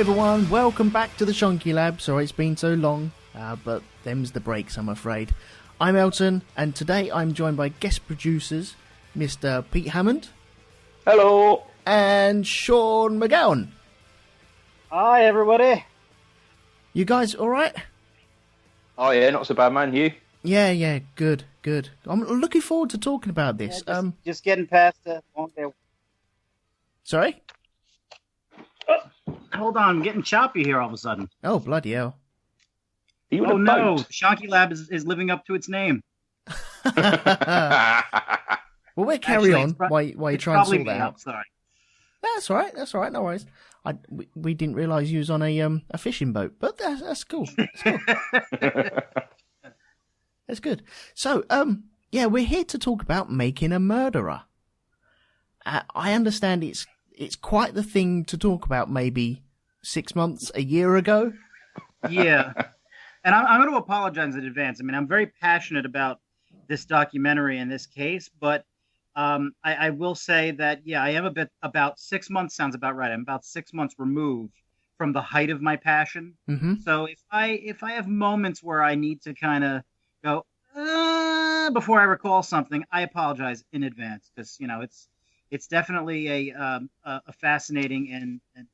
everyone, welcome back to the Shonky Lab. Sorry it's been so long, but them's the breaks, I'm afraid. I'm Elton, and today I'm joined by guest producers, Mr. Pete Hammond. Hello. And Sean McGowan. Hi, everybody. You guys alright? Oh yeah, not so bad, man. You? Yeah, good. I'm looking forward to talking about this. Yeah, just getting past the long day. Sorry? Hold on, I'm getting choppy here all of a sudden. Oh, bloody hell. Oh no, Shonky Lab is living up to its name. Well, we'll carry on while you try and sort that out. Sorry. That's all right, no worries. We didn't realise you was on a fishing boat, but that's cool. That's cool. That's good. So, yeah, we're here to talk about making a murderer. I understand it's quite the thing to talk about maybe 6 months, a year ago. Yeah. And I'm going to apologize in advance. I mean, I'm very passionate about this documentary in this case, but I will say that, yeah, I am about 6 months, sounds about right. I'm about 6 months removed from the height of my passion. Mm-hmm. So if I have moments where I need to kind of go, before I recall something, I apologize in advance because, you know, it's definitely a fascinating and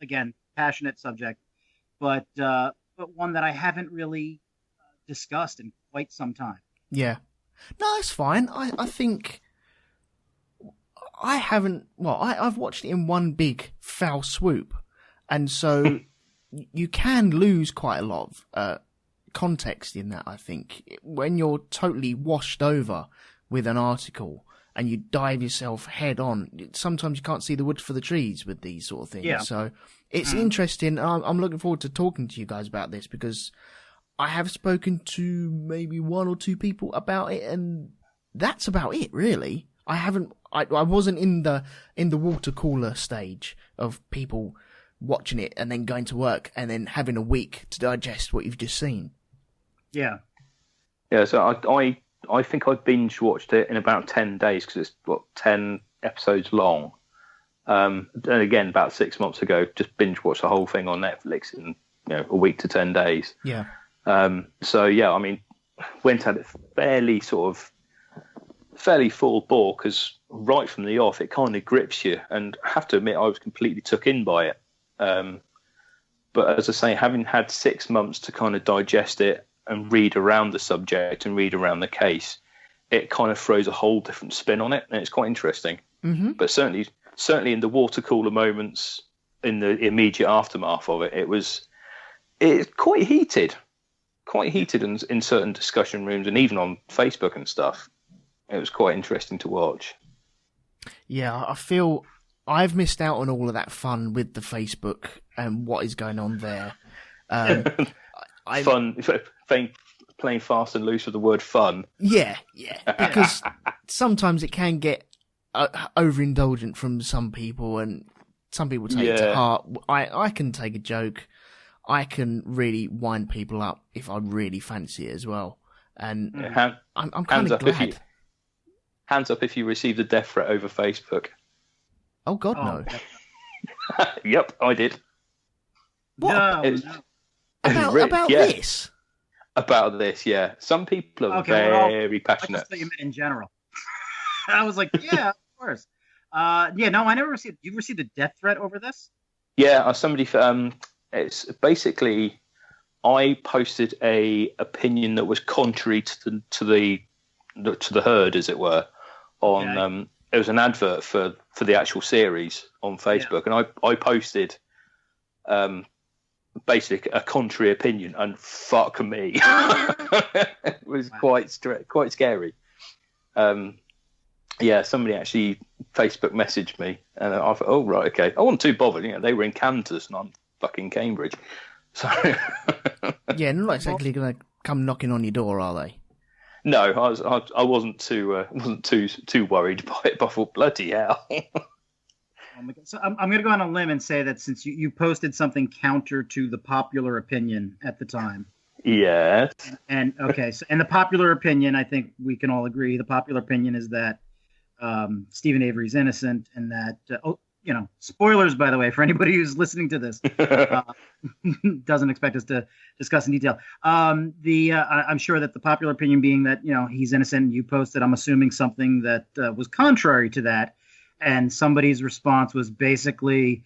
again, passionate subject, but one that I haven't really discussed in quite some time. Yeah. No, it's fine. I think I haven't... Well, I've watched it in one big foul swoop, and so you can lose quite a lot of context in that, I think. When you're totally washed over with an article and you dive yourself head on, sometimes you can't see the wood for the trees with these sort of things. Yeah. So it's interesting. I'm looking forward to talking to you guys about this because I have spoken to maybe one or two people about it, and that's about it, really. I wasn't in the water cooler stage of people watching it and then going to work and then having a week to digest what you've just seen. Yeah. Yeah. So I think I binge watched it in about 10 days because it's 10 episodes long. And again, about 6 months ago, just binge watched the whole thing on Netflix in a week to 10 days. Yeah. So yeah, I mean, went at it fairly full bore because right from the off, it kind of grips you. And I have to admit, I was completely took in by it. But as I say, having had 6 months to kind of digest it and read around the subject and read around the case, it kind of throws a whole different spin on it, and it's quite interesting. Mm-hmm. But certainly in the water cooler moments, in the immediate aftermath of it, it's quite heated in certain discussion rooms and even on Facebook and stuff. It was quite interesting to watch. Yeah, I feel I've missed out on all of that fun with the Facebook and what is going on there. Fun, playing fast and loose with the word fun. Yeah, because sometimes it can get overindulgent from some people, and some people take it to heart. I can take a joke. I can really wind people up if I really fancy it as well. And I'm kind of glad. Hands up if you received a death threat over Facebook. Oh, God, no. Yep, I did. What? No. About this? About this, yeah. Some people are very passionate. I just thought you meant in general. I was like, yeah, of course. I never received... You received a death threat over this? Yeah, somebody... it's basically... I posted a opinion that was contrary to the herd, as it were, on... it was an advert for the actual series on Facebook, and I posted... basically a contrary opinion, and fuck me. It was quite scary. Somebody actually Facebook messaged me, and I thought, oh right, okay. I wasn't too bothered. They were in Kansas and I'm fucking Cambridge, so yeah, not exactly going to come knocking on your door, are they? No, I wasn't too worried by it. But I thought, bloody hell. So I'm going to go on a limb and say that since you posted something counter to the popular opinion at the time. Yes. And okay, so and the popular opinion, I think we can all agree, the popular opinion is that Stephen Avery's innocent, and that spoilers, by the way, for anybody who's listening to this, doesn't expect us to discuss in detail. I'm sure that the popular opinion being that, he's innocent. You posted, I'm assuming, something that was contrary to that. And somebody's response was basically,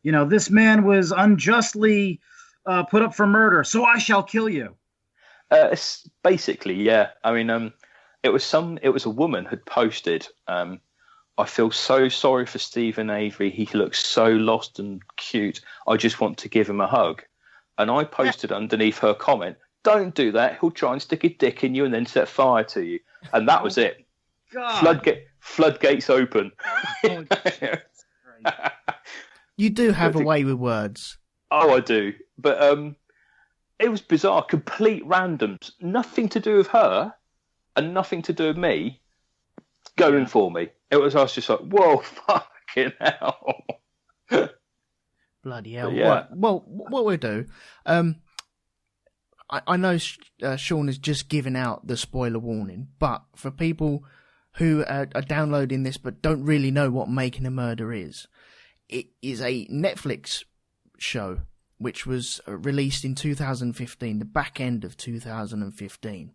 this man was unjustly put up for murder, so I shall kill you. Basically, yeah. I mean, it was a woman had posted, I feel so sorry for Stephen Avery. He looks so lost and cute. I just want to give him a hug. And I posted underneath her comment, don't do that. He'll try and stick a dick in you and then set fire to you. And that was it. God. Floodgates open. Oh, You do have a way with words. Oh, I do. But it was bizarre. Complete randoms. Nothing to do with her and nothing to do with me going for me. I was just like, whoa, fucking hell. Bloody hell. Yeah. Well, what we'll do, I know Sean has just given out the spoiler warning, but for people who are downloading this but don't really know what Making a Murder is, it is a Netflix show which was released in 2015, the back end of 2015.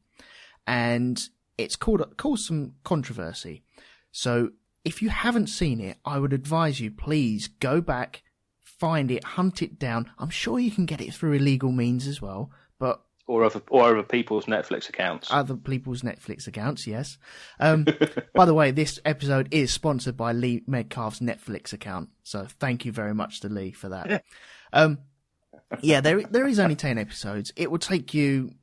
And it's caused some controversy. So if you haven't seen it, I would advise you, please go back, find it, hunt it down. I'm sure you can get it through illegal means as well, but or other people's Netflix accounts. Other people's Netflix accounts, yes. By the way, this episode is sponsored by Lee Metcalf's Netflix account, so thank you very much to Lee for that. Yeah, there is only 10 episodes. It will take you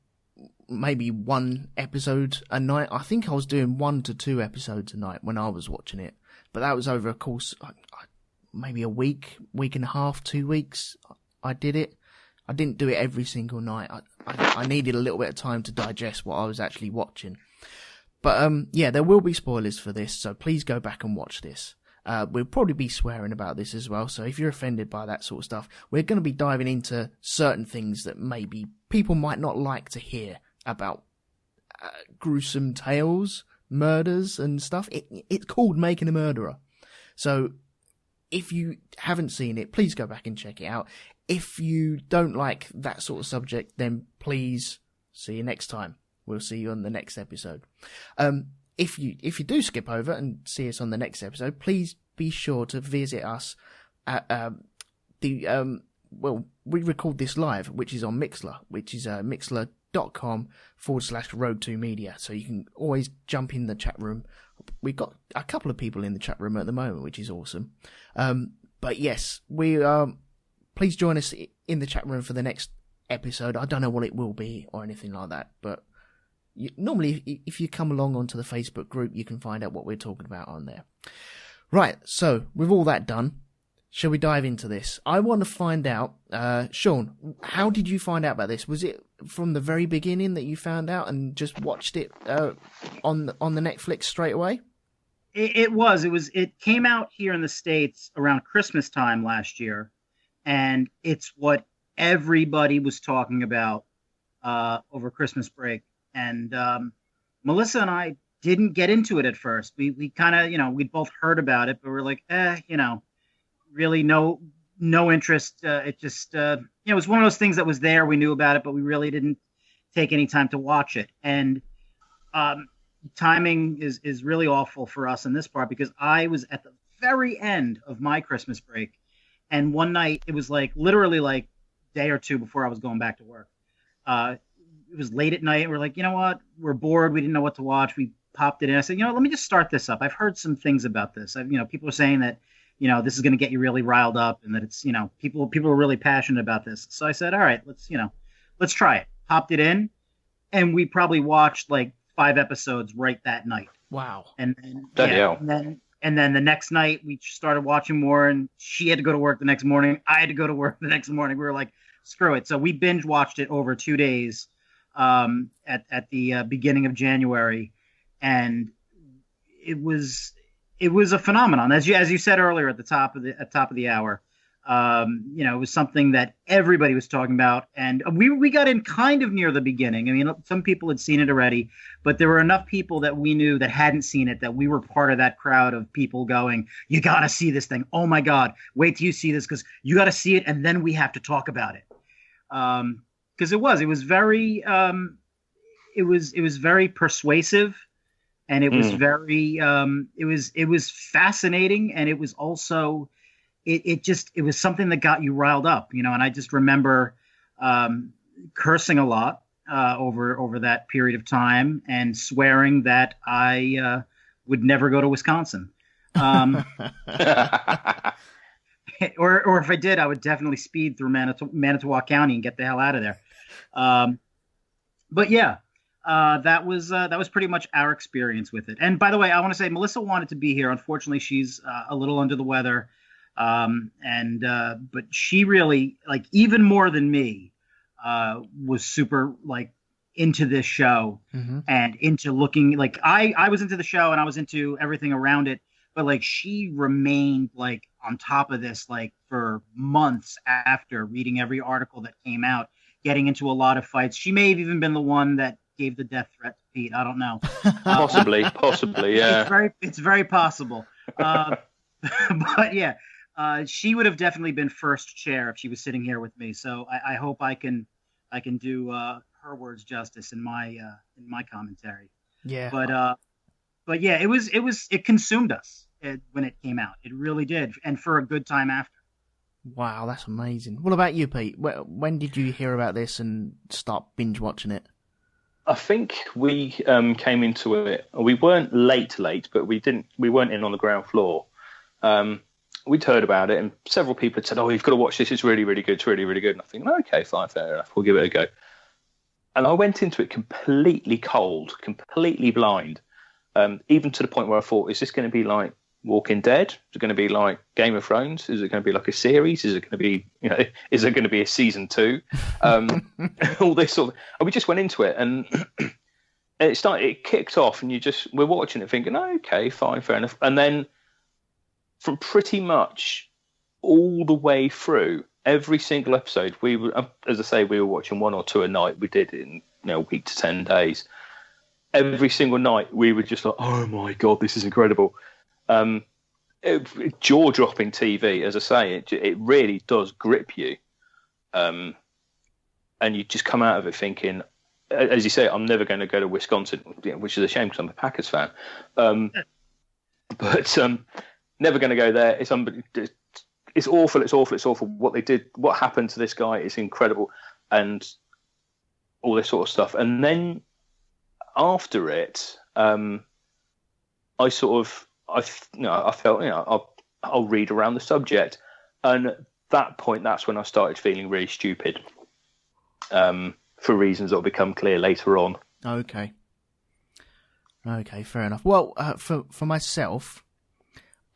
maybe one episode a night. I think I was doing 1 to 2 episodes a night when I was watching it, but that was over a course, maybe a week and a half, 2 weeks. I did it. I didn't do it every single night. I needed a little bit of time to digest what I was actually watching. But yeah, there will be spoilers for this, so please go back and watch this. We'll probably be swearing about this as well, so if you're offended by that sort of stuff, we're going to be diving into certain things that maybe people might not like to hear about gruesome tales, murders and stuff. It's called Making a Murderer. So if you haven't seen it, please go back and check it out. If you don't like that sort of subject, then please see you next time. We'll see you on the next episode. If you do skip over and see us on the next episode, please be sure to visit us at we record this live, which is on Mixler, which is mixler.com/RogueTwoMedia. So you can always jump in the chat room. We've got a couple of people in the chat room at the moment, which is awesome. But yes, please join us in the chat room for the next episode. I don't know what it will be or anything like that, but normally if you come along onto the Facebook group, you can find out what we're talking about on there. Right, so with all that done, shall we dive into this? I want to find out, Sean, how did you find out about this? Was it from the very beginning that you found out and just watched it on the Netflix straight away? It came out here in the States around Christmas time last year, and it's what everybody was talking about over Christmas break. And Melissa and I didn't get into it at first. We kind of, we'd both heard about it, but we're like, really no interest. It just, it was one of those things that was there. We knew about it, but we really didn't take any time to watch it. And timing is really awful for us in this part, because I was at the very end of my Christmas break. And one night, it was literally a day or two before I was going back to work. It was late at night. We're like, you know what? We're bored. We didn't know what to watch. We popped it in. I said, let me just start this up. I've heard some things about this. People are saying that, this is going to get you really riled up, and that it's, people are really passionate about this. So I said, all right, let's try it. Popped it in, and we probably watched 5 episodes right that night. Wow. And then the next night we started watching more, and she had to go to work the next morning. I had to go to work the next morning. We were like, screw it. So we binge watched it over 2 days at the beginning of January, and it was a phenomenon. As you said earlier at the top of the hour, It was something that everybody was talking about, and we got in kind of near the beginning. I mean, some people had seen it already, but there were enough people that we knew that hadn't seen it that we were part of that crowd of people going, "You got to see this thing! Oh my God, wait till you see this because you got to see it, and then we have to talk about it." Because it was very persuasive, and it was very it was fascinating, and it was also. It was something that got you riled up, and I just remember cursing a lot over that period of time and swearing that I would never go to Wisconsin. Or if I did, I would definitely speed through Manitowoc County and get the hell out of there. But yeah, that was pretty much our experience with it. And by the way, I want to say Melissa wanted to be here. Unfortunately, she's a little under the weather. But she really, like, even more than me, was super, like, into this show and into looking, like, I was into the show and I was into everything around it, but, like, she remained, like, on top of this, like, for months after, reading every article that came out, getting into a lot of fights. She may have even been the one that gave the death threat to Pete. I don't know. Possibly, yeah. It's very possible. But yeah. She would have definitely been first chair if she was sitting here with me. So I hope I can do her words justice in my commentary. Yeah. But yeah, it consumed us when it came out. It really did, and for a good time after. Wow, that's amazing. What about you, Pete? When did you hear about this and start binge watching it? I think we came into it. We weren't late, but we weren't in on the ground floor. We'd heard about it, and several people had said, "Oh, you've got to watch this. It's really, really good. It's really, really good." And I think, okay, fine, fair enough. We'll give it a go. And I went into it completely cold, completely blind, even to the point where I thought, is this going to be like Walking Dead? Is it going to be like Game of Thrones? Is it going to be like a series? Is it going to be, is it going to be a season 2? All this sort of, and we just went into it, and it kicked off, and we're watching it thinking, okay, fine, fair enough. And then from pretty much all the way through, every single episode, we were, as I say, we were watching 1 or 2 a night. We did it in a week to 10 days. Every single night, we were just like, oh my God, this is incredible. Jaw-dropping TV, as I say, it really does grip you. And you just come out of it thinking, as you say, I'm never going to go to Wisconsin, which is a shame because I'm a Packers fan. But never going to go there. It's awful. It's awful. What they did, what happened to this guy is incredible, and all this sort of stuff. And then after it, I felt, I'll read around the subject, and at that point, that's when I started feeling really stupid, for reasons that will become clear later on. Okay, fair enough. Well, for myself,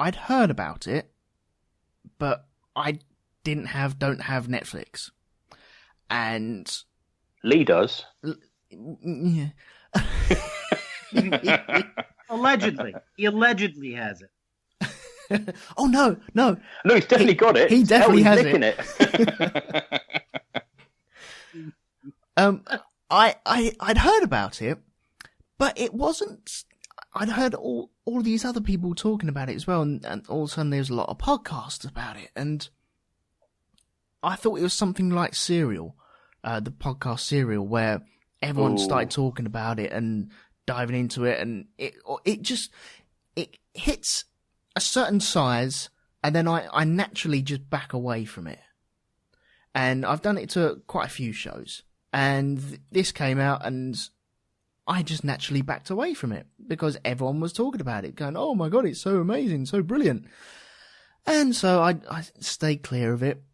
I'd heard about it, but I don't have Netflix. And Lee does. Yeah. Allegedly. He allegedly has it. Oh, no. No, he's definitely got it. He definitely has it. I'd heard about it, but it wasn't... I'd heard all these other people talking about it as well, and all of a sudden there's a lot of podcasts about it, and I thought it was something like Serial, the podcast Serial, where everyone started talking about it and diving into it, and it hits a certain size, and then I naturally just back away from it. And I've done it to quite a few shows, and this came out, and I just naturally backed away from it because everyone was talking about it, going, "Oh my God, it's so amazing, so brilliant." And so I stayed clear of it.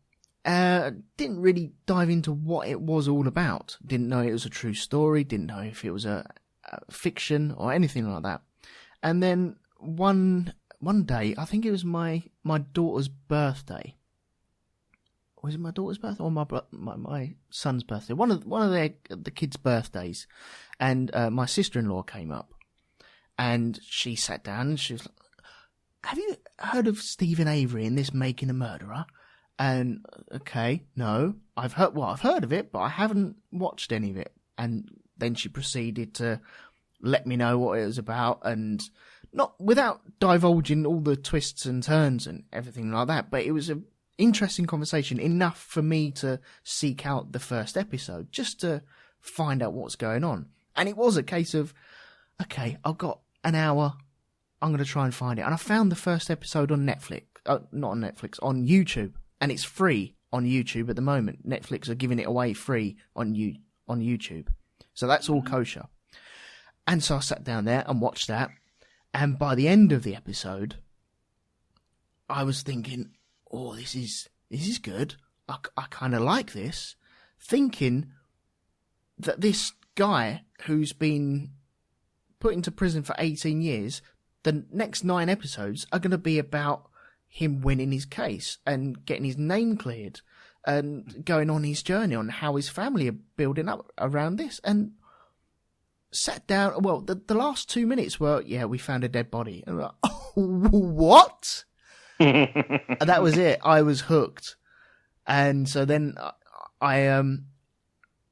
Didn't really dive into what it was all about. Didn't know it was a true story. Didn't know if it was a fiction or anything like that. And then one day, I think it was my daughter's birthday. Was it my daughter's birthday or my son's birthday? One of the kids' birthdays, and my sister-in-law came up, and she sat down and she was like, "Have you heard of Stephen Avery in this Making a Murderer?" And okay, no, I've heard of it, but I haven't watched any of it. And then she proceeded to let me know what it was about, and not without divulging all the twists and turns and everything like that. But it was an interesting conversation, enough for me to seek out the first episode just to find out what's going on. And it was a case of, okay, I've got an hour, I'm going to try and find it. And I found the first episode on Netflix, not on Netflix, on YouTube. And it's free on YouTube at the moment. Netflix are giving it away free on YouTube. So that's all kosher. And so I sat down there and watched that. And by the end of the episode, I was thinking, oh, this is good. I kind of like this. Thinking that this guy who's been put into prison for 18 years, the next 9 episodes are going to be about him winning his case and getting his name cleared and going on his journey on how his family are building up around this. And sat down, well, the last 2 minutes were, yeah, we found a dead body. And I'm like, oh, what? And that was it. I was hooked. And so then Mr.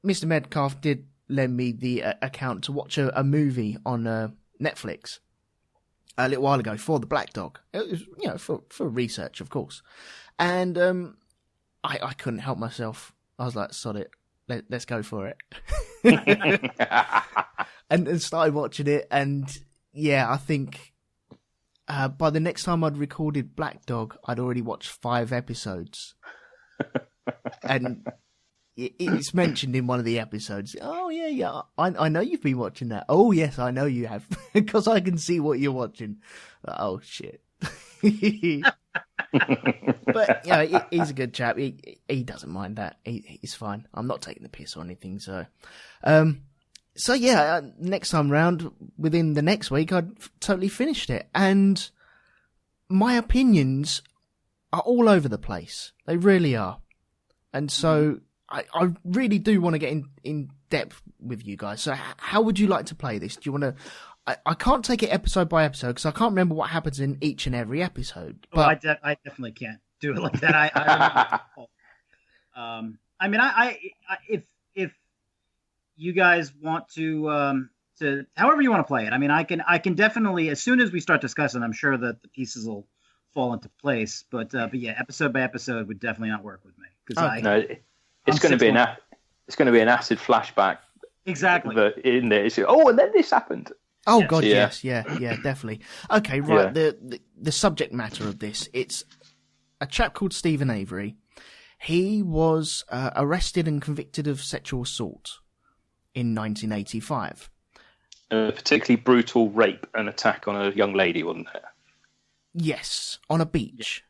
Medcalf did lend me the account to watch a movie on Netflix a little while ago for the Black Dog. It was, you know, for research, of course. And I couldn't help myself. I was like, sod it. Let's go for it. and started watching it. And yeah, I think by the next time I'd recorded Black Dog, I'd already watched 5 episodes. And it's mentioned in one of the episodes. Oh, yeah. I know you've been watching that. Oh, yes, I know you have. Because I can see what you're watching. Oh, shit. But, you know, he's a good chap. He doesn't mind that. He's fine. I'm not taking the piss or anything, so... So, yeah, next time round, within the next week, I'd totally finished it. And my opinions are all over the place. They really are. And so... I really do want to get in depth with you guys. So how would you like to play this? Do you want to... I can't take it episode by episode because I can't remember what happens in each and every episode. But I definitely can't do it like that. I mean, if you guys want to however you want to play it. I mean, I can definitely, as soon as we start discussing, I'm sure that the pieces will fall into place. But yeah, episode by episode would definitely not work with me because It's going to be an acid flashback. Exactly. In there, and then this happened. Oh God, yes, yeah, definitely. Okay, right. Yeah. The subject matter of this, it's a chap called Stephen Avery. He was arrested and convicted of sexual assault in 1985. A particularly brutal rape and attack on a young lady, wasn't it? Yes, on a beach.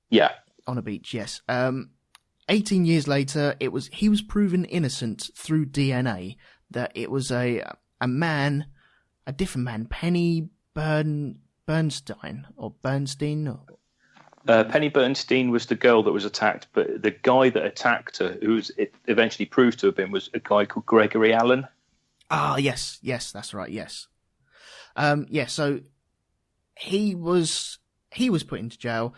Yeah, on a beach. Yes. 18 years later, he was proven innocent through DNA. That it was a different man, Penny Bernstein. Penny Bernstein was the girl that was attacked, but the guy that attacked her, it eventually proved to have been, was a guy called Gregory Allen. Ah, yes, that's right, yes. So he was put into jail.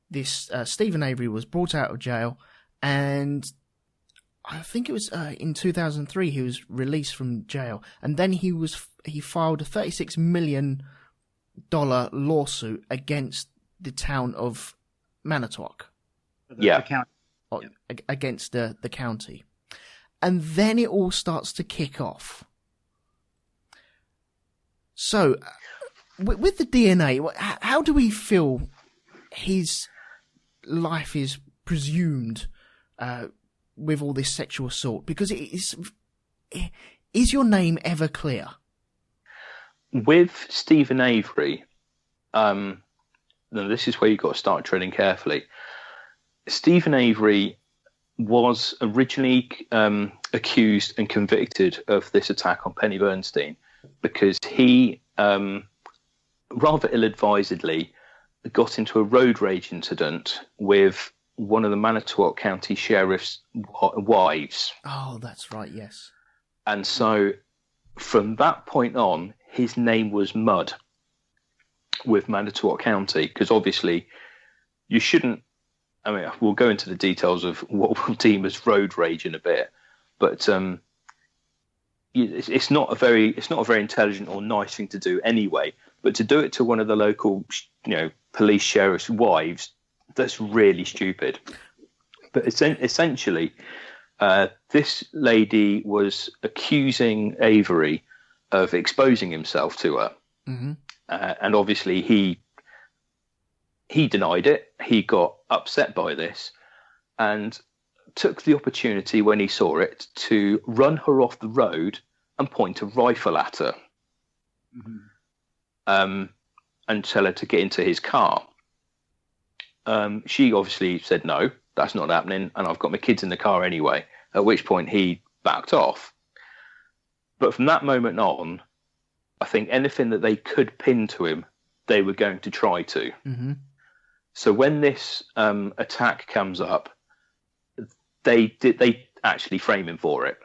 This Stephen Avery was brought out of jail. And I think it was in 2003 he was released from jail, and then he filed a $36 million lawsuit against the town of Manitowoc. The county. Against the county, and then it all starts to kick off. So, with the DNA, how do we feel his life is presumed? With all this sexual assault, because is your name ever clear? With Stephen Avery, this is where you've got to start treading carefully. Stephen Avery was originally accused and convicted of this attack on Penny Bernstein because he, rather ill-advisedly, got into a road rage incident with one of the Manitowoc County Sheriff's wives. Oh, that's right, yes. And so from that point on, his name was Mud with Manitowoc County, because obviously you shouldn't I mean, we'll go into the details of what we'll deem as road rage in a bit, but it's not a very intelligent or nice thing to do anyway. But to do it to one of the local, police sheriff's wives, that's really stupid. But essentially, this lady was accusing Avery of exposing himself to her, and obviously he denied it. He got upset by this and took the opportunity when he saw it to run her off the road and point a rifle at her, and tell her to get into his car. She obviously said, no, that's not happening, and I've got my kids in the car anyway, at which point he backed off. But from that moment on, I think anything that they could pin to him, they were going to try to. So when this attack comes up, they actually frame him for it.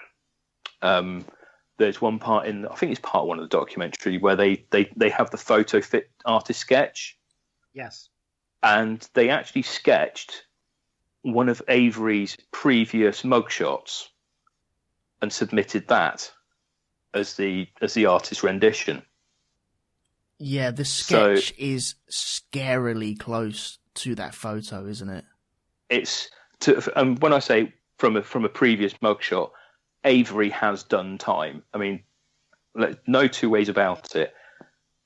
There's one part I think it's part one of the documentary, where they have the photo fit artist sketch. Yes. And they actually sketched one of Avery's previous mugshots and submitted that as the artist's rendition. Yeah, the sketch is scarily close to that photo, isn't it? It's when I say from a previous mugshot, Avery has done time. I mean, no two ways about it.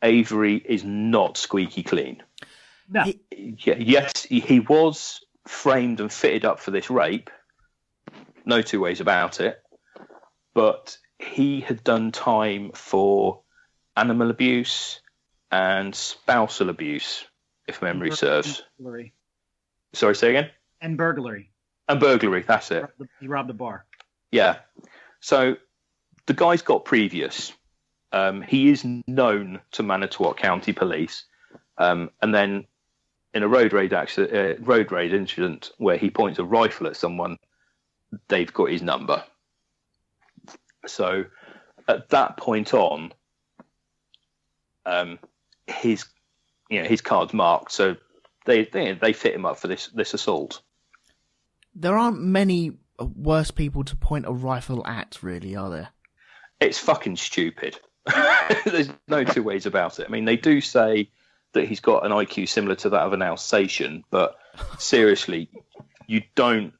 Avery is not squeaky clean. No. Yes, he was framed and fitted up for this rape. No two ways about it. But he had done time for animal abuse and spousal abuse, if memory serves. Burglary. Sorry, say again? And burglary. And burglary, that's it. He robbed a bar. Yeah. So the guy's got previous. He is known to Manitowoc County Police. And then in a road rage incident where he points a rifle at someone, they've got his number. So at that point on, his card's marked. So they fit him up for this assault. There aren't many worse people to point a rifle at, really, are there? It's fucking stupid. There's no two ways about it. I mean, they do say that he's got an IQ similar to that of an Alsatian, but seriously, you don't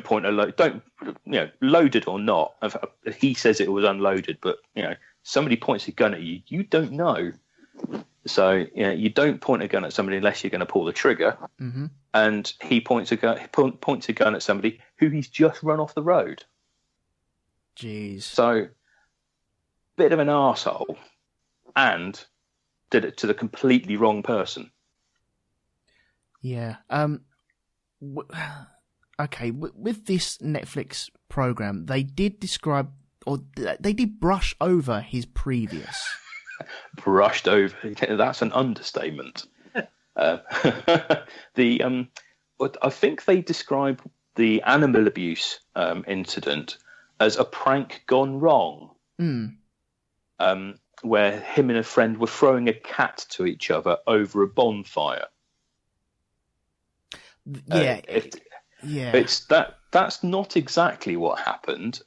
point a loaded or not. He says it was unloaded, but somebody points a gun at you, you don't know. So you don't point a gun at somebody unless you're going to pull the trigger. Mm-hmm. And he points a gun at somebody who he's just run off the road. Jeez. So, bit of an arsehole, and did it to the completely wrong person. Yeah. Okay. With this Netflix program, they did describe, or they did brush over his previous. Brushed over. That's an understatement. I think they describe the animal abuse incident as a prank gone wrong. Where him and a friend were throwing a cat to each other over a bonfire. Yeah. It's that's not exactly what happened.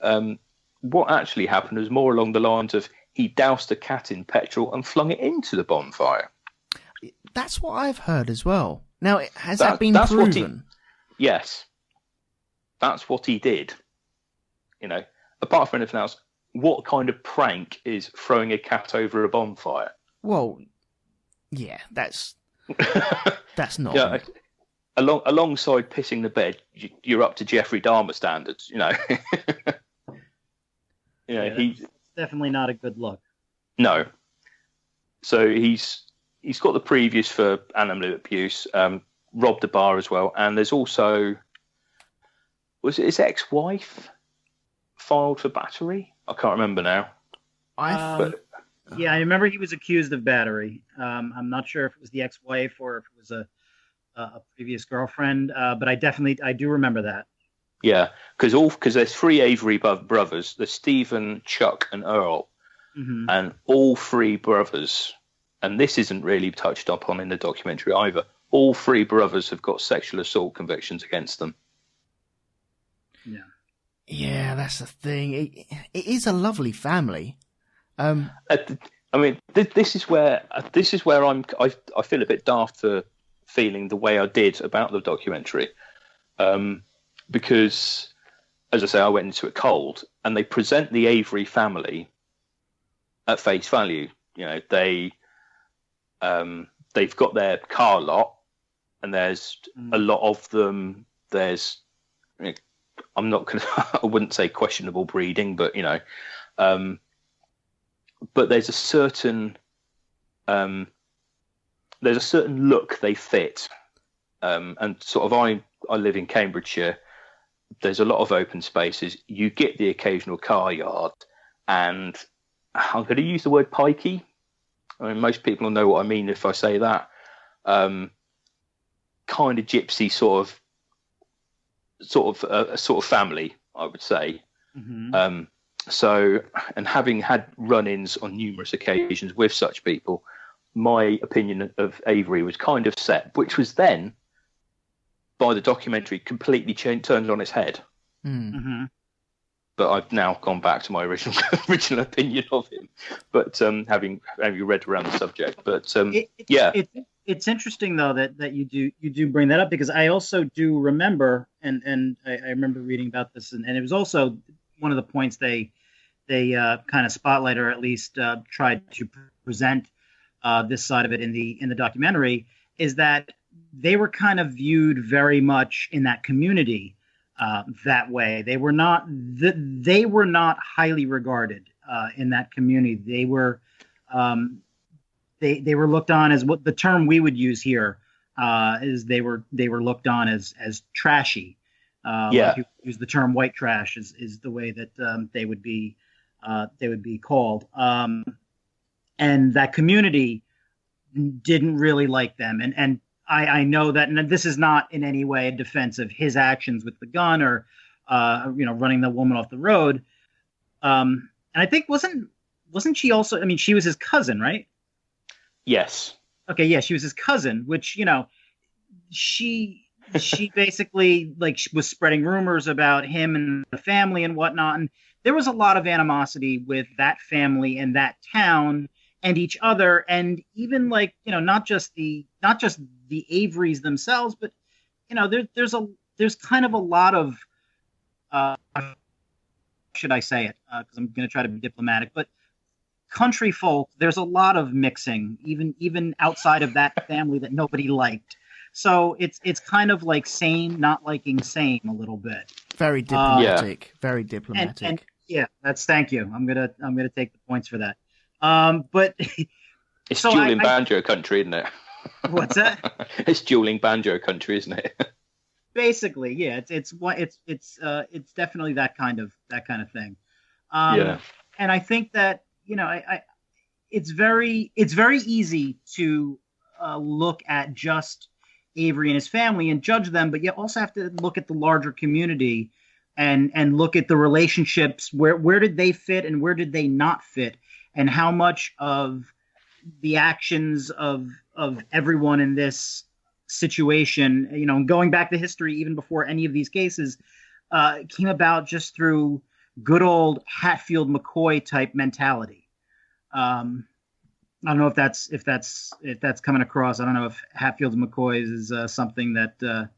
What actually happened was more along the lines of he doused a cat in petrol and flung it into the bonfire. That's what I've heard as well. Now, has that been proven? Yes. That's what he did. Apart from anything else, what kind of prank is throwing a cat over a bonfire? Well, yeah, that's not. Yeah, alongside pissing the bed, you're up to Jeffrey Dahmer standards. He's definitely not a good look. No. So he's got the previous for animal abuse, robbed a bar as well, and there's also, was it his ex-wife filed for battery? I can't remember now. Yeah, I remember he was accused of battery. I'm not sure if it was the ex-wife or if it was a previous girlfriend, but I do remember that. Yeah, because there's three Avery brothers. There's Stephen, Chuck, and Earl, and all three brothers. And this isn't really touched upon in the documentary either. all three brothers have got sexual assault convictions against them. Yeah. Yeah, that's the thing. It is a lovely family. I mean, this is where I feel a bit daft for feeling the way I did about the documentary, because, as I say, I went into it cold, and they present the Avery family at face value. You know, they've got their car lot, and there's a lot of them. There's, you know, I'm not gonna, I wouldn't say questionable breeding, but you know, but there's a certain look they fit, and sort of I live in Cambridgeshire. There's a lot of open spaces. You get the occasional car yard, and I'm going to use the word pikey. I mean, most people will know what I mean if I say that. Kind of gypsy sort of family, I would say. Mm-hmm. So, and having had run-ins on numerous occasions with such people, my opinion of Avery was kind of set, which was then, by the documentary, completely turned on its head. Mm-hmm. But I've now gone back to my original opinion of him. But having read around the subject, but it's interesting though that you do bring that up, because I also do remember, and I remember reading about this, and it was also one of the points they kind of spotlight, or at least tried to present this side of it in the documentary, is that they were kind of viewed very much in that community that way. They were not highly regarded in that community. They were they were looked on as, what the term we would use here is, they were looked on as trashy. People use the term white trash is the way that they would be called. And that community didn't really like them. And I know that, and this is not in any way a defense of his actions with the gun or, running the woman off the road. And I think wasn't she also, I mean, she was his cousin, right? Yes. Okay. Yeah. She was his cousin, which, she basically was spreading rumors about him and the family and whatnot. And there was a lot of animosity with that family and that town and each other. And even not just the Averys themselves, but, there's kind of a lot of, should I say it? Cause I'm going to try to be diplomatic, but country folk, there's a lot of mixing, even outside of that family that nobody liked. So it's kind of like same not liking same a little bit. Very diplomatic. Very diplomatic. And thank you. I'm gonna take the points for that. But it's dueling banjo country, isn't it? What's that? It's dueling banjo country, isn't it? Basically, yeah. It's definitely that kind of thing. And I think that it's very easy to look at just Avery and his family and judge them, but you also have to look at the larger community and look at the relationships. Where did they fit and where did they not fit, and how much of the actions of everyone in this situation, going back to history, even before any of these cases came about, just through good old Hatfield-McCoy type mentality. I don't know if that's coming across. I don't know if Hatfield and McCoys is something that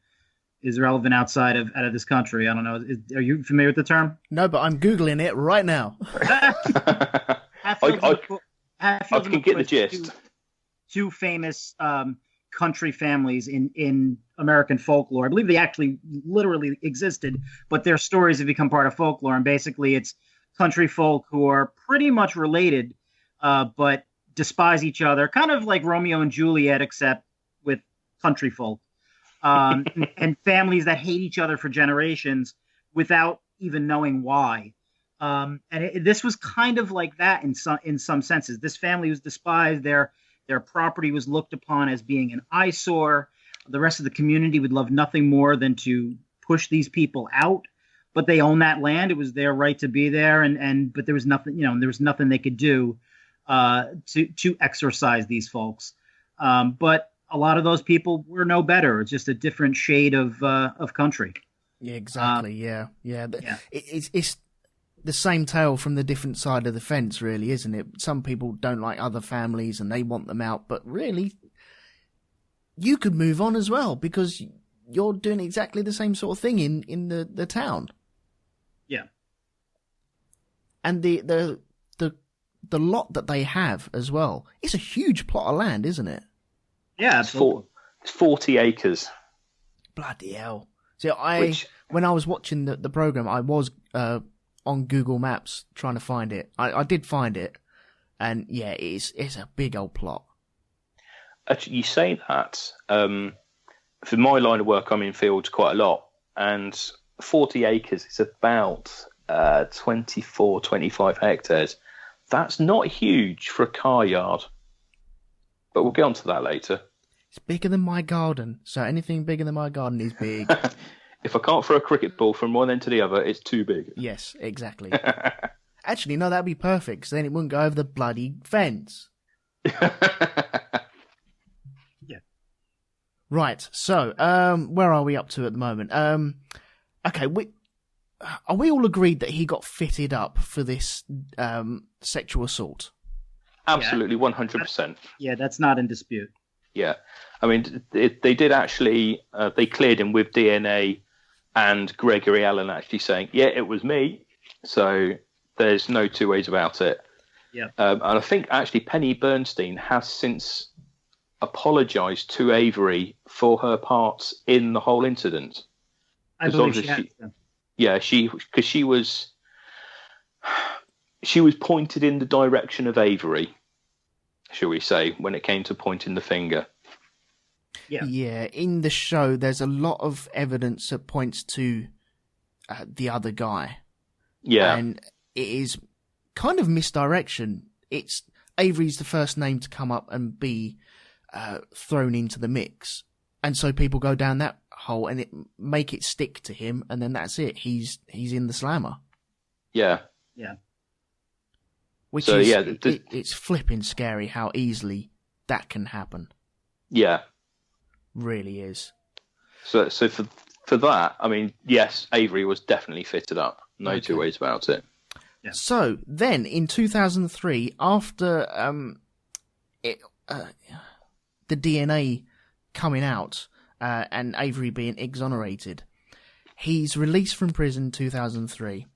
is relevant outside of this country. I don't know. Are you familiar with the term? No, but I'm Googling it right now. I can get the gist. Two famous country families in American folklore. I believe they actually literally existed, but their stories have become part of folklore. And basically it's country folk who are pretty much related, but despise each other, kind of like Romeo and Juliet, except with country folk, and families that hate each other for generations without even knowing why. This was kind of like that in some senses. This family was despised. Their property was looked upon as being an eyesore. The rest of the community would love nothing more than to push these people out. But they own that land. It was their right to be there, but there was nothing, there was nothing they could do to exorcise these folks. But a lot of those people were no better. It's just a different shade of country. Yeah, exactly. Yeah. It's the same tale from the different side of the fence, really, isn't it? Some people don't like other families and they want them out, but really, you could move on as well because you're doing exactly the same sort of thing in the town. Yeah. And the lot that they have as well, it's a huge plot of land, isn't it? Yeah, it's 40 acres. Bloody hell. So when I was watching the program, I was on Google Maps trying to find it. I did find it, and yeah, it's a big old plot. Actually, you say that. For my line of work, I'm in fields quite a lot, and 40 acres is about 24, 25 hectares. That's not huge for a car yard, but we'll get onto that later. It's bigger than my garden, so anything bigger than my garden is big. If I can't throw a cricket ball from one end to the other, it's too big. Yes, exactly. Actually, no, that'd be perfect, because then it wouldn't go over the bloody fence. Yeah. Right, so, where are we up to at the moment? Okay, are we all agreed that he got fitted up for this sexual assault? Absolutely, 100%. Yeah, that's not in dispute. Yeah. I mean, they did actually, they cleared him with DNA and Gregory Allen actually saying, yeah, it was me. So there's no two ways about it. Yeah. And I think actually Penny Bernstein has since apologised to Avery for her part in the whole incident. I believe she has. Yeah, because she was pointed in the direction of Avery, shall we say, when it came to pointing the finger. Yeah, in the show, there's a lot of evidence that points to the other guy. Yeah. And it is kind of misdirection. It's Avery's the first name to come up and be thrown into the mix. And so people go down that hole and make it stick to him, and then that's it. He's in the slammer. Yeah. Yeah. Which is, it's flipping scary how easily that can happen. Yeah. Really is. So for that, I mean, yes, Avery was definitely fitted up. No two ways about it. Yeah. So then, in 2003, after the DNA coming out and Avery being exonerated, he's released from prison in 2003,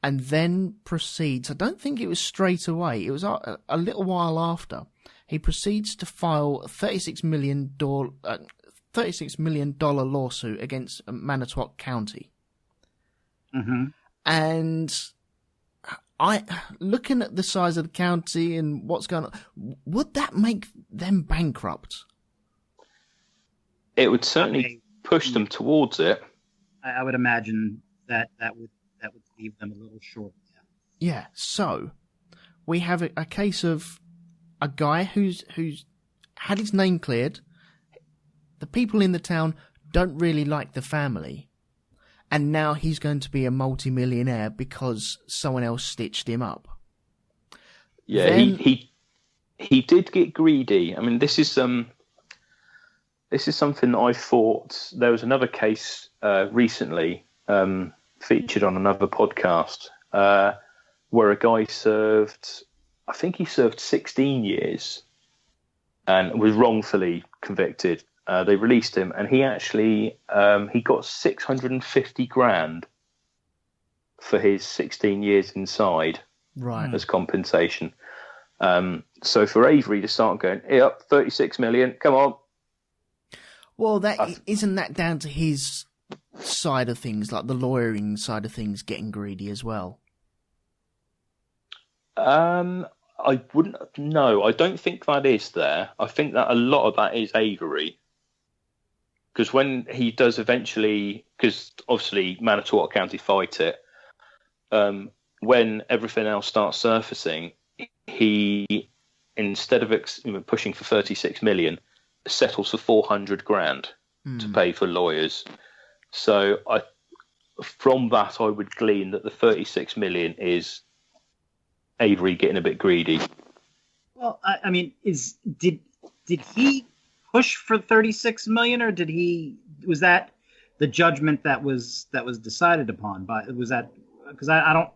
and then proceeds. I don't think it was straight away. It was a little while after. He proceeds to file a $36 million lawsuit against Manitowoc County. Mm-hmm. And looking at the size of the county and what's going on, would that make them bankrupt? It would certainly push them towards it. I would imagine that would leave them a little short. Yeah. So we have a case of a guy who's had his name cleared. The people in the town don't really like the family. And now he's going to be a multi-millionaire because someone else stitched him up. Yeah, then, he did get greedy. I mean, this is something that I thought. There was another case recently featured on another podcast where a guy served 16 years and was wrongfully convicted. They released him, and he actually he got $650,000 for his 16 years inside, right, as compensation. So for Avery to start going, up 36 million, come on. Well, isn't that down to his side of things, like the lawyering side of things, getting greedy as well? I wouldn't. No, I don't think that is there. I think that a lot of that is Avery. Because when he does eventually, because obviously Manitowoc County fight it, when everything else starts surfacing, he, instead of pushing for 36 million, settles for 400,000 to pay for lawyers. So from that, I would glean that the 36 million is Avery getting a bit greedy. Well, I mean, did he push for 36 million, or was that the judgment that was decided upon by? Was that because I don't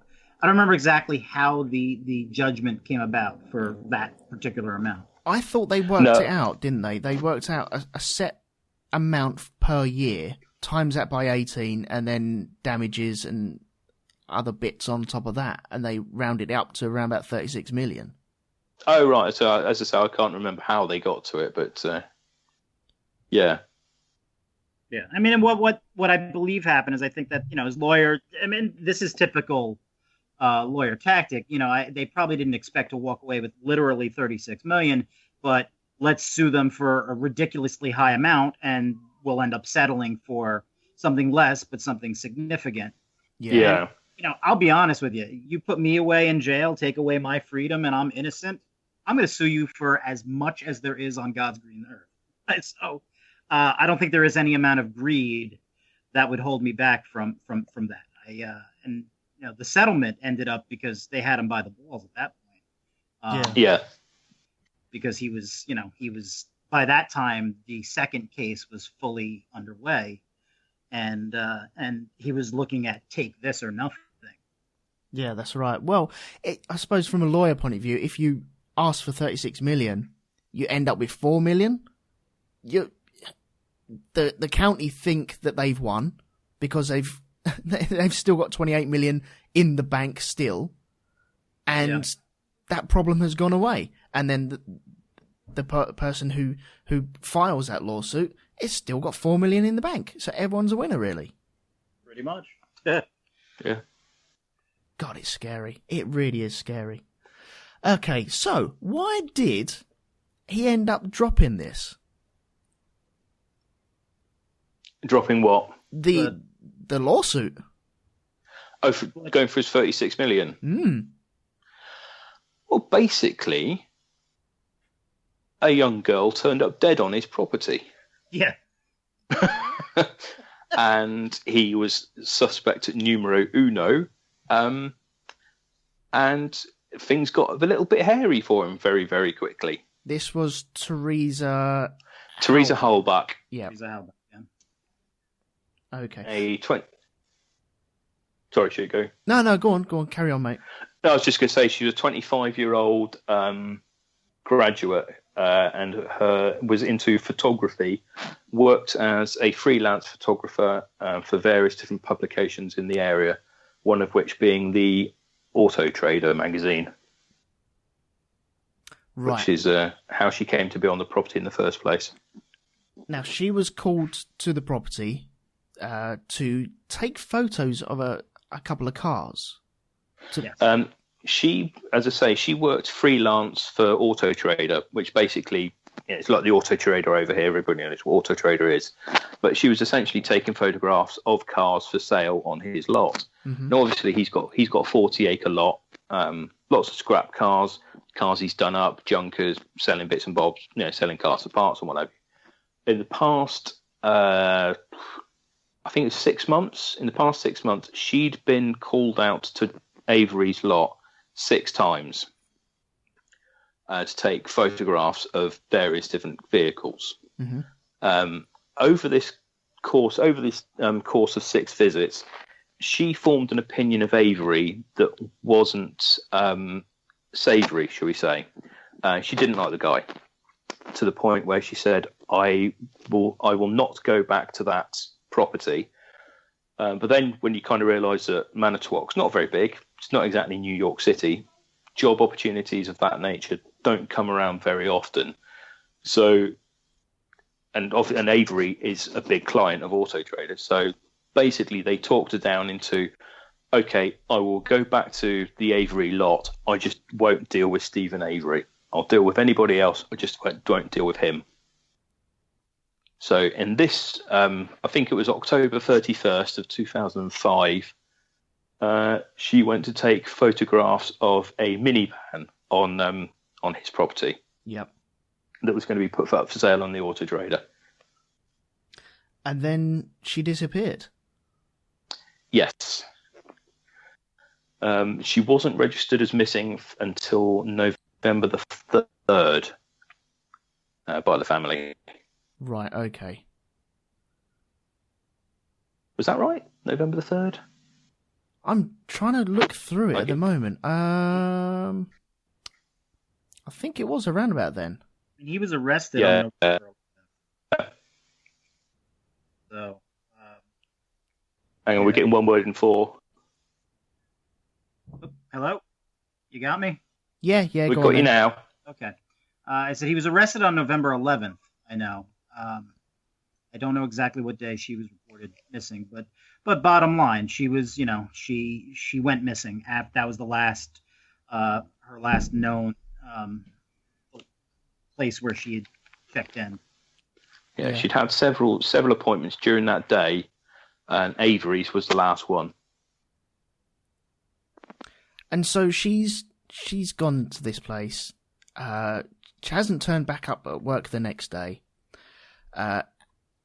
remember exactly how the judgment came about for that particular amount. I thought they worked it out, didn't they? They worked out a set amount per year, times that by 18, and then damages and other bits on top of that, and they rounded it up to around about 36 million. Oh, right. So, as I say, I can't remember how they got to it, but yeah. Yeah. I mean, what I believe happened is I think that, his lawyer, I mean, this is typical lawyer tactic. They probably didn't expect to walk away with literally 36 million, but let's sue them for a ridiculously high amount and we'll end up settling for something less, but something significant. Yeah. And, I'll be honest with you. You put me away in jail, take away my freedom, and I'm innocent. I'm going to sue you for as much as there is on God's green earth. So I don't think there is any amount of greed that would hold me back from that. And the settlement ended up because they had him by the balls at that point. Yeah. Because he was by that time the second case was fully underway, and he was looking at take this or nothing. Yeah, that's right. Well, I suppose from a lawyer point of view, if you ask for 36 million, you end up with 4 million. The county think that they've won because they've still got 28 million in the bank still, and that problem has gone away. And then the person who files that lawsuit has still got 4 million in the bank. So everyone's a winner, really. Pretty much. Yeah. God, it's scary. It really is scary. Okay, so why did he end up dropping this? Dropping what? The lawsuit. Oh, going for his 36 million? Well, basically, a young girl turned up dead on his property. Yeah. And he was suspect at numero uno. And things got a little bit hairy for him very, very quickly. This was Teresa Halbach. Yeah. Teresa Halbach, yeah. Okay. Sorry, should you go? No, go on, carry on, mate. No, I was just going to say she was a 25-year-old graduate and was into photography, worked as a freelance photographer for various different publications in the area, one of which being the Auto Trader magazine, right. Which is how she came to be on the property in the first place. Now, she was called to the property to take photos of a couple of cars. She, as I say, she worked freelance for Auto Trader, which basically it's like the Auto Trader over here. Everybody knows what Auto Trader is. But she was essentially taking photographs of cars for sale on his lot. Mm-hmm. Now, obviously, he's got a 40-acre lot, lots of scrap cars he's done up, junkers, selling bits and bobs, selling cars for parts and whatever. In the past, I think it was 6 months. In the past 6 months, she'd been called out to Avery's lot 6 times to take photographs of various different vehicles. Mm-hmm. Over this course of 6 visits, she formed an opinion of Avery that wasn't savoury, shall we say. She didn't like the guy to the point where she said, I will not go back to that property. But then when you kind of realise that Manitowoc's not very big, it's not exactly New York City, job opportunities of that nature don't come around very often. So, and Avery is a big client of Auto Trader. So basically they talked her down into, okay, I will go back to the Avery lot. I just won't deal with Stephen Avery. I'll deal with anybody else. I just won't deal with him. So in this, I think it was October 31st of 2005, she went to take photographs of a minivan on his property. Yep. That was going to be put up for sale on the Auto Trader. And then she disappeared. Yes. She wasn't registered as missing until November the 3rd by the family. Right, okay. Was that right? November the 3rd? I'm trying to look through it Okay. at the moment. I think it was around about then. And he was arrested Yeah. on November 11th. So, Hang on, we're getting one word in 4. hello? You got me? Yeah, We've go got on you then. now. Okay. I said he was arrested on November 11th. I know. I don't know exactly what day she was reported missing, but bottom line, she was, she went missing. That was the last, her last known place where she had checked in. Yeah, Yeah. she'd had several appointments during that day, and Avery's was the last one. And so she's gone to this place. She hasn't turned back up at work the next day.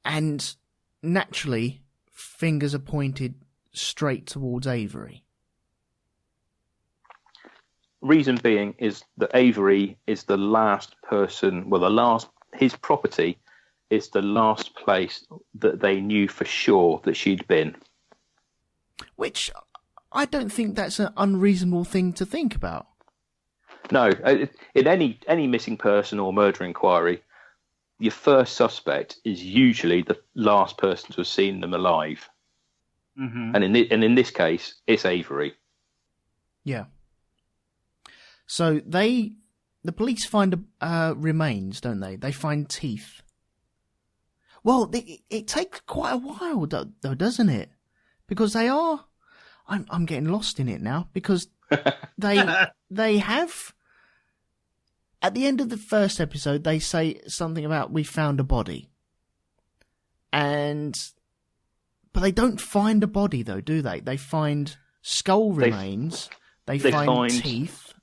And naturally, fingers are pointed straight towards Avery. Reason being is that Avery is the last person, his property is the last place that they knew for sure that she'd been. Which I don't think that's an unreasonable thing to think about. No, in any missing person or murder inquiry, your first suspect is usually the last person to have seen them alive. Mm-hmm. And in this case, it's Avery. Yeah. So the police find remains, don't they? They find teeth. Well, it takes quite a while, though, doesn't it? Because they are. I'm getting lost in it now because they have. At the end of the first episode, they say something about we found a body, but they don't find a body though, do they? They find skull remains. They find teeth.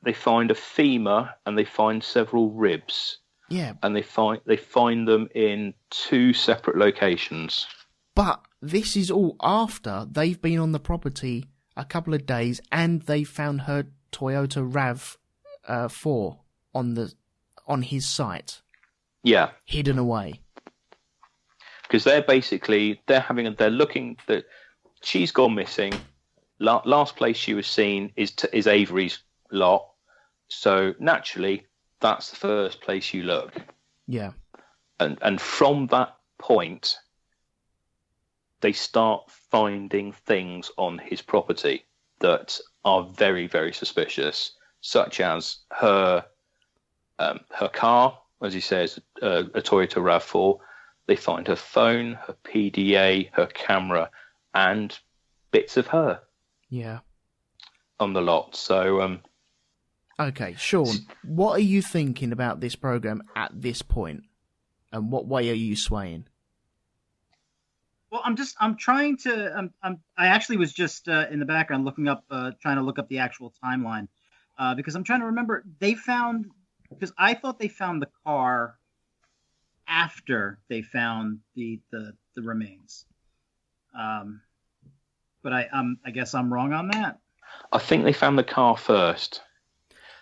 They find a femur and they find several ribs. Yeah, and they find them in 2 separate locations. But this is all after they've been on the property a couple of days and they found her Toyota RAV4 on his site. Yeah, hidden away. Because they're looking that she's gone missing. Last place she was seen is Avery's lot. So naturally, that's the first place you look. Yeah. And from that point, they start finding things on his property that are very, very suspicious, such as her car, as he says, a Toyota RAV4. They find her phone, her PDA, her camera, and bits of her. Yeah. On the lot. So, okay, Sean, what are you thinking about this program at this point, and what way are you swaying? Well, I'm trying to. I actually was just in the background trying to look up the actual timeline, because I'm trying to remember. Because I thought they found the car after they found the remains. But I guess I'm wrong on that. I think they found the car first,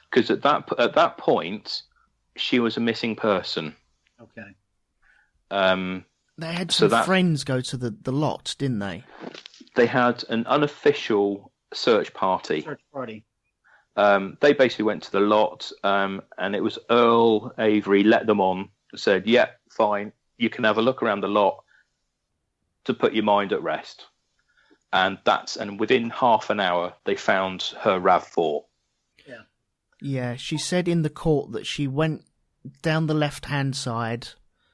because at that point, she was a missing person. Okay. They had some friends go to the lot, didn't they? They had an unofficial search party. They basically went to the lot, and it was Earl Avery let them on, said, yeah, fine, you can have a look around the lot to put your mind at rest. And within half an hour, they found her RAV4. Yeah. Yeah, she said in the court that she went down the left-hand side,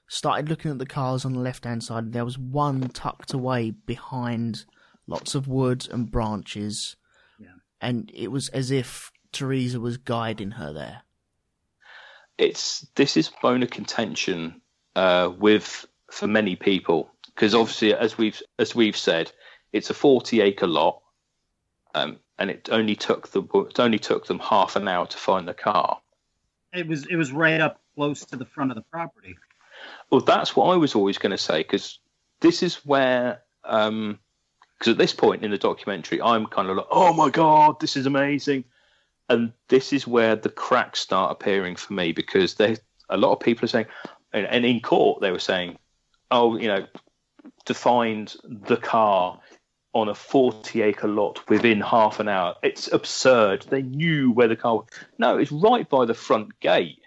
started looking at the cars on the left-hand side, and there was one tucked away behind lots of wood and branches. Yeah. And it was as if Teresa was guiding her there. This is bone of contention for many people, because obviously, as we've said, it's a 40-acre lot, and it only took them half an hour to find the car. It was right up close to the front of the property. Well, that's what I was always going to say, because this is where, because at this point in the documentary, I'm kind of like, oh my God, this is amazing. And this is where the cracks start appearing for me, because a lot of people are saying, and in court they were saying, oh, to find the car on a 40-acre lot within half an hour. It's absurd. They knew where the car was. No, it's right by the front gate.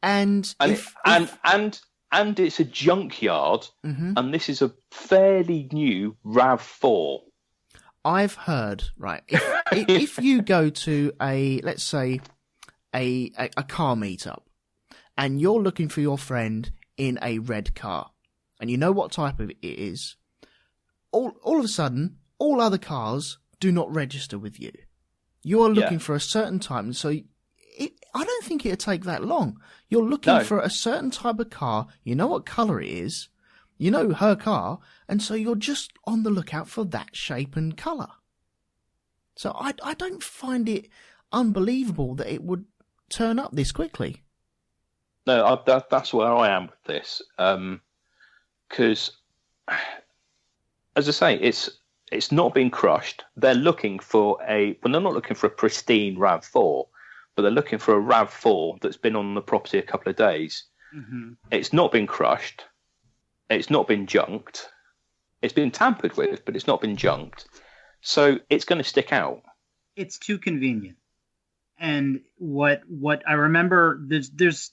And it's a junkyard, and this is a fairly new RAV4. I've heard, right, if you go to let's say a car meetup, and you're looking for your friend in a red car, and you know what type of it is, all of a sudden, all other cars do not register with you. You are looking for a certain type, and so I don't think it'd take that long. You're looking for a certain type of car, you know what colour it is, you know her car, and so you're just on the lookout for that shape and colour. So I don't find it unbelievable that it would turn up this quickly. No, that's where I am with this. Because, as I say, it's not been crushed. They're looking for they're not looking for a pristine RAV4, but they're looking for a RAV4 that's been on the property a couple of days. Mm-hmm. It's not been crushed. It's not been junked. It's been tampered with, but it's not been junked. So it's going to stick out. It's too convenient. And what I remember, there's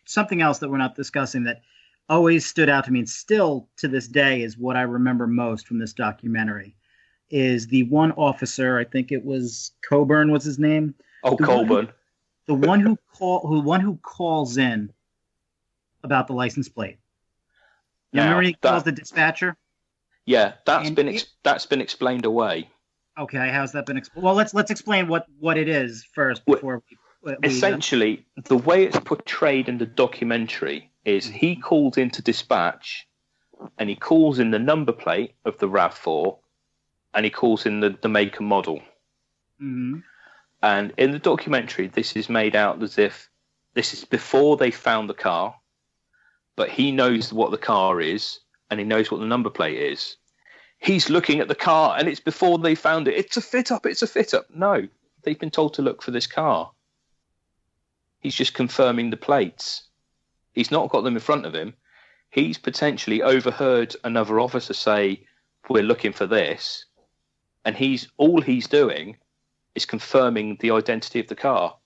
something else that we're not discussing that always stood out to me, and still to this day is what I remember most from this documentary, is the one officer, I think it was Coburn was his name. Oh, Colburn. The one who calls in about the license plate. You remember he calls the dispatcher? Yeah, that's been explained away. Okay, how's that been explained? Well, let's explain what it is first before we essentially, the way it's portrayed in the documentary is he calls into dispatch, and he calls in the number plate of the RAV4, and he calls in the make and model. Mm-hmm. And in the documentary, this is made out as if this is before they found the car, but he knows what the car is, and he knows what the number plate is. He's looking at the car, and it's before they found it. It's a fit-up, it's a fit-up. No, they've been told to look for this car. He's just confirming the plates. He's not got them in front of him. He's potentially overheard another officer say, we're looking for this. And all he's doing is confirming the identity of the car.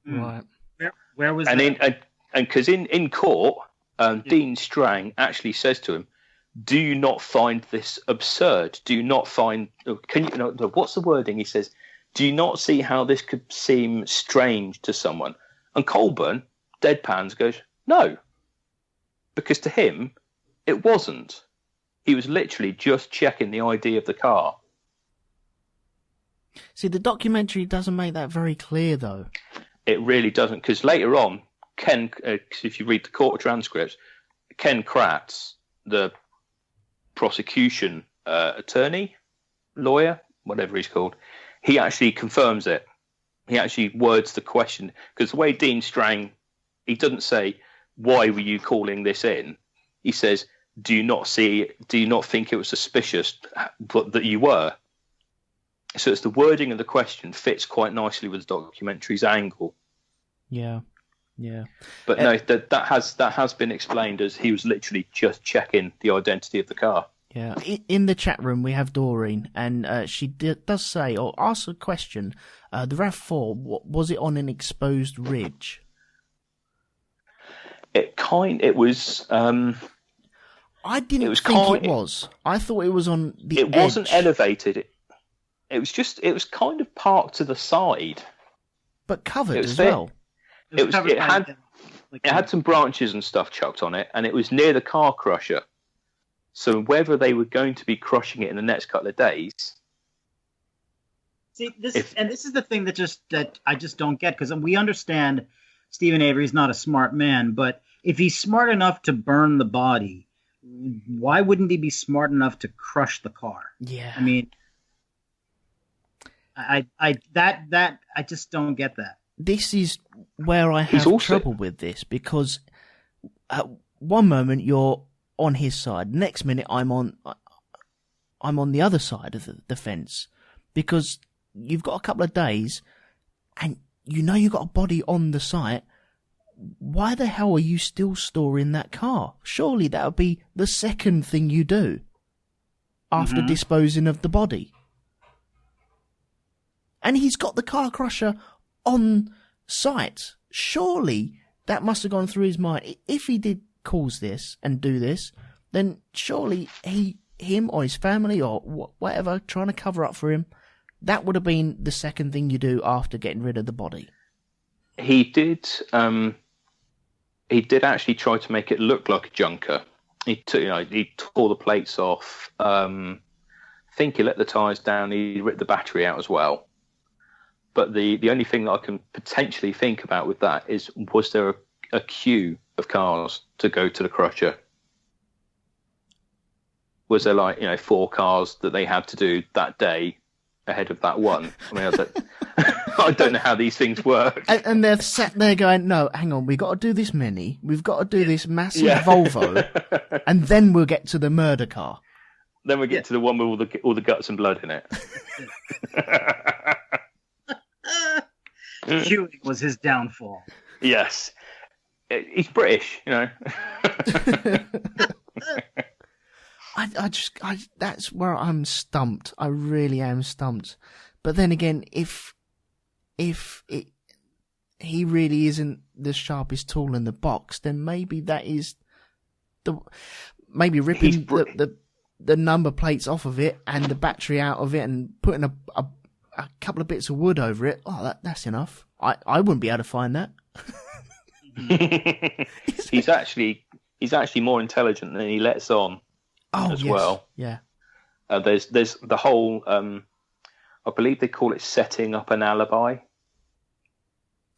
Right. Where was and that? Because in court, Dean Strang actually says to him, do you not find this absurd? Do you not find... what's the wording? He says, do you not see how this could seem strange to someone? And Colburn, deadpans, goes, no. Because to him, it wasn't. He was literally just checking the ID of the car. See, the documentary doesn't make that very clear, though. It really doesn't, because later on, Ken, if you read the court transcripts, Ken Kratz, the prosecution attorney, lawyer, whatever he's called, he actually confirms it. He actually words the question, because the way Dean Strang, he doesn't say, why were you calling this in? He says, do you not think it was suspicious that you were? So it's the wording of the question fits quite nicely with the documentary's angle. Yeah. Yeah. But no, that has been explained as he was literally just checking the identity of the car. Yeah. In the chat room, we have Doreen, and she does say, or ask a question, the RAV4, was it on an exposed ridge? It was... I didn't think it was. I thought it was on the edge. It wasn't elevated. It was kind of parked to the side. But covered as well. It had some branches and stuff chucked on it, and it was near the car crusher. So whether they were going to be crushing it in the next couple of days... See, this is the thing that I just don't get, because we understand Stephen Avery's not a smart man, but if he's smart enough to burn the body, why wouldn't he be smart enough to crush the car? Yeah. I mean, I just don't get that. This is where I have trouble with this, because at one moment you're on his side, next minute I'm on the other side of the fence, because you've got a couple of days and you know you got a body on the site. Why the hell are you still storing that car? Surely that would be the second thing you do after disposing of the body. And he's got the car crusher on site. Surely that must have gone through his mind. If he did cause this and do this, then surely him or his family or whatever, trying to cover up for him, that would have been the second thing you do after getting rid of the body. He did actually try to make it look like a junker. He tore the plates off. I think he let the tyres down. He ripped the battery out as well. But the only thing that I can potentially think about with that is, was there a queue of cars to go to the crusher? Was there 4 cars that they had to do that day ahead of that one? I mean, I was like, I don't know how these things work. And they're sat there going, no, hang on, we've got to do this mini. We've got to do this massive Volvo. And then we'll get to the murder car. Then we get to the one with all the guts and blood in it. Queuing was his downfall. Yes. He's British, That's where I'm stumped. I really am stumped. But then again, if he really isn't the sharpest tool in the box, then maybe that is maybe ripping the number plates off of it and the battery out of it and putting a couple of bits of wood over it. Oh, that's enough. I wouldn't be able to find that. He's actually more intelligent than he lets on. Well. Yeah. There's the whole. I believe they call it setting up an alibi.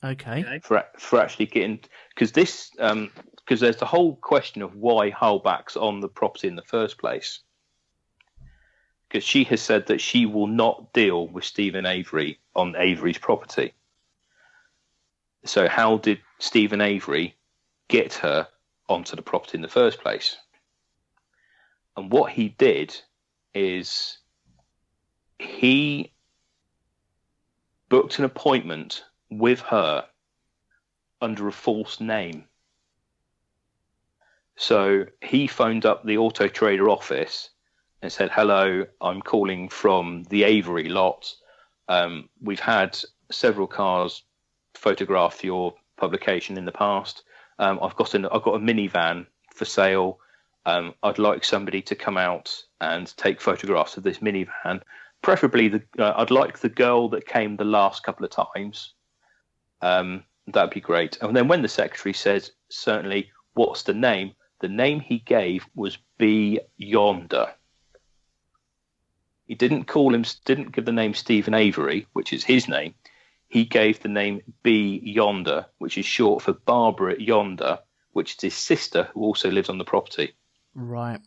Okay. For actually getting, because there's the whole question of why Halbach's on the property in the first place. Because she has said that she will not deal with Stephen Avery on Avery's property. So how did Stephen Avery get her onto the property in the first place? And what he did is he booked an appointment with her under a false name. So he phoned up the Auto Trader office and said, "Hello, I'm calling from the Avery lot. We've had several cars photograph your publication in the past. I've got a minivan for sale. I'd like somebody to come out and take photographs of this minivan. Preferably, I'd like the girl that came the last couple of times. That'd be great." And then when the secretary says, "Certainly, what's the name?" The name he gave was B. Yonder. He didn't give the name Stephen Avery, which is his name. He gave the name B. Yonder, which is short for Barbara Yonder, which is his sister who also lives on the property. Right.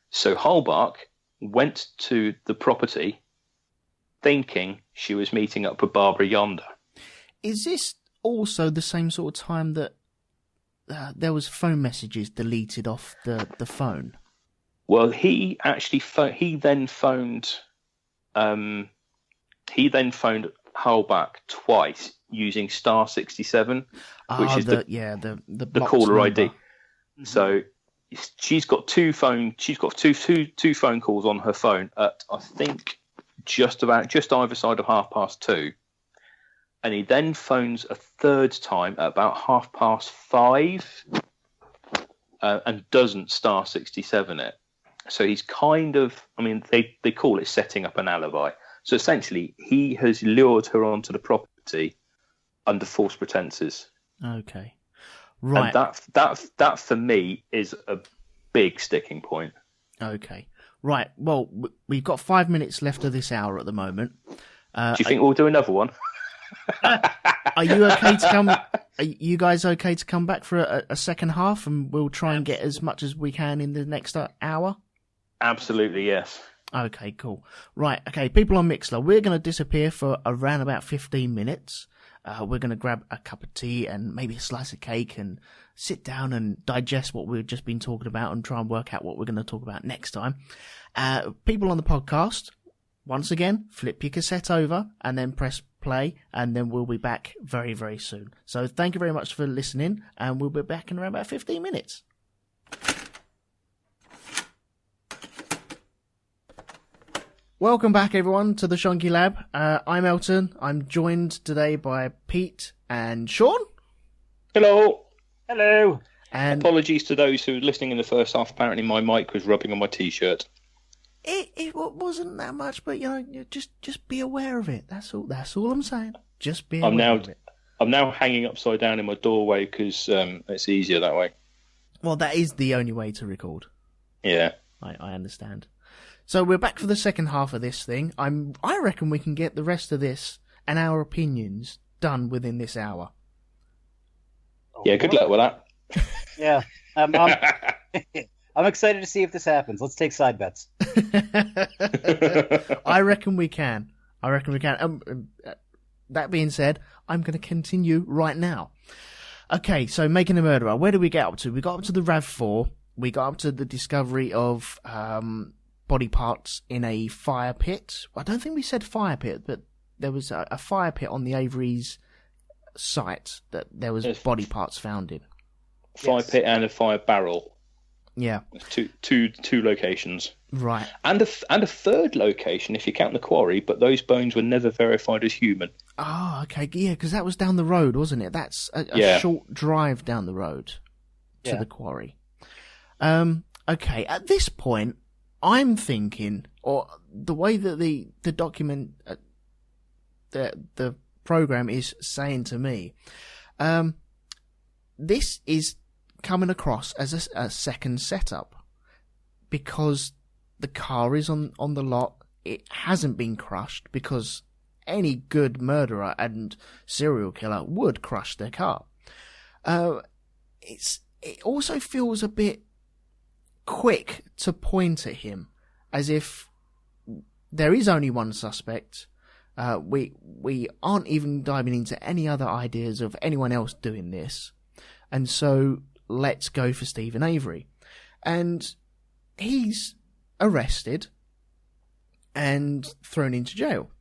So Halbach went to the property thinking she was meeting up with Barbara Yonder. Is this also the same sort of time that there was phone messages deleted off the phone? Well, he then phoned Halbach twice using star 67, which is the caller number. ID. So she's got two phone calls on her phone at, I think, just either side of 2:30, and he then phones a third time at about 5:30 and doesn't star 67 it. So he's kind of, they call it setting up an alibi. So essentially, he has lured her onto the property under false pretenses. Okay, right. And that for me is a big sticking point. Okay, right. Well, we've got 5 minutes left of this hour at the moment. Do you think we'll do another one? Are you okay to come? Are you guys okay to come back for a second half, and we'll try and get as much as we can in the next hour? Absolutely, yes. Okay, cool. Right, okay, people on Mixler, we're going to disappear for around about 15 minutes. We're going to grab a cup of tea and maybe a slice of cake and sit down and digest what we've just been talking about and try and work out what we're going to talk about next time. People on the podcast, once again, flip your cassette over and then press play, and then we'll be back very, very soon. So thank you very much for listening, and we'll be back in around about 15 minutes. Welcome back, everyone, to the Shonky Lab. I'm Elton. I'm joined today by Pete and Sean. Hello. Hello. And apologies to those who were listening in the first half. Apparently my mic was rubbing on my T-shirt. It wasn't that much, but just be aware of it. That's all I'm saying. Just be aware of it. I'm now hanging upside down in my doorway because it's easier that way. Well, that is the only way to record. Yeah, I understand. So we're back for the second half of this thing. I reckon we can get the rest of this and our opinions done within this hour. Yeah, good luck with that. Yeah, I'm excited to see if this happens. Let's take side bets. I reckon we can. That being said, I'm going to continue right now. Okay, so making a murderer. Where did we get up to? We got up to the RAV4. We got up to the discovery of body parts in a fire pit. I don't think we said fire pit, but there was a fire pit on the Avery's site that there was body parts found in. Fire pit and a fire barrel. Yeah, two locations. Right, and a third location if you count the quarry, but those bones were never verified as human. Oh, okay, yeah, because that was down the road, wasn't it? That's a short drive down the road to the quarry. Okay, at this point, I'm thinking, or the way that the document, the program is saying to me, this is coming across as a second setup because the car is on the lot. It hasn't been crushed because any good murderer and serial killer would crush their car. It also feels a bit quick to point at him as if there is only one suspect. We aren't even diving into any other ideas of anyone else doing this. And so let's go for Stephen Avery. And he's arrested and thrown into jail.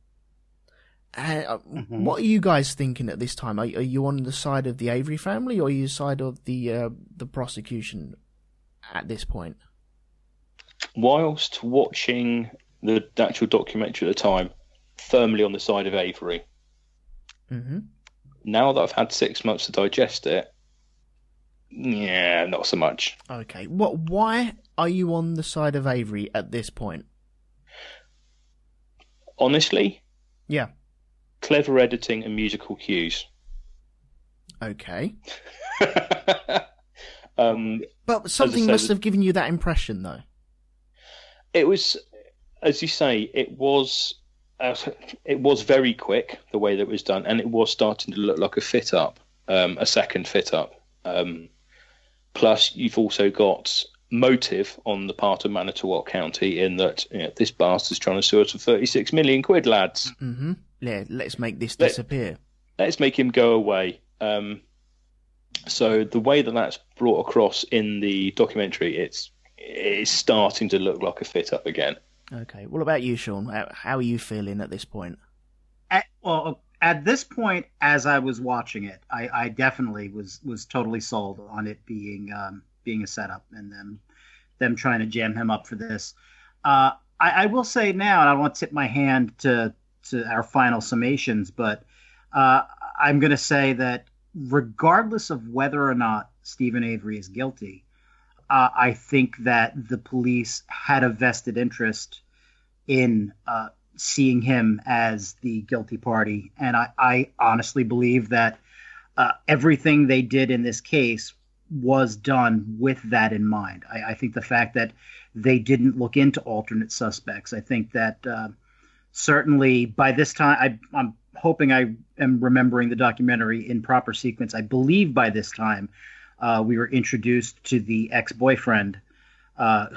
What are you guys thinking at this time? Are you on the side of the Avery family, or are you side of the prosecution at this point? Whilst watching the actual documentary at the time, firmly on the side of Avery. Mm-hmm. Now that I've had 6 months to digest it, yeah, not so much. Okay, why are you on the side of Avery at this point? Honestly? Yeah. Clever editing and musical cues. Okay. But something must have given you that impression, though. It was, as you say, it was very quick, the way that it was done, and it was starting to look like a fit-up, a second fit-up. Plus, you've also got motive on the part of Manitowoc County in that this bastard's trying to sue us for 36 million quid, lads. Mm-hmm. Yeah, let's make this disappear. Let's make him go away. So the way that that's brought across in the documentary, it's starting to look like a fit-up again. Okay. What about you, Sean? How are you feeling at this point? At this point, as I was watching it, I definitely was totally sold on it being a setup and them trying to jam him up for this. I will say now, and I don't want to tip my hand to our final summations, but I'm going to say that regardless of whether or not Stephen Avery is guilty, I think that the police had a vested interest in seeing him as the guilty party. And I honestly believe that everything they did in this case was done with that in mind. I think the fact that they didn't look into alternate suspects, I think that certainly by this time, I'm hoping I am remembering the documentary in proper sequence. I believe by this time we were introduced to the ex-boyfriend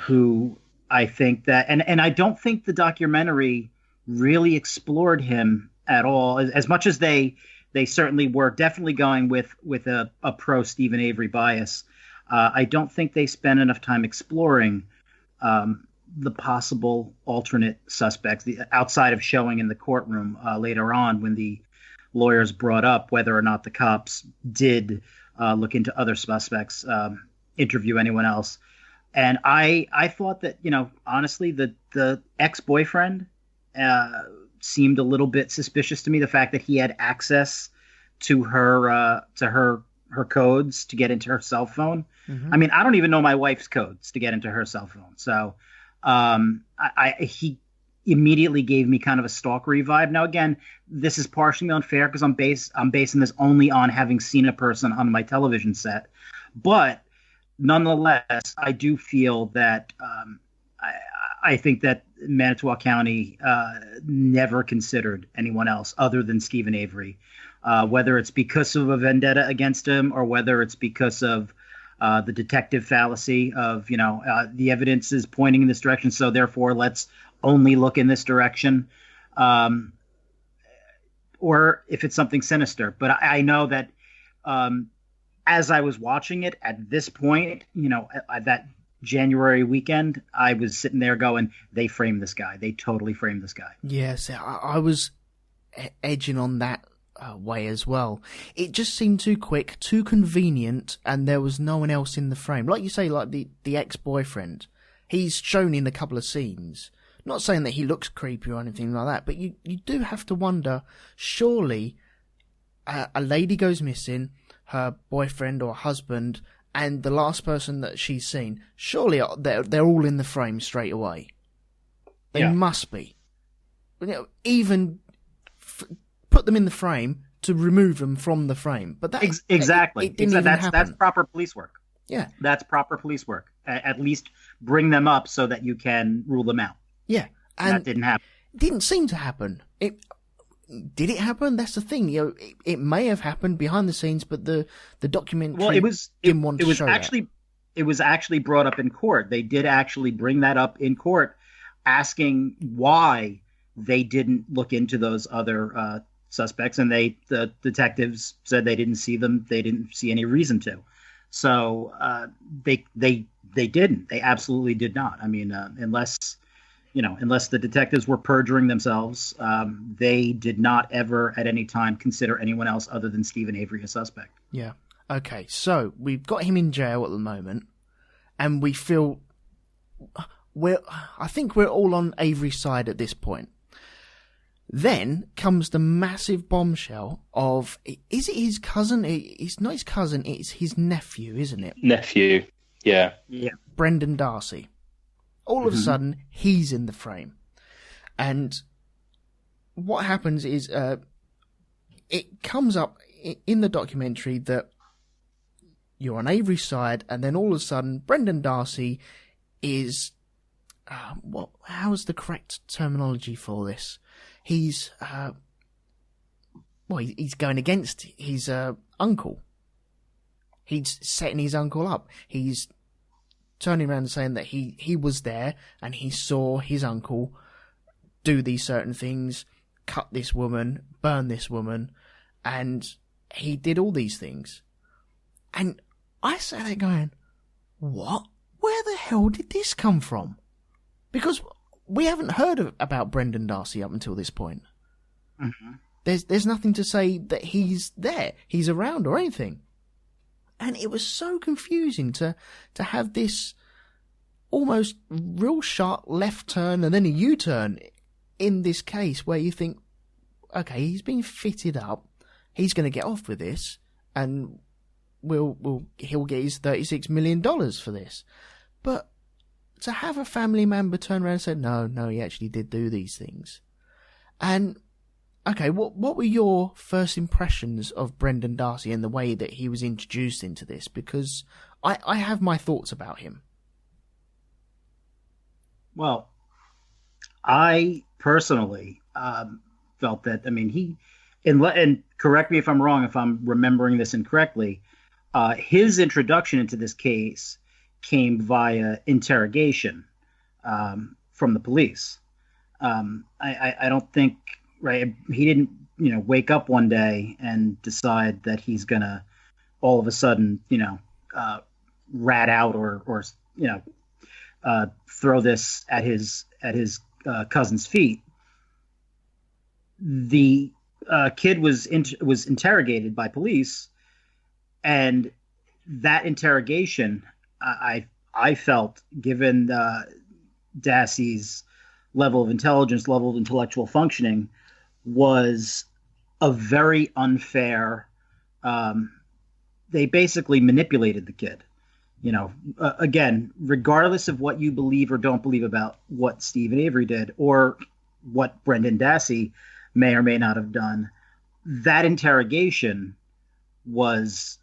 who I think that, and I don't think the documentary really explored him at all, as much as they certainly were definitely going with a pro Stephen Avery bias. I don't think they spent enough time exploring the possible alternate suspects, outside of showing in the courtroom later on when the lawyers brought up whether or not the cops did look into other suspects, interview anyone else. And I thought that, honestly, the ex-boyfriend seemed a little bit suspicious to me. The fact that he had access to her codes to get into her cell phone. Mm-hmm. I mean, I don't even know my wife's codes to get into her cell phone. So he immediately gave me kind of a stalkery vibe. Now, again, this is partially unfair because I'm basing this only on having seen a person on my television set. But nonetheless, I do feel that I think that Manitowoc County never considered anyone else other than Stephen Avery, whether it's because of a vendetta against him or whether it's because of the detective fallacy of, the evidence is pointing in this direction, so therefore let's only look in this direction, or if it's something sinister. But I know that as I was watching it at this point, at that January weekend, I was sitting there going, they framed this guy. They totally framed this guy. Yes, I was edging on that way as well. It just seemed too quick, too convenient, and there was no one else in the frame. Like you say, like the ex-boyfriend, he's shown in a couple of scenes. Not saying that he looks creepy or anything like that, but you do have to wonder, surely a lady goes missing, her boyfriend or husband, and the last person that she's seen, surely they're all in the frame straight away. They must be. Even put them in the frame to remove them from the frame. But that exactly. It didn't even happen. That's proper police work. Yeah. That's proper police work. At least bring them up so that you can rule them out. Yeah. And that didn't happen. Didn't seem to happen. Did it happen? That's the thing. It may have happened behind the scenes, but the documentary didn't want to show that. It was actually brought up in court. They did actually bring that up in court, asking why they didn't look into those other suspects, and the detectives said they didn't see them. They didn't see any reason to. So they didn't. They absolutely did not. I mean, unless the detectives were perjuring themselves, they did not ever at any time consider anyone else other than Stephen Avery a suspect. Yeah. Okay, so we've got him in jail at the moment, and we feel I think we're all on Avery's side at this point. Then comes the massive bombshell of, is it his cousin? It's not his cousin, it's his nephew, isn't it? Nephew, yeah. Brendan Darcy. All of a sudden, he's in the frame. And what happens is, it comes up in the documentary that you're on Avery's side, and then all of a sudden, Brendan Darcy is, how's the correct terminology for this? He's going against his uncle. He's setting his uncle up. He's turning around and saying that he was there and he saw his uncle do these certain things, cut this woman, burn this woman, and he did all these things. And I sat there going, what? Where the hell did this come from? Because we haven't heard about Brendan Darcy up until this point. Mm-hmm. There's nothing to say that he's there, he's around or anything. And it was so confusing to have this almost real sharp left turn and then a U-turn in this case where you think, okay, he's been fitted up, he's going to get off with this, and he'll get his $36 million for this. But to have a family member turn around and say, no, he actually did do these things. And, okay, what were your first impressions of Brendan Darcy and the way that he was introduced into this? Because I have my thoughts about him. Well, I personally felt that, I mean, and correct me if I'm wrong, if I'm remembering this incorrectly, his introduction into this case came via interrogation from the police. I don't think, right, he didn't, wake up one day and decide that he's going to all of a sudden, rat out or throw this at his cousin's feet. The kid was interrogated by police, and that interrogation, I felt, given Dassey's level of intelligence, level of intellectual functioning, was a very unfair. They basically manipulated the kid. Again, regardless of what you believe or don't believe about what Stephen Avery did or what Brendan Dassey may or may not have done, that interrogation was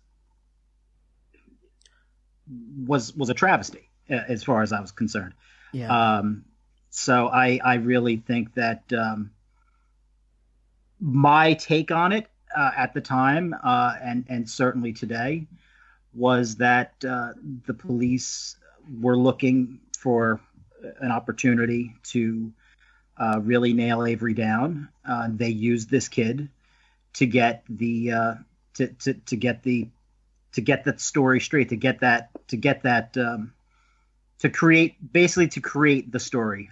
a travesty as far as I was concerned. Yeah. So I really think that my take on it at the time and certainly today was that the police were looking for an opportunity to really nail Avery down. They used this kid to get the to get that story straight, to create the story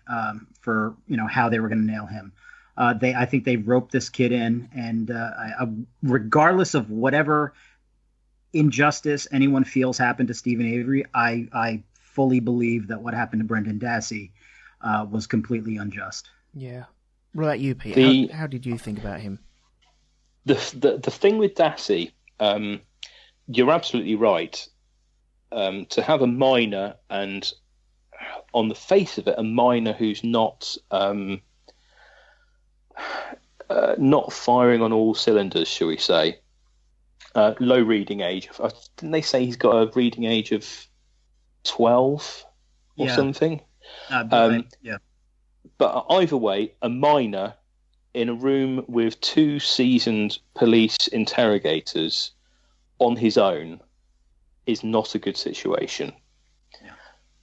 for how they were going to nail him. I think they roped this kid in, and regardless of whatever injustice anyone feels happened to Stephen Avery, I fully believe that what happened to Brendan Dassey was completely unjust. Yeah. What about you, Pete? How did you think about him? The thing with Dassey, you're absolutely right. To have a minor, and on the face of it, a minor who's not firing on all cylinders, shall we say? Low reading age. Didn't they say he's got a reading age of 12 or something? Yeah. But either way, a minor in a room with two seasoned police interrogators on his own is not a good situation. Yeah.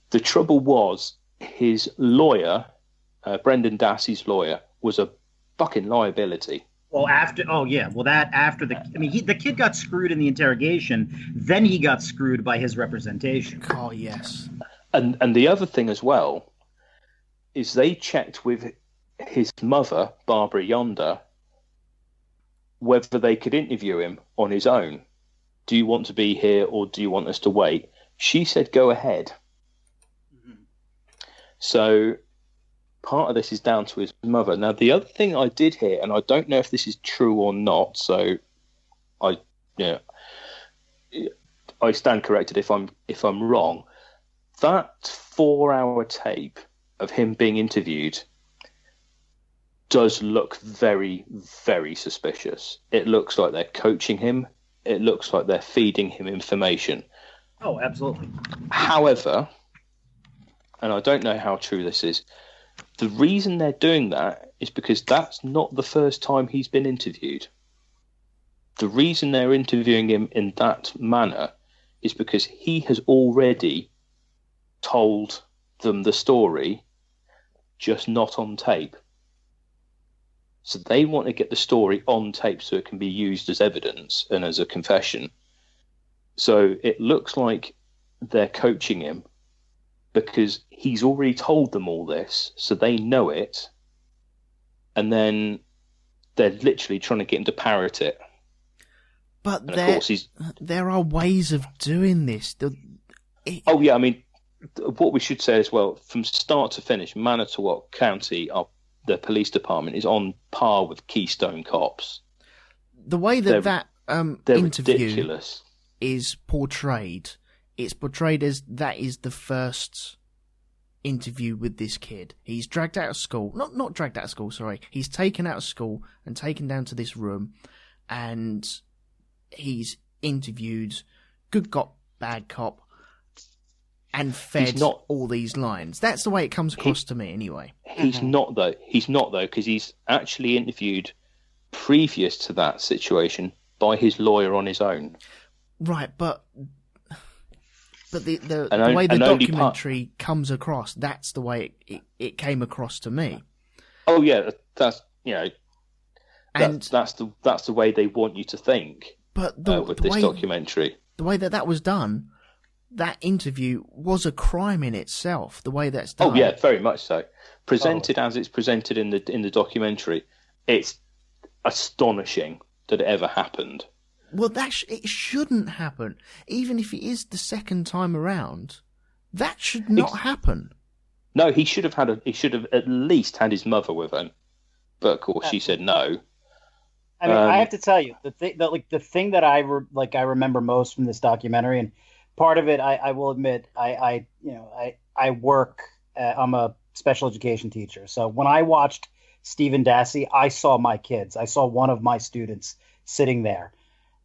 The trouble was his lawyer, Brendan Dassey's lawyer, was a fucking liability. Well, the kid got screwed in the interrogation, then he got screwed by his representation. Oh, yes. And the other thing as well is they checked with his mother, Barbara Yonder, whether they could interview him on his own. Do you want to be here or do you want us to wait? She said, go ahead. Mm-hmm. So part of this is down to his mother. Now, the other thing I did hear, and I don't know if this is true or not, so I stand corrected if I'm wrong. That 4-hour tape of him being interviewed does look very, very suspicious. It looks like they're coaching him. It looks like they're feeding him information. Oh, absolutely. However, and I don't know how true this is, the reason they're doing that is because that's not the first time he's been interviewed. The reason they're interviewing him in that manner is because he has already told them the story, just not on tape. So they want to get the story on tape so it can be used as evidence and as a confession. So it looks like they're coaching him because he's already told them all this, so they know it, and then they're literally trying to get him to parrot it. But there are ways of doing this. Oh, yeah, I mean, what we should say as well, from start to finish, Manitowoc County, the police department, is on par with Keystone Cops. The way that they're interview ridiculous. Is portrayed, it's portrayed as that is the first interview with this kid. He's dragged out of school. Not dragged out of school, sorry. He's taken out of school and taken down to this room, and he's interviewed good cop, bad cop, and fed all these lines. That's the way it comes across to me anyway. He's not though, because he's actually interviewed previous to that situation by his lawyer on his own. Right, but the way the documentary comes across, that's the way it came across to me. Oh yeah, that's that's the way they want you to think. But with this documentary, the way that was done, that interview was a crime in itself, the way that's done. Oh yeah, very much so. Presented as it's presented in the documentary, it's astonishing that it ever happened. Well, it shouldn't happen. Even if it is the second time around, that should not happen. No, he should have at least had his mother with him, but of course she said no. I mean, I have to tell you, the thing that I remember most from this documentary, and part of it, I will admit, I work. I'm a special education teacher, so when I watched Stephen Dassey, I saw my kids. I saw one of my students sitting there,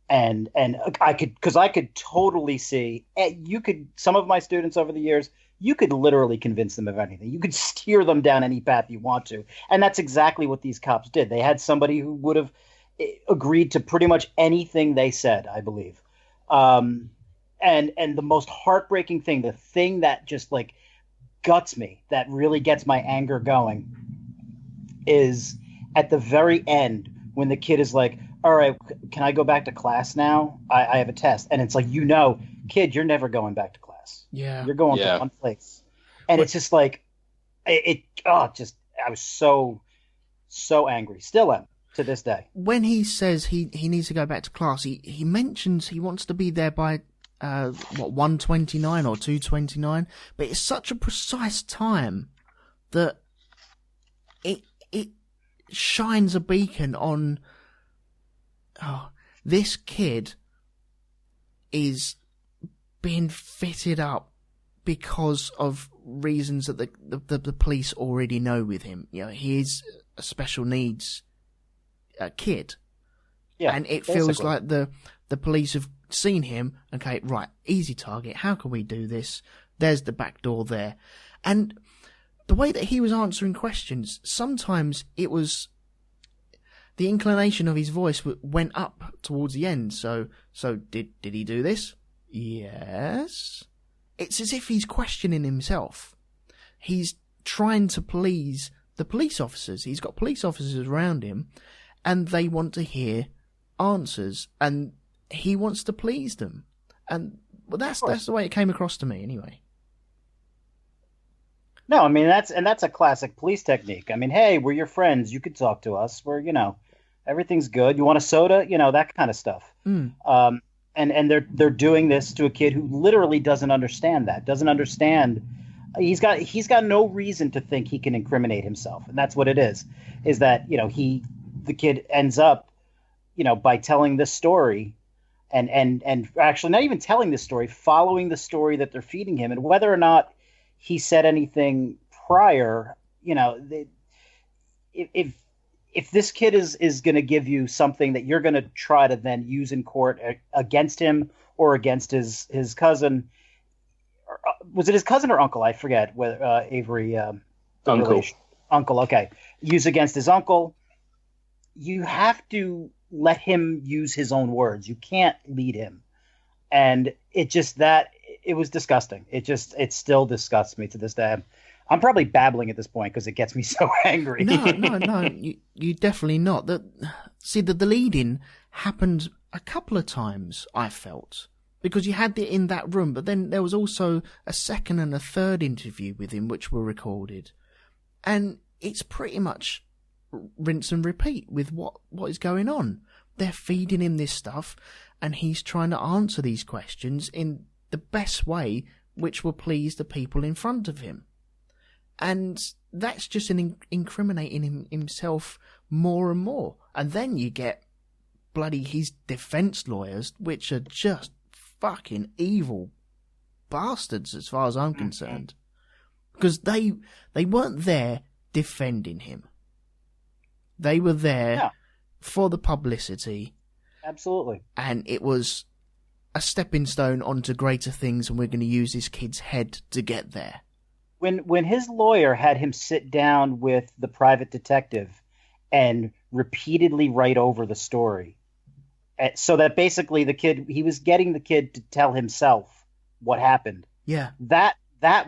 and I could totally see. Some of my students over the years, you could literally convince them of anything. You could steer them down any path you want to, and that's exactly what these cops did. They had somebody who would have agreed to pretty much anything they said, I believe. And the most heartbreaking thing, the thing that just like guts me, that really gets my anger going, is at the very end when the kid is like, all right, can I go back to class now? I have a test. And it's like, kid, you're never going back to class. Yeah. You're going to one place. And it's just like, I was so angry. Still am to this day. When he says he needs to go back to class, he mentions he wants to be there by 1:29 or 2:29, but it's such a precise time that it shines a beacon on this kid is being fitted up because of reasons that the police already know with him. He's a special needs kid, and it feels like the police have seen him. Okay, right, easy target. How can we do this? There's the back door there. And the way that he was answering questions, sometimes it was the inclination of his voice went up towards the end. So did he do this? Yes. It's as if he's questioning himself. He's trying to please the police officers. He's got police officers around him, and they want to hear answers, and he wants to please them. And that's the way it came across to me, anyway. No, I mean that's a classic police technique. I mean, hey, we're your friends. You could talk to us. We're everything's good. You want a soda? That kind of stuff. And they're doing this to a kid who literally doesn't understand that. Doesn't understand. He's got no reason to think he can incriminate himself, and that's what it is. Is that the kid ends up, by telling this story, and actually not even telling this story, following the story that they're feeding him, and whether or not he said anything prior, if this kid is going to give you something that you're going to try to then use in court against him or against his cousin, was it his cousin or uncle? I forget whether Avery uncle. Okay, use against his uncle. You have to let him use his own words. You can't lead him, and it was disgusting. It still disgusts me to this day. I'm probably babbling at this point because it gets me so angry. No, you definitely not. The lead-in happened a couple of times, I felt, because you had it in that room, but then there was also a second and a third interview with him which were recorded, and it's pretty much rinse and repeat with what is going on. They're feeding him this stuff, and he's trying to answer these questions in the best way which will please the people in front of him. And that's just incriminating himself more and more. And then you get bloody his defence lawyers, which are just fucking evil bastards as far as I'm concerned. Because they weren't there defending him. They were there for the publicity. Absolutely. And it was a stepping stone onto greater things, and we're going to use this kid's head to get there. When his lawyer had him sit down with the private detective and repeatedly write over the story, so that basically he was getting the kid to tell himself what happened. Yeah. That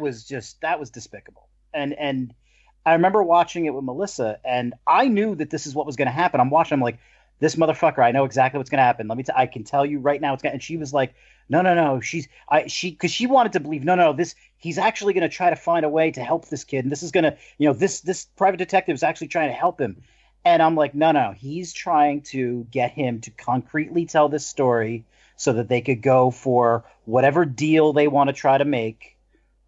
was despicable. And I remember watching it with Melissa, and I knew that this is what was going to happen. I'm watching, I'm like, this motherfucker, I know exactly what's going to happen. I can tell you right now. And she was like, no. Because she wanted to believe, no, he's actually going to try to find a way to help this kid. And this is going to, this private detective is actually trying to help him. And I'm like, no, he's trying to get him to concretely tell this story so that they could go for whatever deal they want to try to make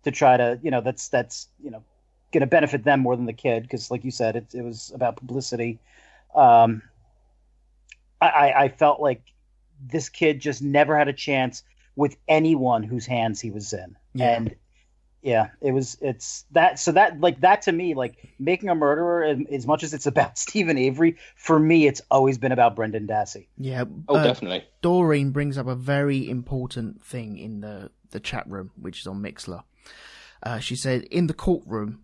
to try to, that's going to benefit them more than the kid. Because like you said, it was about publicity. I felt like this kid just never had a chance with anyone whose hands he was in. Yeah. And yeah, it's that. So that to me, like Making a Murderer, as much as it's about Stephen Avery, for me, it's always been about Brendan Dassey. Yeah. Definitely. Doreen brings up a very important thing in the chat room, which is on Mixler. She said in the courtroom,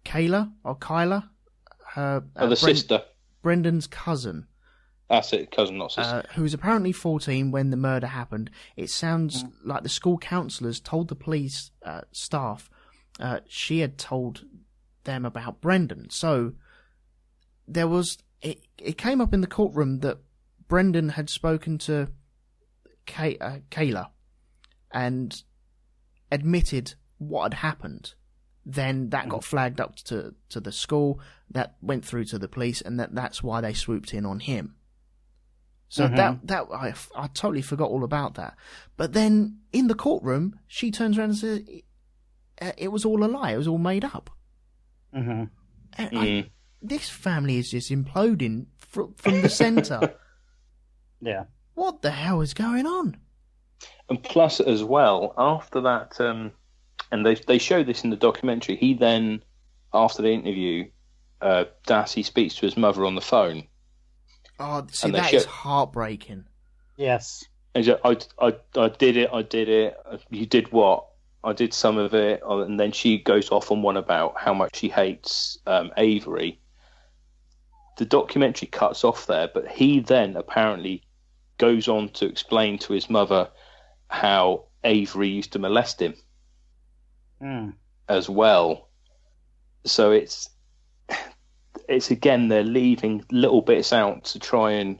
Kyla, the sister, Brendan's cousin. That's it, cousin, not sister. Who was apparently 14 when the murder happened. It sounds like the school counsellors told the police staff she had told them about Brendan. So there was it came up in the courtroom that Brendan had spoken to Kayla and admitted what had happened. Then that got flagged up to the school. That went through to the police, and that's why they swooped in on him. So that I totally forgot all about that. But then in the courtroom, she turns around and says it was all a lie. It was all made up. And this family is just imploding from the centre. Yeah. What the hell is going on? And plus, as well, after that, and they show this in the documentary. He then, after the interview, Dassey speaks to his mother on the phone. Oh, see, that is heartbreaking. Yes. And I did it. You did what? I did some of it. And then she goes off on one about how much she hates Avery. The documentary cuts off there, but he then apparently goes on to explain to his mother how Avery used to molest him as well. So it's again, they're leaving little bits out to try and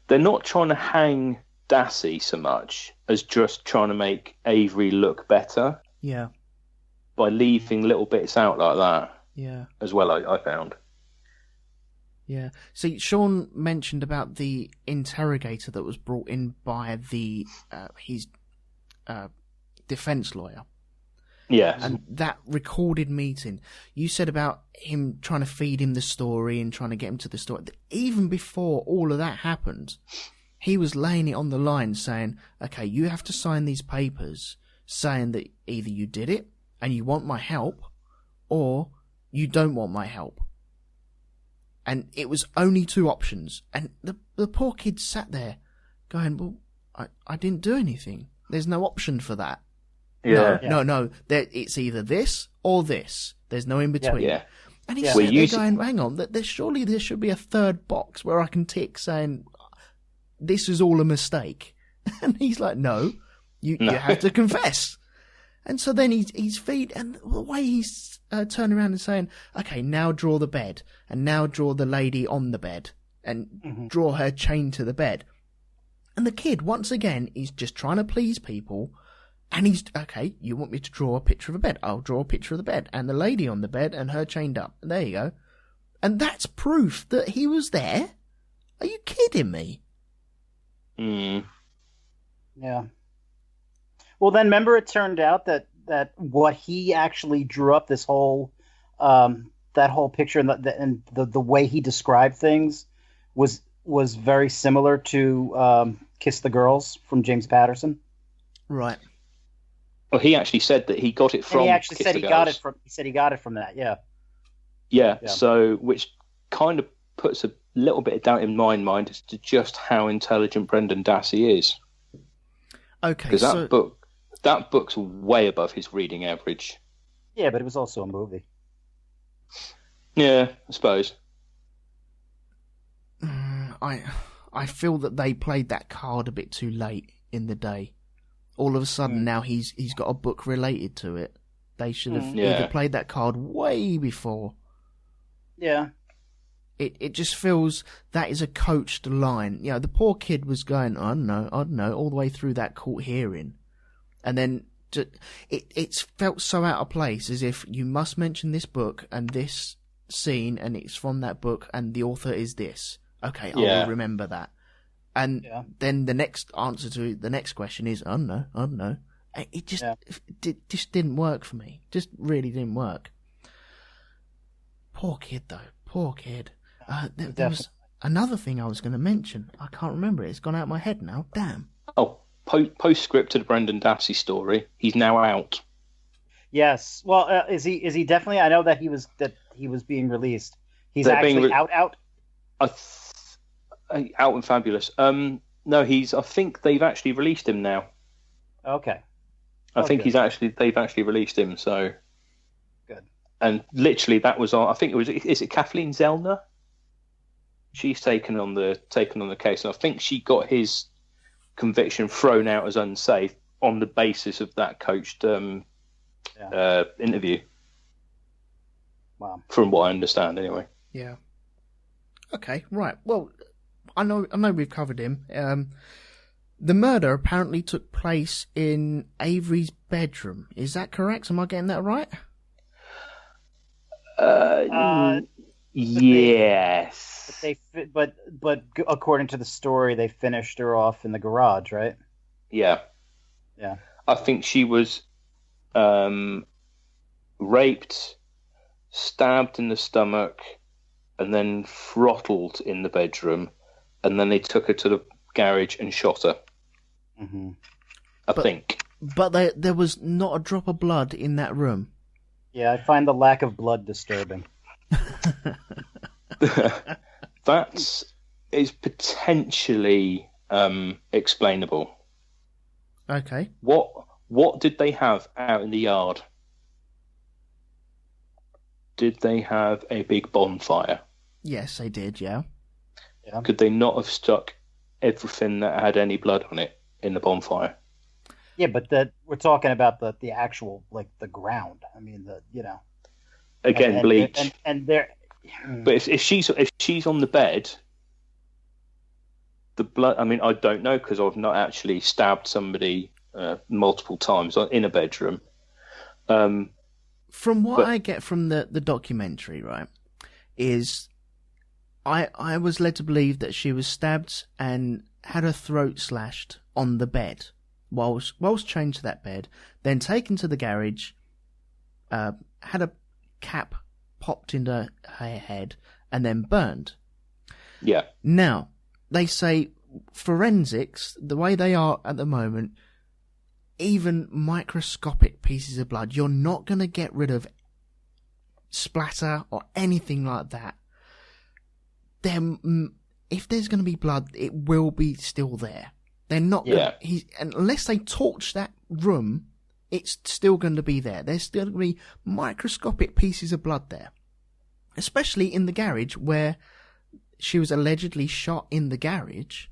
they're not trying to hang Dassey so much as just trying to make Avery look better. Yeah. By leaving little bits out like that. Yeah. As well, I found. Yeah. See, Sean mentioned about the interrogator that was brought in by his defense lawyer. Yeah. And that recorded meeting, you said about him trying to feed him the story and trying to get him to the story. Even before all of that happened, he was laying it on the line saying, okay, you have to sign these papers saying that either you did it and you want my help or you don't want my help. And it was only two options. And the poor kid sat there going, well, I didn't do anything. There's no option for that. Yeah. No. It's either this or this. There's no in between. Yeah. And he's sitting there going, hang on, surely there should be a third box where I can tick saying, this is all a mistake. And he's like, no, you have to confess. And so then he's and the way he's turning around and saying, okay, now draw the bed, and now draw the lady on the bed, and draw her chained to the bed. And the kid, once again, is just trying to please people. And he's, okay, you want me to draw a picture of a bed? I'll draw a picture of the bed. And the lady on the bed and her chained up. There you go. And that's proof that he was there? Are you kidding me? Yeah. Well, then remember it turned out that what he actually drew up, this whole, that whole picture and the way he described things was very similar to Kiss the Girls from James Patterson. Right. Well, he actually said that he got it from. And he actually Kiss said the he Girls. got it from. He said he got it from that. Yeah. Yeah. So, which kind of puts a little bit of doubt in my mind as to just how intelligent Brendan Dassey is. Okay. Because that book's way above his reading average. Yeah, but it was also a movie. Yeah, I suppose. I feel that they played that card a bit too late in the day. All of a sudden now he's got a book related to it. They should have either played that card way before. Yeah. It just feels that is a coached line. You know, the poor kid was going, I don't know, all the way through that court hearing. And then it's felt so out of place, as if you must mention this book and this scene, and it's from that book, and the author is this. Okay, I will remember that. And then the next answer to the next question is, I don't know. It just didn't work for me. Just really didn't work. Poor kid, though. Poor kid. There was another thing I was going to mention. I can't remember it. It's gone out of my head now. Damn. Oh, postscript to the Brendan Dassey story. He's now out. Yes. Well, is he definitely? I know that he was being released. He's actually out. Out and fabulous. No, I think they've actually released him now. Okay. I think they've actually released him. So good. And literally, that was on. I think it was. Is it Kathleen Zellner? She's taken on the case, and I think she got his conviction thrown out as unsafe on the basis of that coached interview. Wow. From what I understand, anyway. Yeah. Okay. Right. Well, I know we've covered him. The murder apparently took place in Avery's bedroom. Is that correct? Am I getting that right? Yes. But according to the story, they finished her off in the garage, right? Yeah. Yeah. I think she was raped, stabbed in the stomach, and then throttled in the bedroom, and then they took her to the garage and shot her. Mm-hmm. I think. But there was not a drop of blood in that room. Yeah, I find the lack of blood disturbing. That is potentially explainable. Okay. What did they have out in the yard? Did they have a big bonfire? Yes, they did, yeah. Could they not have stuck everything that had any blood on it in the bonfire? Yeah, but we're talking about the actual, like, the ground. I mean, Again, bleach. And there. But if she's on the bed, the blood. I mean, I don't know because I've not actually stabbed somebody multiple times in a bedroom. From what I get from the documentary, right, is I was led to believe that she was stabbed and had her throat slashed on the bed whilst chained to that bed, then taken to the garage, had a cap popped into her head, and then burned. Yeah. Now, they say forensics, the way they are at the moment, even microscopic pieces of blood, you're not going to get rid of splatter or anything like that. If there's going to be blood, it will be still there. They're not going unless they torch that room, it's still going to be there. There's still going to be microscopic pieces of blood there. Especially in the garage where she was allegedly shot in the garage.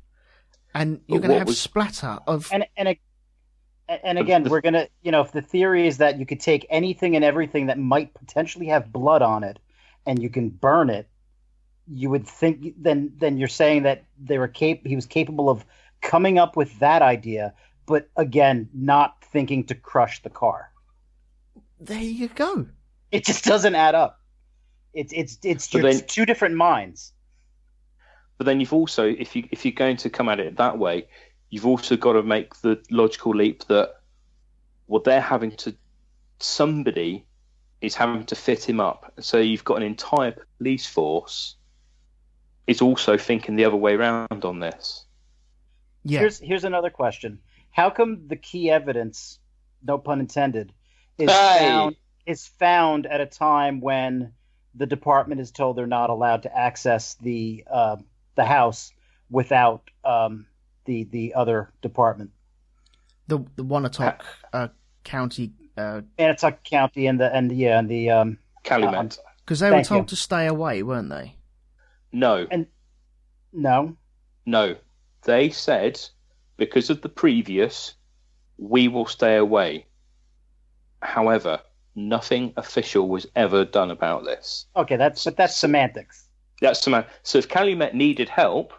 And you're going to have splatter of... And again, we're going to, if the theory is that you could take anything and everything that might potentially have blood on it and you can burn it, you would think then you're saying that he was capable of coming up with that idea, but again, not thinking to crush the car. There you go. It just doesn't add up. It's two different minds. But then you've also, if you're going to come at it that way, you've also got to make the logical leap that somebody is having to fit him up. So you've got an entire police force is also thinking the other way around on this. Yeah. Here's another question. How come the key evidence, no pun intended, is found at a time when the department is told they're not allowed to access the house without the other department? The Wanatock County. Wanatock County and the Calumet. Because they were told to stay away, weren't they? No. No. They said, because of the previous, we will stay away. However, nothing official was ever done about this. Okay, that's semantics. That's the man. So if Calumet needed help,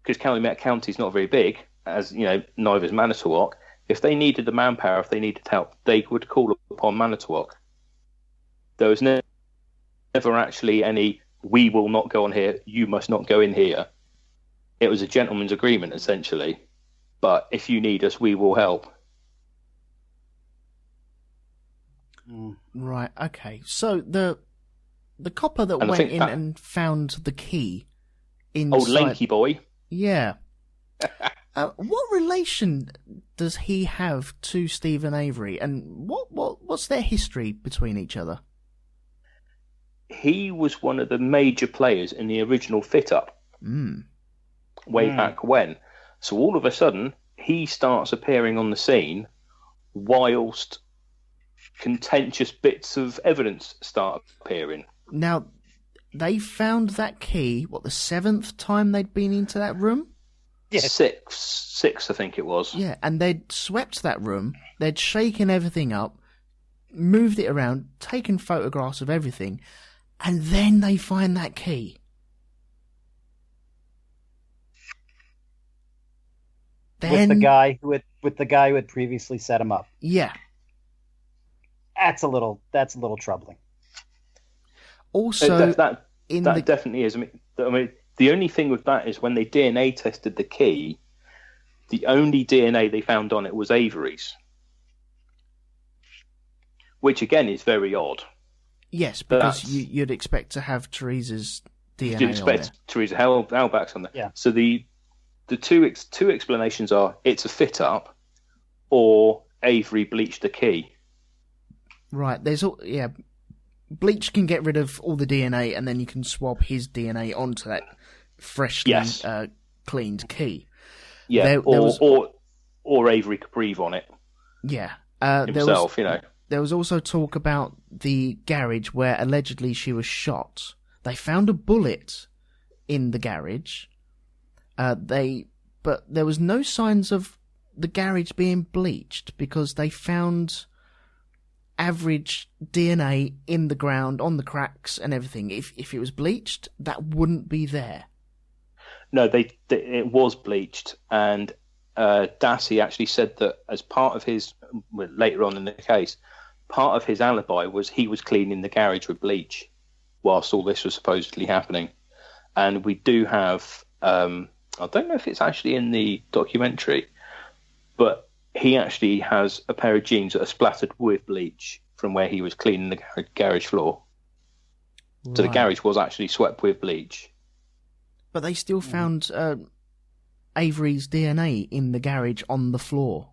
because Calumet County is not very big, as you know, neither is Manitowoc. If they needed the manpower, if they needed help, they would call upon Manitowoc. There was never actually any, we will not go on here, you must not go in here. It was a gentleman's agreement, essentially. But if you need us, we will help. Right, okay. So the copper that went in and found the key inside... Old lanky boy. Yeah. What relation does he have to Stephen Avery, and what's their history between each other? He was one of the major players in the original fit-up way back when. So all of a sudden, he starts appearing on the scene whilst contentious bits of evidence start appearing. Now, they found that key, the 7th time they'd been into that room? Yeah. Six, I think it was. Yeah, and they'd swept that room, they'd shaken everything up, moved it around, taken photographs of everything, and then they find that key. Then, with the guy who had previously set him up. Yeah. That's a little troubling. Also, that definitely is. I mean, the only thing with that is when they DNA tested the key, the only DNA they found on it was Avery's, which again is very odd. Yes, because you'd expect to have Teresa's DNA. You'd expect Teresa Halbach's on there. Yeah. So the two explanations are it's a fit up, or Avery bleached the key. Right. Bleach can get rid of all the DNA, and then you can swab his DNA onto that freshly cleaned key. Yeah, or Avery could breathe on it. Yeah, himself. There was also talk about the garage where allegedly she was shot. They found a bullet in the garage. But there was no signs of the garage being bleached because they found average DNA in the ground, on the cracks and everything. If it was bleached, that wouldn't be there. No, it was bleached, and Dassey actually said that as part of his, later on in the case, part of his alibi was he was cleaning the garage with bleach whilst all this was supposedly happening. And we do have, I don't know if it's actually in the documentary, but he actually has a pair of jeans that are splattered with bleach from where he was cleaning the garage floor. Right. So the garage was actually swept with bleach. But they still found Avery's DNA in the garage on the floor.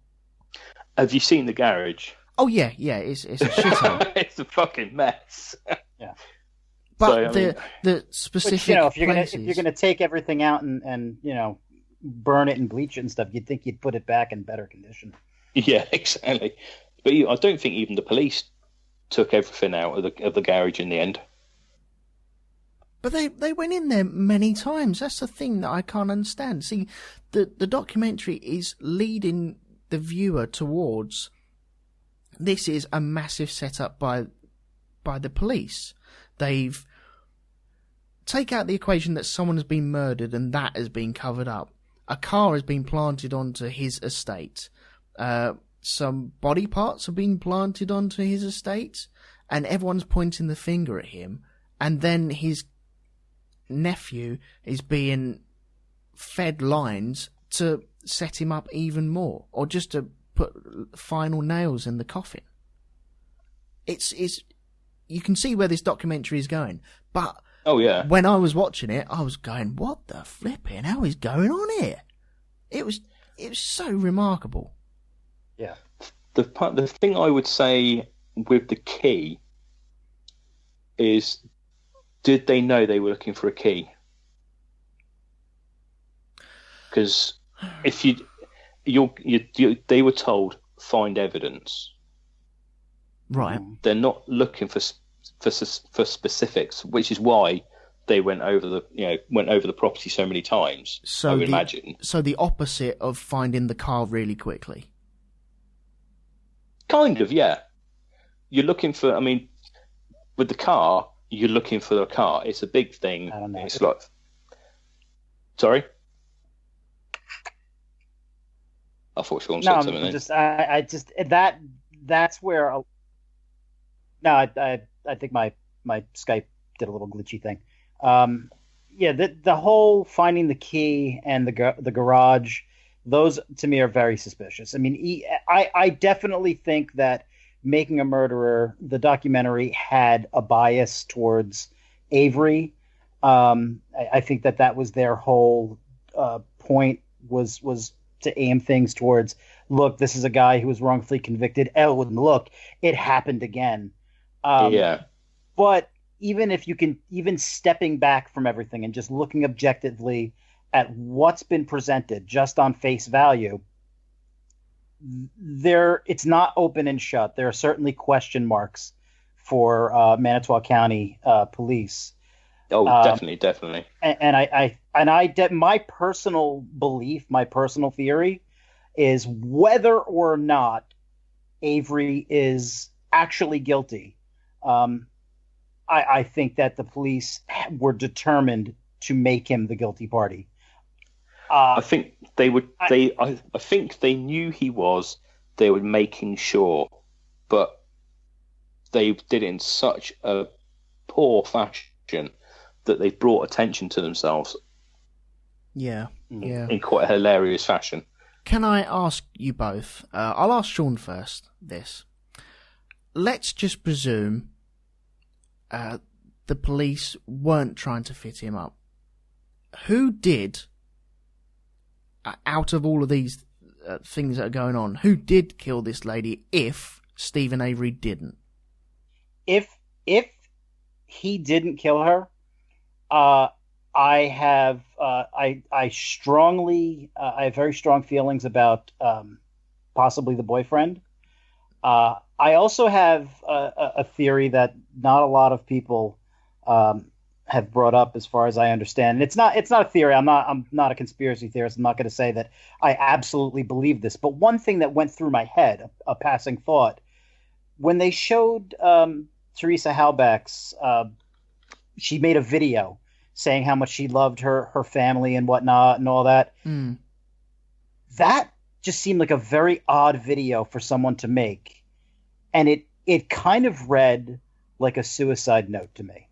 Have you seen the garage? Oh, yeah, it's a shithole. It's a fucking mess. Yeah. But the specific if you're gonna take everything out and burn it and bleach it and stuff, you'd think you'd put it back in better condition. Yeah, exactly. But I don't think even the police took everything out of the garage in the end. But they went in there many times. That's the thing that I can't understand. See, the documentary is leading the viewer towards this is a massive setup by the police. They've take out the equation that someone has been murdered and that has been covered up. A car has been planted onto his estate. Some body parts have been planted onto his estate, and everyone's pointing the finger at him. And then his nephew is being fed lines to set him up even more, or just to put final nails in the coffin. It's you can see where this documentary is going, but when I was watching it, I was going, "What the flipping hell is going on here?" It was so remarkable. Yeah, the thing I would say with the key is, did they know they were looking for a key? Because if they were told find evidence, right? They're not looking for specifics, which is why they went over the property so many times. So I would imagine. So the opposite of finding the car really quickly. Kind of, yeah. You're looking for. I mean, with the car, you're looking for the car. It's a big thing. I don't know. It's like, sorry, I thought Sean said something. I just that's where. No, I think my Skype did a little glitchy thing. Yeah, the whole finding the key and the garage, those to me are very suspicious. I mean, I definitely think that Making a Murderer, the documentary, had a bias towards Avery. I think that was their whole point was to aim things towards, look, this is a guy who was wrongfully convicted. Oh, and look, it happened again. Yeah. But even if you can, even stepping back from everything and just looking objectively at what's been presented just on face value, it's not open and shut. There are certainly question marks for Manitowoc County Police. Oh, definitely. And my personal belief, my personal theory, is whether or not Avery is actually guilty. I think that the police were determined to make him the guilty party. I think they would. I think they knew he was. They were making sure, but they did it in such a poor fashion that they brought attention to themselves. Yeah. In quite a hilarious fashion. Can I ask you both? I'll ask Sean first. This. Let's just presume the police weren't trying to fit him up. Who did, out of all of these things that are going on, who did kill this lady if Stephen Avery didn't? If he didn't kill her, I have very strong feelings about possibly the boyfriend. I also have a theory that not a lot of people have brought up, as far as I understand. And it's not a theory. I'm not a conspiracy theorist. I'm not going to say that I absolutely believe this. But one thing that went through my head, a passing thought, when they showed Teresa Halbach's, she made a video saying how much she loved her family and whatnot and all that. Mm. That just seemed like a very odd video for someone to make. And it kind of read like a suicide note to me.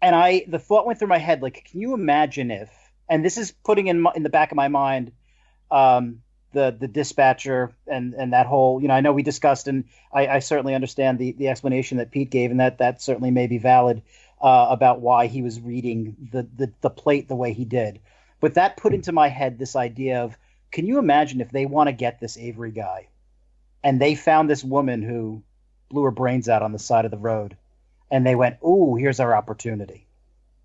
And the thought went through my head, like, can you imagine if, and this is putting in the back of my mind, the dispatcher and that whole, I know we discussed, and I certainly understand the explanation that Pete gave, and that certainly may be valid about why he was reading the plate the way he did. But that put into my head this idea of, can you imagine if they want to get this Avery guy and they found this woman who blew her brains out on the side of the road, and they went, ooh, here's our opportunity.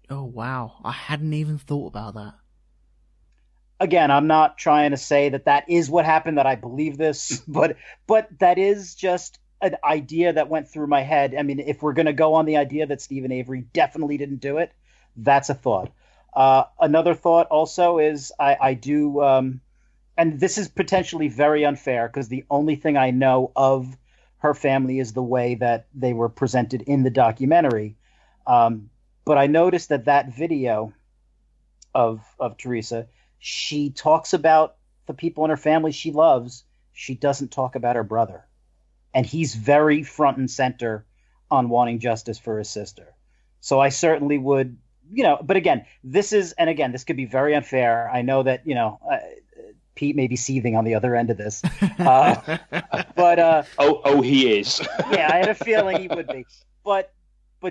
Oh, wow. I hadn't even thought about that. Again, I'm not trying to say that is what happened, that I believe this, but that is just an idea that went through my head. I mean, if we're going to go on the idea that Stephen Avery definitely didn't do it, that's a thought. Another thought also is I do, and this is potentially very unfair because the only thing I know of her family is the way that they were presented in the documentary. But I noticed that video of Teresa, she talks about the people in her family she loves. She doesn't talk about her brother. And he's very front and center on wanting justice for his sister. So I certainly would, but again, this could be very unfair. I know that, Pete may be seething on the other end of this. But he is. Yeah, I had a feeling he would be. But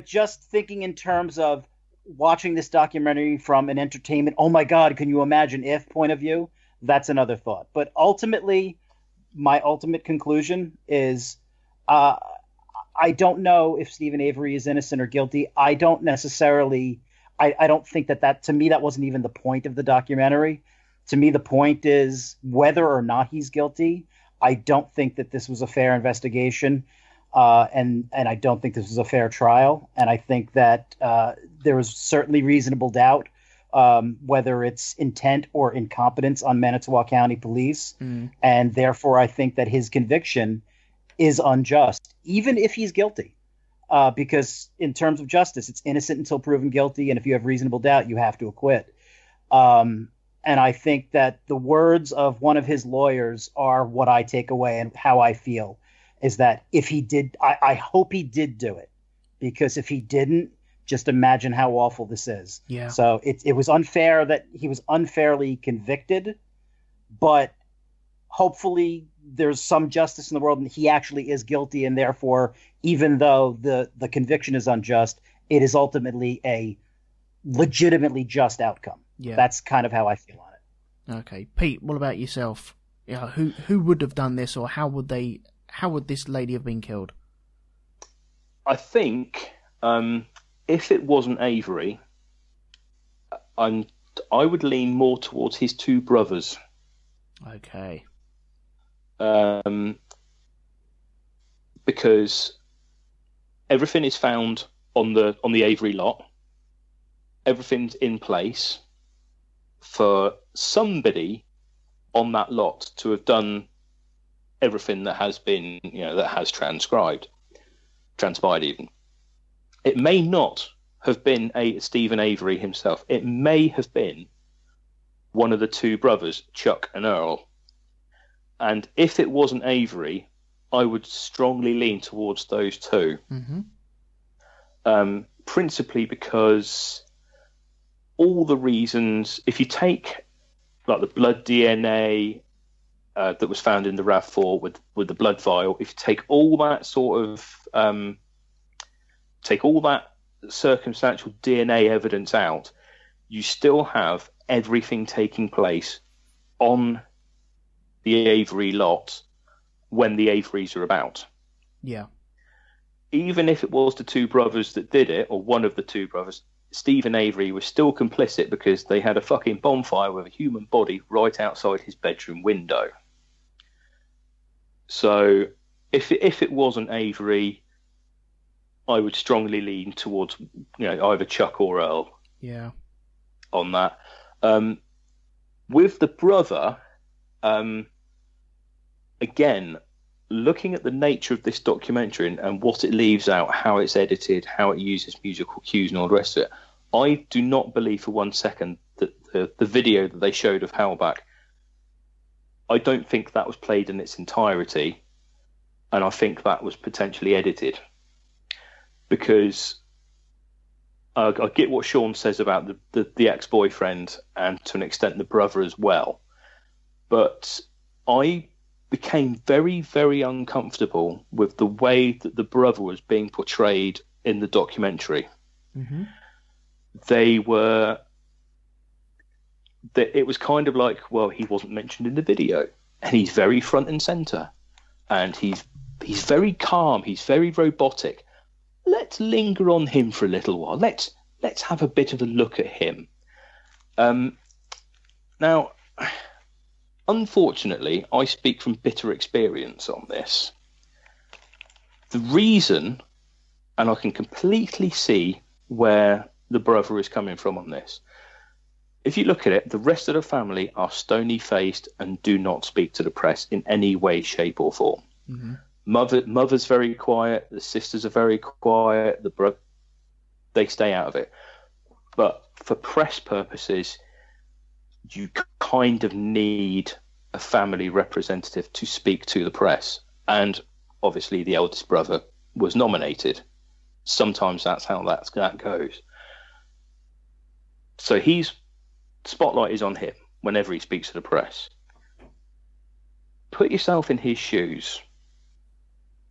just thinking in terms of watching this documentary from an entertainment, oh my God, can you imagine if point of view, that's another thought. But ultimately, my ultimate conclusion is I don't know if Stephen Avery is innocent or guilty. I don't necessarily, I don't think that to me, that wasn't even the point of the documentary. To me, the point is whether or not he's guilty. I don't think that this was a fair investigation, and I don't think this was a fair trial. And I think that there was certainly reasonable doubt whether it's intent or incompetence on Manitowoc County Police. Mm. And therefore, I think that his conviction is unjust, even if he's guilty. because in terms of justice, it's innocent until proven guilty, and if you have reasonable doubt, you have to acquit. And I think that the words of one of his lawyers are what I take away, and how I feel is that if he did, I hope he did do it, because if he didn't, just imagine how awful this is. Yeah. So it was unfair that he was unfairly convicted, but hopefully there's some justice in the world and he actually is guilty, and therefore, even though the conviction is unjust, it is ultimately a legitimately just outcome. Yeah. That's kind of how I feel on it. Okay. Pete, what about yourself? Yeah, who would have done this, or how would this lady have been killed? I think if it wasn't Avery, I would lean more towards his two brothers. Okay. Because everything is found on the Avery lot. Everything's in place for somebody on that lot to have done everything that has been, that has transpired even. It may not have been Stephen Avery himself. It may have been one of the two brothers, Chuck and Earl. And if it wasn't Avery, I would strongly lean towards those two. Mm-hmm. Principally because all the reasons, if you take like the blood DNA that was found in the RAV4 with the blood vial, if you take all that take all that circumstantial DNA evidence out, you still have everything taking place on the Avery lot when the Averys are about. Yeah. Even if it was the two brothers that did it, or one of the two brothers, Stephen Avery was still complicit because they had a fucking bonfire with a human body right outside his bedroom window. So if it wasn't Avery, I would strongly lean towards either Chuck or Earl. Yeah. On that. With the brother, again, looking at the nature of this documentary and what it leaves out, how it's edited, how it uses musical cues and all the rest of it, I do not believe for 1 second that the video that they showed of Howlback, I don't think that was played in its entirety, and I think that was potentially edited. Because I get what Sean says about the ex-boyfriend and to an extent the brother as well. But I became very, very uncomfortable with the way that the brother was being portrayed in the documentary. Mm-hmm. It was kind of like, well, he wasn't mentioned in the video, and he's very front and center, and he's very calm, he's very robotic. Let's linger on him for a little while. Let's have a bit of a look at him. Now, unfortunately, I speak from bitter experience on this. The reason, and I can completely see where the brother is coming from on this. If you look at it, the rest of the family are stony-faced and do not speak to the press in any way, shape, or form. Mm-hmm. Mother's very quiet. The sisters are very quiet. They stay out of it. But for press purposes, you kind of need a family representative to speak to the press. And obviously, the eldest brother was nominated. Sometimes that's how that goes. So spotlight is on him whenever he speaks to the press. Put yourself in his shoes.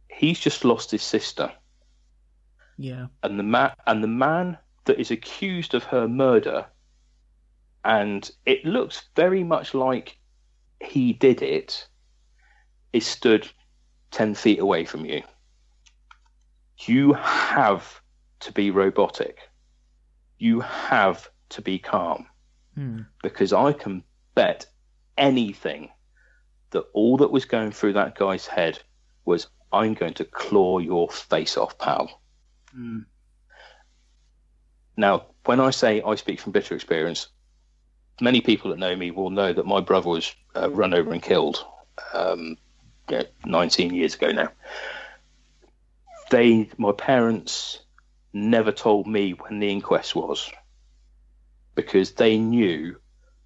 He's just lost his sister. Yeah. And the man that is accused of her murder, and it looks very much like he did it, is stood 10 feet away from you. You have to be robotic. You have to be calm. Because I can bet anything that all that was going through that guy's head was, I'm going to claw your face off, pal. Now, when I say I speak from bitter experience, many people that know me will know that my brother was run over and killed 19 years ago now. my parents never told me when the inquest was, because they knew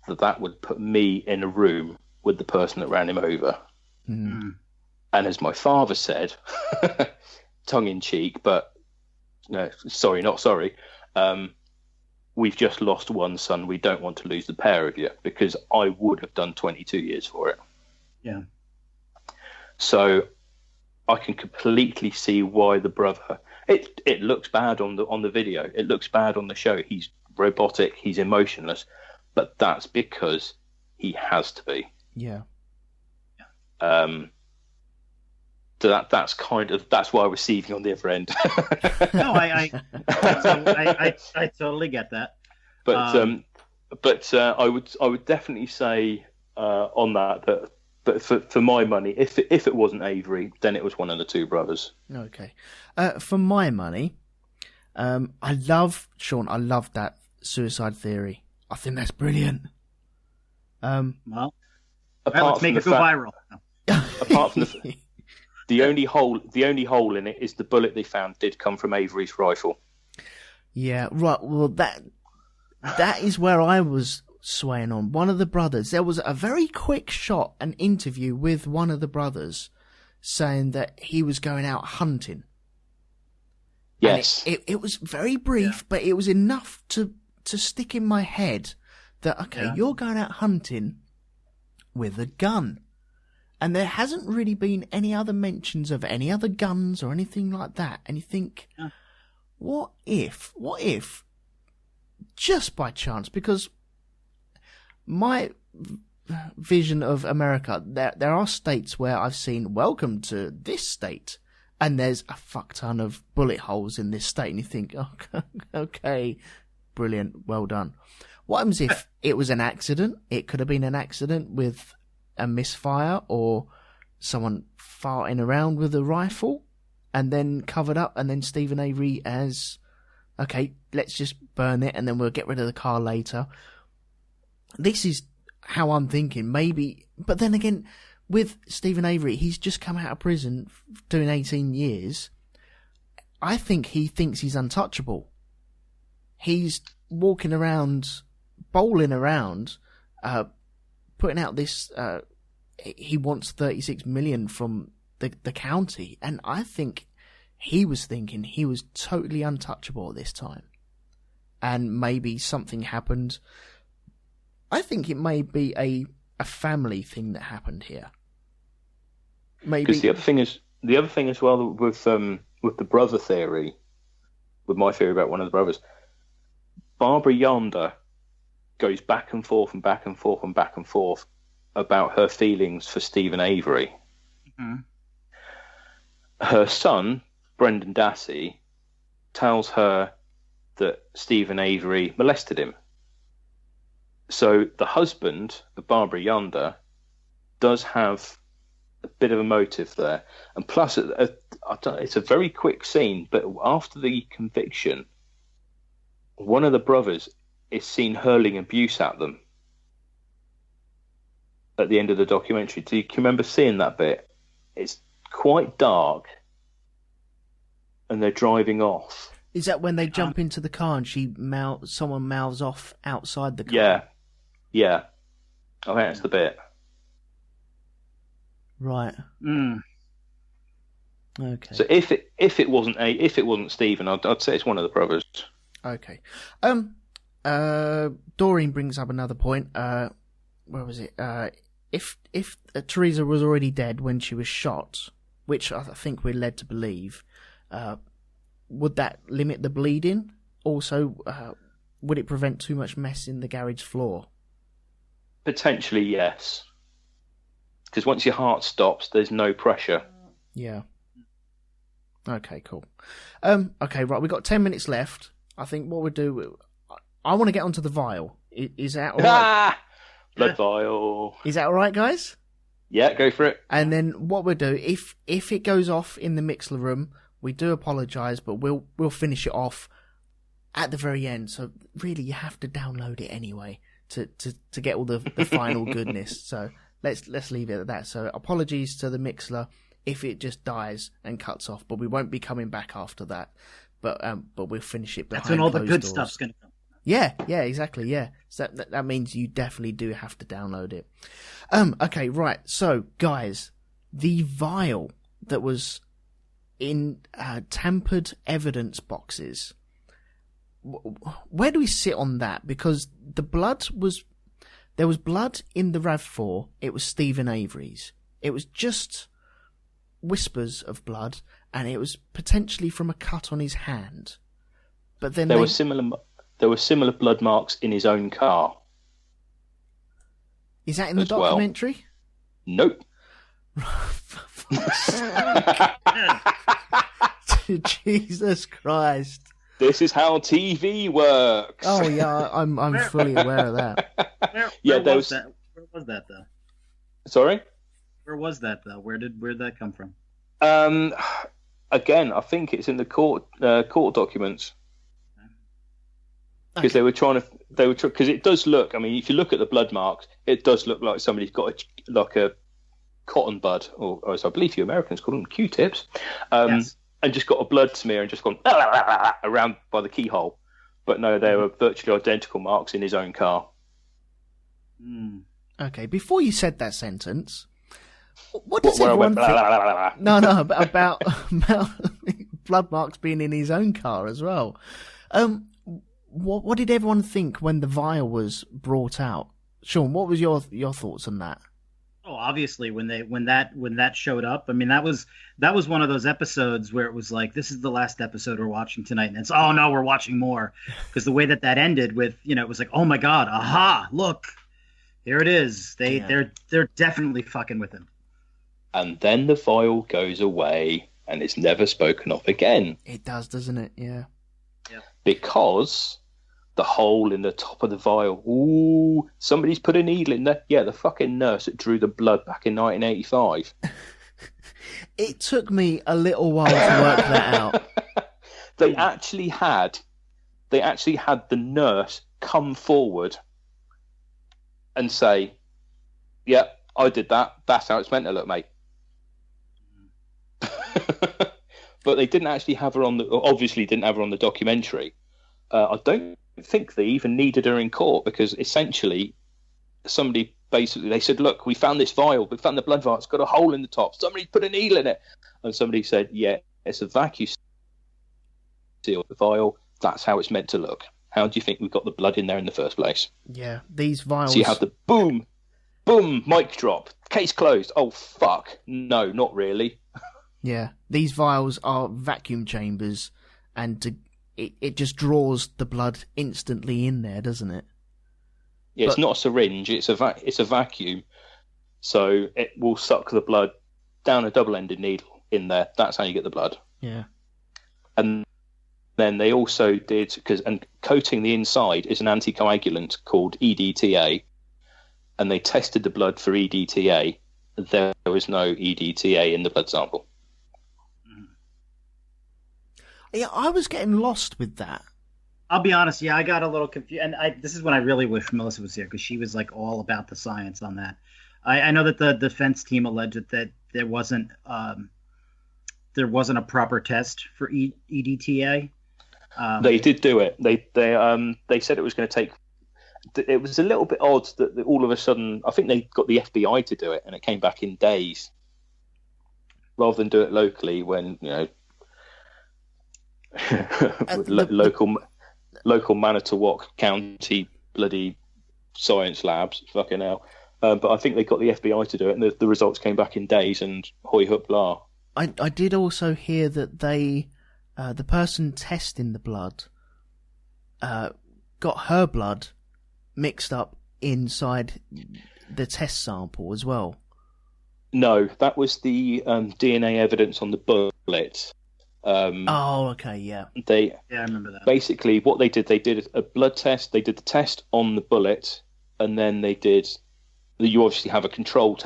that would put me in a room with the person that ran him over. Mm. And as my father said, tongue in cheek, but no, sorry, not sorry. We've just lost one son. We don't want to lose the pair of you, because I would have done 22 years for it. Yeah. So I can completely see why the brother. It looks bad on the video. It looks bad on the show. He's robotic. He's emotionless, but that's because he has to be. Yeah. So that's why I was receiving on the other end. No, I totally get that. But I would definitely say on that for my money, if it wasn't Avery, then it was one of the two brothers. Okay. For my money, I love that suicide theory. I think that's brilliant. Well, let's make it go viral. Apart from the only hole in it is the bullet they found did come from Avery's rifle. Yeah, right. Well, that is where I was swaying on. One of the brothers, there was a very quick shot, an interview with one of the brothers saying that he was going out hunting. Yes. And it was very brief, but it was enough to stick in my head that, okay, you're going out hunting with a gun. And there hasn't really been any other mentions of any other guns or anything like that. And you think, what if, just by chance, because my vision of America, there are states where I've seen welcome to this state, and there's a fuck ton of bullet holes in this state, and you think, okay, brilliant, well done. What happens if it was an accident? It could have been an accident with a misfire or someone farting around with a rifle and then covered up, and then Stephen Avery has, okay, let's just burn it and then we'll get rid of the car later. This is how I'm thinking, maybe. But then again, with Stephen Avery, he's just come out of prison doing 18 years. I think he thinks he's untouchable. He's walking around, bowling around, putting out this, he wants 36 million from the county. And I think he was thinking he was totally untouchable at this time. And maybe something happened. I think it may be a family thing that happened here. Maybe. Because the other thing as well with the brother theory, with my theory about one of the brothers, Barbara Yonder goes back and forth and back and forth and back and forth about her feelings for Stephen Avery. Mm-hmm. Her son, Brendan Dassey, tells her that Stephen Avery molested him. So the husband of Barbara Yonder does have a bit of a motive there. And plus, it's a very quick scene, but after the conviction, one of the brothers is seen hurling abuse at them at the end of the documentary. Do you remember seeing that bit? It's quite dark, and they're driving off. Is that when they jump into the car and someone mouths off outside the car? Yeah. I think that's the bit. Right. Mm. Okay. So if it wasn't Stephen, I'd say it's one of the brothers. Okay. Doreen brings up another point. Where was it? If Teresa was already dead when she was shot, which I think we're led to believe, would that limit the bleeding? Also, would it prevent too much mess in the garage floor? Potentially, yes. Because once your heart stops, there's no pressure. Yeah. Okay, cool. Okay, right, we've got 10 minutes left. I think what we'll do, I want to get onto the vial. Is that all right? Blood vial. Is that all right, guys? Yeah, go for it. And then what we'll do, if it goes off in the Mixler room, we do apologise, but we'll finish it off at the very end. So really, you have to download it anyway to get all the final goodness. So let's leave it at that. So apologies to the Mixler if it just dies and cuts off. But we won't be coming back after that. But we'll finish it behind That's when all the good doors. stuff's going to come. Yeah, exactly, yeah. So that means you definitely do have to download it. Okay, right. So, guys, the vial that was in tampered evidence boxes, where do we sit on that? Because there was blood in the RAV4. It was Stephen Avery's. It was just whispers of blood, and it was potentially from a cut on his hand. But then there were similar blood marks in his own car. Is that in the documentary? Well. Nope. Jesus Christ. This is how TV works. Oh yeah, I'm fully aware of that. Where was that? Where was that though? Sorry? Where was that though? Where'd that come from? Again, I think it's in the court documents. Because they were because it does look. I mean, if you look at the blood marks, it does look like somebody's got a cotton bud, or as I believe you Americans call them, Q-tips, Yes. and just got a blood smear and just gone around by the keyhole. But no, they were virtually identical marks in his own car. Mm. Okay, before you said that sentence, what does everyone think? About blood marks being in his own car as well. What did everyone think when the vial was brought out? Sean, what was your thoughts on that? Oh, obviously, when that showed up, I mean, that was one of those episodes where it was like, this is the last episode we're watching tonight, and it's, oh no, we're watching more, because the way that ended with, it was like, oh my god, aha, look, here it is. They're definitely fucking with him. And then the vial goes away, and it's never spoken of again. It does, doesn't it? Yeah. Because the hole in the top of the vial, ooh, somebody's put a needle in there. Yeah, the fucking nurse that drew the blood back in 1985. It took me a little while to work that out. They actually had the nurse come forward and say, "Yeah, I did that. That's how it's meant to look, mate." But they didn't actually have her obviously didn't have her on the documentary. I don't think they even needed her in court, because essentially they said, look, we found this vial, we found the blood vial, it's got a hole in the top, somebody put a needle in it. And somebody said, yeah, it's a vacuum seal the vial, that's how it's meant to look. How do you think we got the blood in there in the first place? Yeah, these vials. So you have the boom, mic drop, case closed. Oh, fuck. No, not really. Yeah, these vials are vacuum chambers, and it just draws the blood instantly in there, doesn't it? Yeah, it's not a syringe, it's a vacuum. So it will suck the blood down a double-ended needle in there. That's how you get the blood. Yeah. And then they also did, and coating the inside is an anticoagulant called EDTA, and they tested the blood for EDTA. There was no EDTA in the blood sample. Yeah, I was getting lost with that. I'll be honest, yeah, I got a little confused, and this is when I really wish Melissa was here, because she was like all about the science on that. I know that the defense team alleged that there wasn't a proper test for EDTA. They did do it. They said it was going to take. It was a little bit odd that all of a sudden, I think they got the FBI to do it, and it came back in days, rather than do it locally when local Manitowoc County bloody science labs, fucking hell. But I think they got the FBI to do it, and the results came back in days, and hoi hup blah. I did also hear that the person testing the blood got her blood mixed up inside the test sample as well. No, that was the DNA evidence on the bullet. Okay, yeah. I remember that. Basically, what they did a blood test. They did the test on the bullet, and then they did. You obviously have a control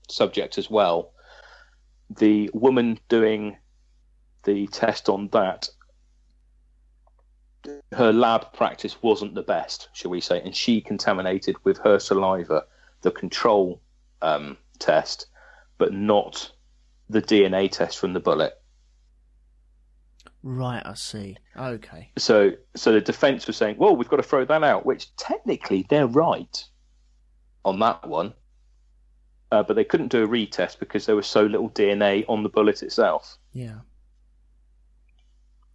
subject as well. The woman doing the test on that, her lab practice wasn't the best, shall we say, and she contaminated with her saliva the control test. but not the DNA test from the bullet. Right, I see. Okay. So the defence was saying, well, we've got to throw that out, which technically they're right on that one. But they couldn't do a retest because there was so little DNA on the bullet itself. Yeah.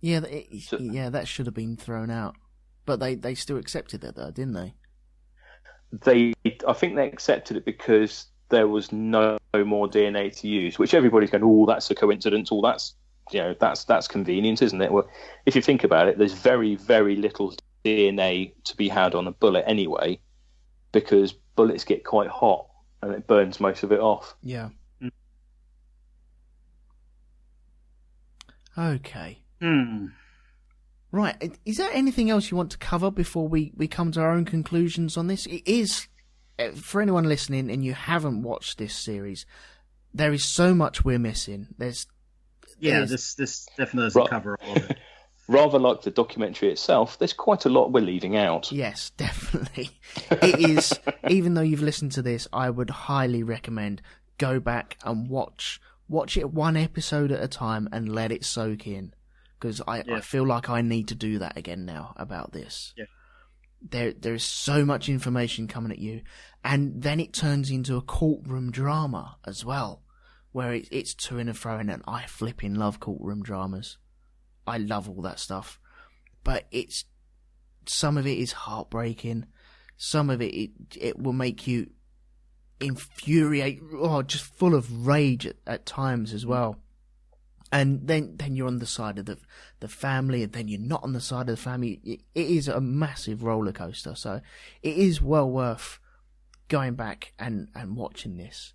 Yeah, that should have been thrown out. But they still accepted it, though, didn't they? I think they accepted it because there was no more DNA to use, which everybody's going, oh, that's a coincidence, or that's convenient, isn't it? Well, if you think about it, there's very, very little DNA to be had on a bullet anyway, because bullets get quite hot and it burns most of it off. Yeah. Okay. Right. Is there anything else you want to cover before we come to our own conclusions on this? It is, for anyone listening and you haven't watched this series, there is so much we're missing. This definitely doesn't cover all of it. Rather like the documentary itself, there's quite a lot we're leaving out. Yes, definitely. It is, even though you've listened to this, I would highly recommend go back and watch it one episode at a time and let it soak in. Because I feel like I need to do that again now about this. Yeah. There is so much information coming at you, and then it turns into a courtroom drama as well, where it's to and fro, and I flipping love courtroom dramas. I love all that stuff, but some of it is heartbreaking. Some of it will make you infuriate, just full of rage at times as well. And then you're on the side of the family, and then you're not on the side of the family. It is a massive roller coaster. So it is well worth going back and watching this.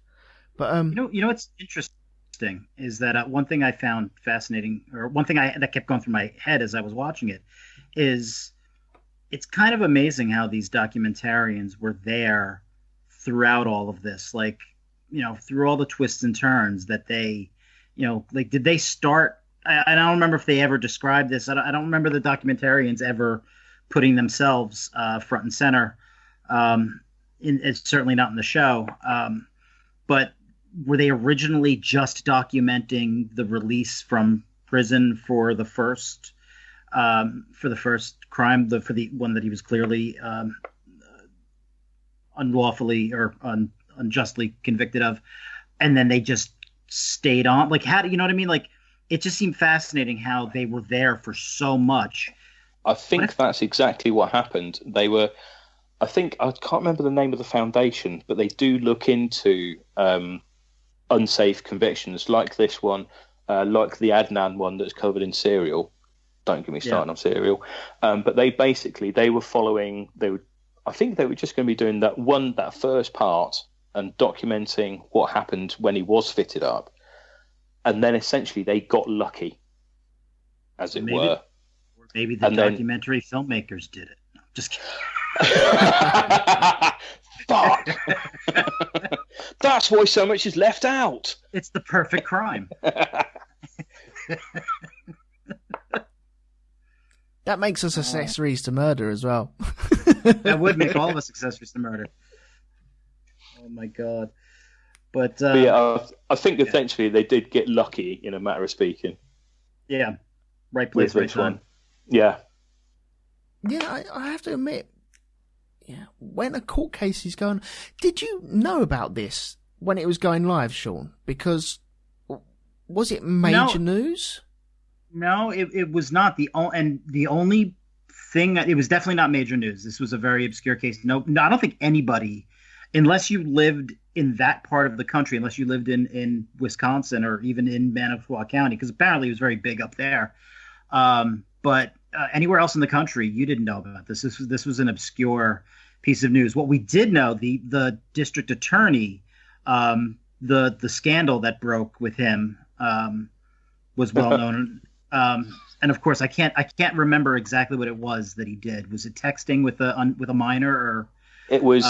But you know what's interesting is that one thing I found fascinating, or one thing that kept going through my head as I was watching it, is it's kind of amazing how these documentarians were there throughout all of this, like, through all the twists and turns that they, did they start? I don't remember if they ever described this. I don't remember the documentarians ever putting themselves front and center. It's certainly not in the show. But were they originally just documenting the release from prison for the first crime, for the one that he was clearly unlawfully or unjustly convicted of, and then they just stayed on? Like, how do you know what I mean? Like, it just seemed fascinating how they were there for so much. I think that's exactly what happened. I can't remember the name of the foundation, but they do look into unsafe convictions like this one, like the Adnan one that's covered in Serial. Don't get me started on Serial. But they were following. I think they were just going to be doing that first part and documenting what happened when he was fitted up, and then essentially they got lucky, as it were. Or maybe the documentary filmmakers did it. No, just kidding. Fuck! That's why so much is left out. It's the perfect crime. That makes us accessories to murder as well. That would make all of us accessories to murder. Oh my god! But I think eventually they did get lucky, in a matter of speaking. Yeah, right place, right time. Yeah. Yeah, I have to admit. Yeah, when a court case is going, did you know about this when it was going live, Sean? Because was it major news? No, it was not. The only thing, it was definitely not major news. This was a very obscure case. No, I don't think anybody, unless you lived in that part of the country, unless you lived in Wisconsin or even in Manitowoc County, because apparently it was very big up there. But anywhere else in the country, you didn't know about this. This was an obscure piece of news. What we did know, the district attorney, the scandal that broke with him was well known. And of course, I can't remember exactly what it was that he did. Was it texting with a minor, or? It was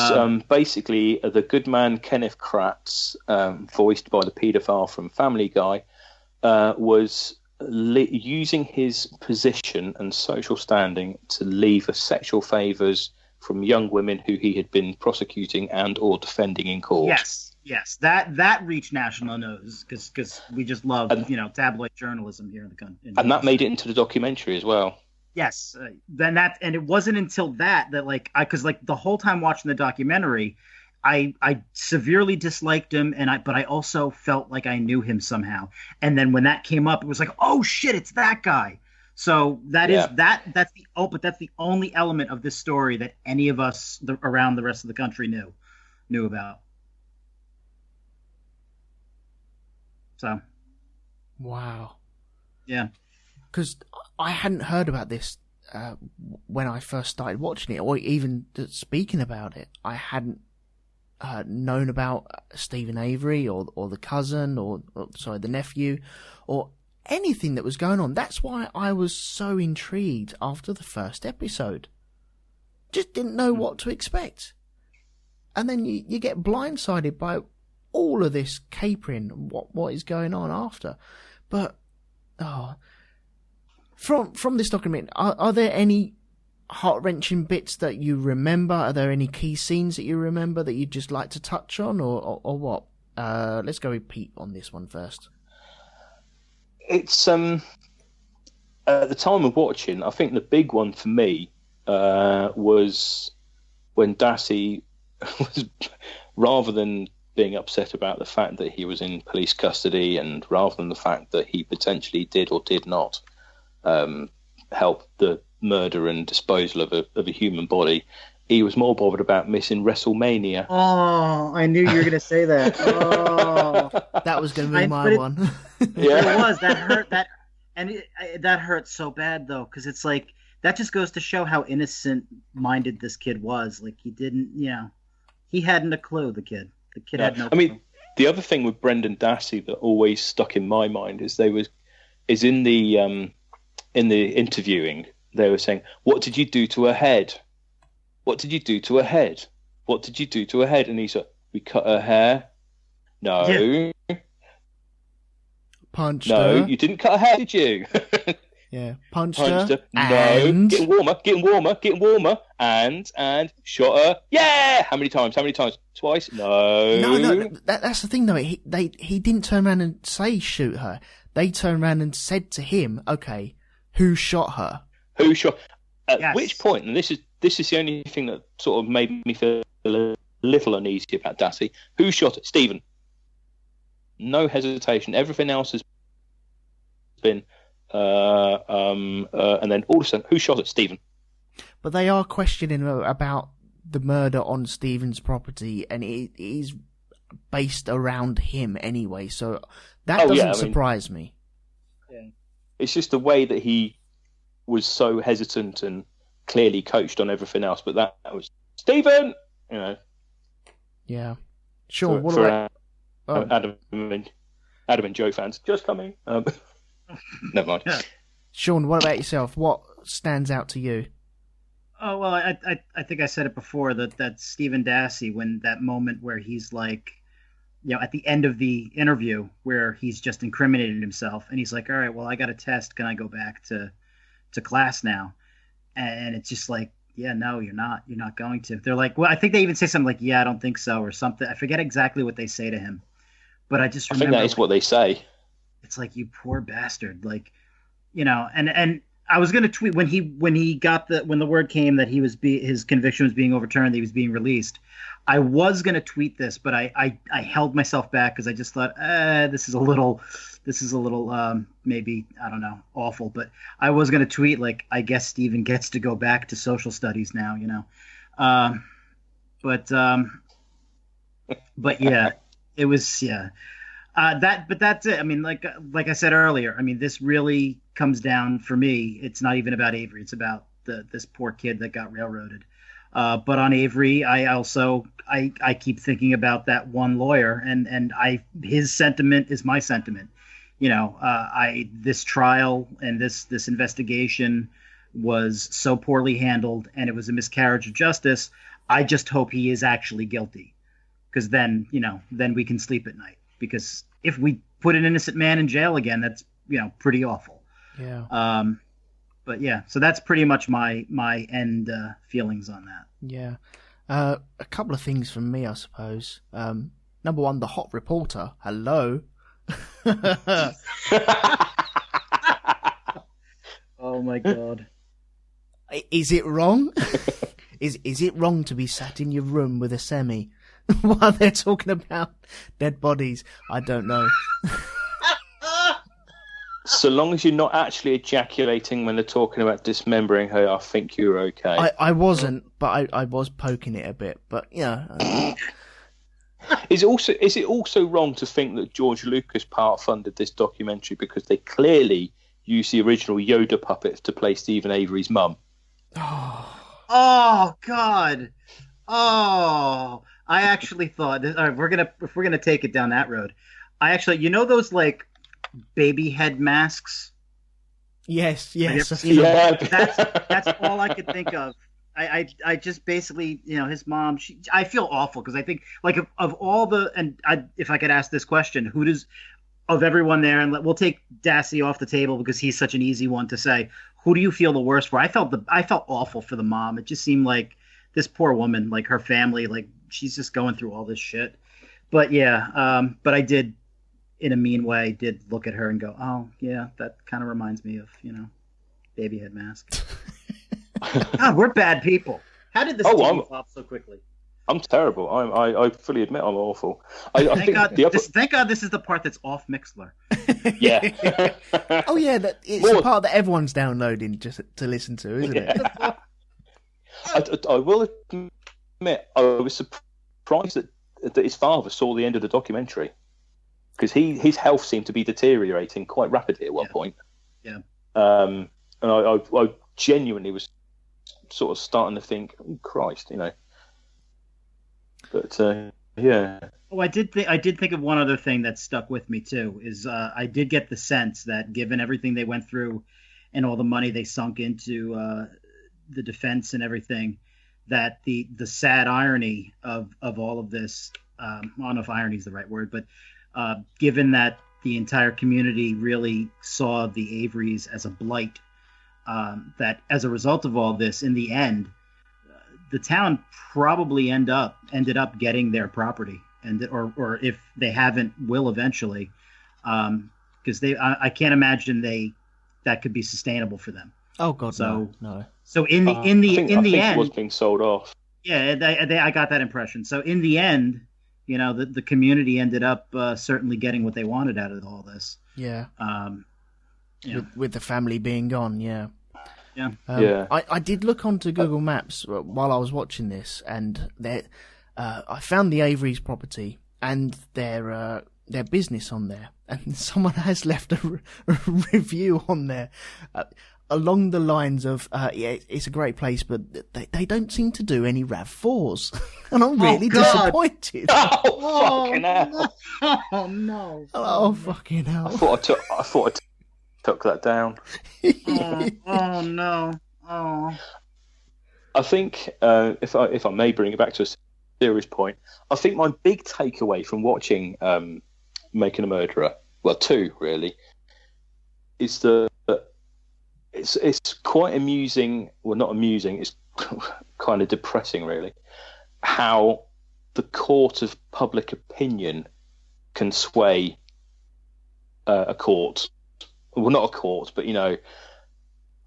basically the good man Kenneth Kratz, voiced by the paedophile from Family Guy, was using his position and social standing to lever sexual favours from young women who he had been prosecuting and or defending in court. Yes, Yes, that reached national news because we just love tabloid journalism here in the country. And that made it into the documentary as well. Yes, and it wasn't until that because the whole time watching the documentary, I severely disliked him, but I also felt like I knew him somehow. And then when that came up, it was like, oh shit, it's that guy. So that's the only element of this story that any of us around the rest of the country knew about. So, wow, yeah, because I hadn't heard about this when I first started watching it, or even speaking about it. I hadn't known about Stephen Avery or the cousin or the nephew or anything that was going on. That's why I was so intrigued after the first episode. Just didn't know what to expect, and then you get blindsided by all of this capering and what is going on after. But from this document, are there any heart-wrenching bits that you remember? Are there any key scenes that you remember that you'd just like to touch on, or what? Let's go with Pete on this one first. It's at the time of watching, I think the big one for me was when Dassey was, rather than being upset about the fact that he was in police custody, and rather than the fact that he potentially did or did not help the murder and disposal of a human body, he was more bothered about missing WrestleMania. Oh, I knew you were going to say that. Oh, that was going to be my one. Yeah, it was. That hurt. That hurt so bad though, because it's like that just goes to show how innocent-minded this kid was. Like he didn't, he hadn't a clue. The kid had no clue. I mean, the other thing with Brendan Dassey that always stuck in my mind is in the interviewing, they were saying, "What did you do to her head? What did you do to her head? What did you do to her head?" And he said, "We cut her hair." No. Yeah. Punched her. No, you didn't cut her hair, did you? Yeah, punched her. No, and... getting warmer, and shot her. Yeah! How many times? Twice? No. That's the thing, though. He didn't turn around and say shoot her. They turned around and said to him, "Okay, who shot her?" Who shot? At which point, and this is the only thing that sort of made me feel a little uneasy about Dassey. Who shot it? Stephen. No hesitation. Everything else has been. And then all of a sudden, who shot at Stephen? But they are questioning about the murder on Stephen's property, and it is based around him anyway, so that doesn't surprise me. Yeah. It's just the way that he was so hesitant and clearly coached on everything else, but that was Stephen! Yeah. Sure, what about... Adam and Joe fans, just coming. Never mind. Yeah. Sean, what about yourself? What stands out to you? Oh, well, I think I said it before, that Stephen Dassey, when that moment where he's like, at the end of the interview where he's just incriminated himself, and he's like, all right, well, I got a test. Can I go back to class now? And it's just like, yeah, no, you're not going to. They're like, well, I think they even say something like, yeah, I don't think so, or something. I forget exactly what they say to him, but I just remember. I think that is what they say. It's like, you poor bastard, like, and I was going to tweet when the word came that his conviction was being overturned, that he was being released. I was going to tweet this, but I held myself back because I just thought, this is a little maybe, I don't know, awful. But I was going to tweet like, I guess Stephen gets to go back to social studies now, but yeah, it was, yeah. But that's it. I mean, like I said earlier, I mean, this really comes down, for me, it's not even about Avery. It's about this poor kid that got railroaded. But on Avery, I keep thinking about that one lawyer, and his sentiment is my sentiment. This trial and this investigation was so poorly handled, and it was a miscarriage of justice. I just hope he is actually guilty, because then we can sleep at night. Because if we put an innocent man in jail again, that's pretty awful. Yeah. But yeah, so that's pretty much my end feelings on that. Yeah. A couple of things from me, I suppose. Number one, the hot reporter. Hello. Oh my God. Is it wrong? Is it wrong to be sat in your room with a semi while they're talking about dead bodies? I don't know. So long as you're not actually ejaculating when they're talking about dismembering her, I think you're okay. I wasn't, but I was poking it a bit. But yeah. Is it also wrong to think that George Lucas part-funded this documentary because they clearly used the original Yoda puppet to play Stephen Avery's mum? Oh God. Oh, I actually thought. All right, if we're gonna take it down that road, I actually, those like baby head masks. Yes. Yeah. That's all I could think of. I just basically, his mom. I feel awful because I think, like, of all the, if I could ask this question, who does, of everyone there, and we'll take Dassey off the table because he's such an easy one to say. Who do you feel the worst for? I felt awful for the mom. It just seemed like this poor woman, like her family, like she's just going through all this shit. But yeah, but I did, in a mean way, did look at her and go, oh yeah, that kind of reminds me of, baby head mask. God, we're bad people. How did this team flop so quickly? I'm terrible. I fully admit I'm awful. Thank God this is the part that's off Mixlr. Yeah. Oh yeah, it's the part that everyone's downloading just to listen to, isn't it? I will admit I was surprised that his father saw the end of the documentary because his health seemed to be deteriorating quite rapidly at one point. Yeah. And I genuinely was sort of starting to think, oh, Christ, But yeah. Oh, I did think of one other thing that stuck with me too. Is I did get the sense that given everything they went through and all the money they sunk into the defense and everything, that the sad irony of all of this, I don't know if irony is the right word, but given that the entire community really saw the Averys as a blight, that as a result of all this, in the end, the town probably ended up getting their property, or if they haven't, will eventually, because I can't imagine that could be sustainable for them. Oh God, no. So in the end, it was being sold off. Yeah, I got that impression. So in the end, the community ended up certainly getting what they wanted out of all this. Yeah. With the family being gone, yeah. Yeah. I did look onto Google Maps while I was watching this, and I found the Averys property and their business on there, and someone has left a review on there along the lines of, it's a great place, but they don't seem to do any RAV4s, and I'm really disappointed. Oh, fucking hell! Oh no! Oh fucking hell! I thought I took that down. Oh no! Oh. I think if I may bring it back to a serious point, I think my big takeaway from watching Making a Murderer, well, two really, is that it's quite amusing. Well, not amusing. It's kind of depressing, really, how the court of public opinion can sway a court. Well, not a court, but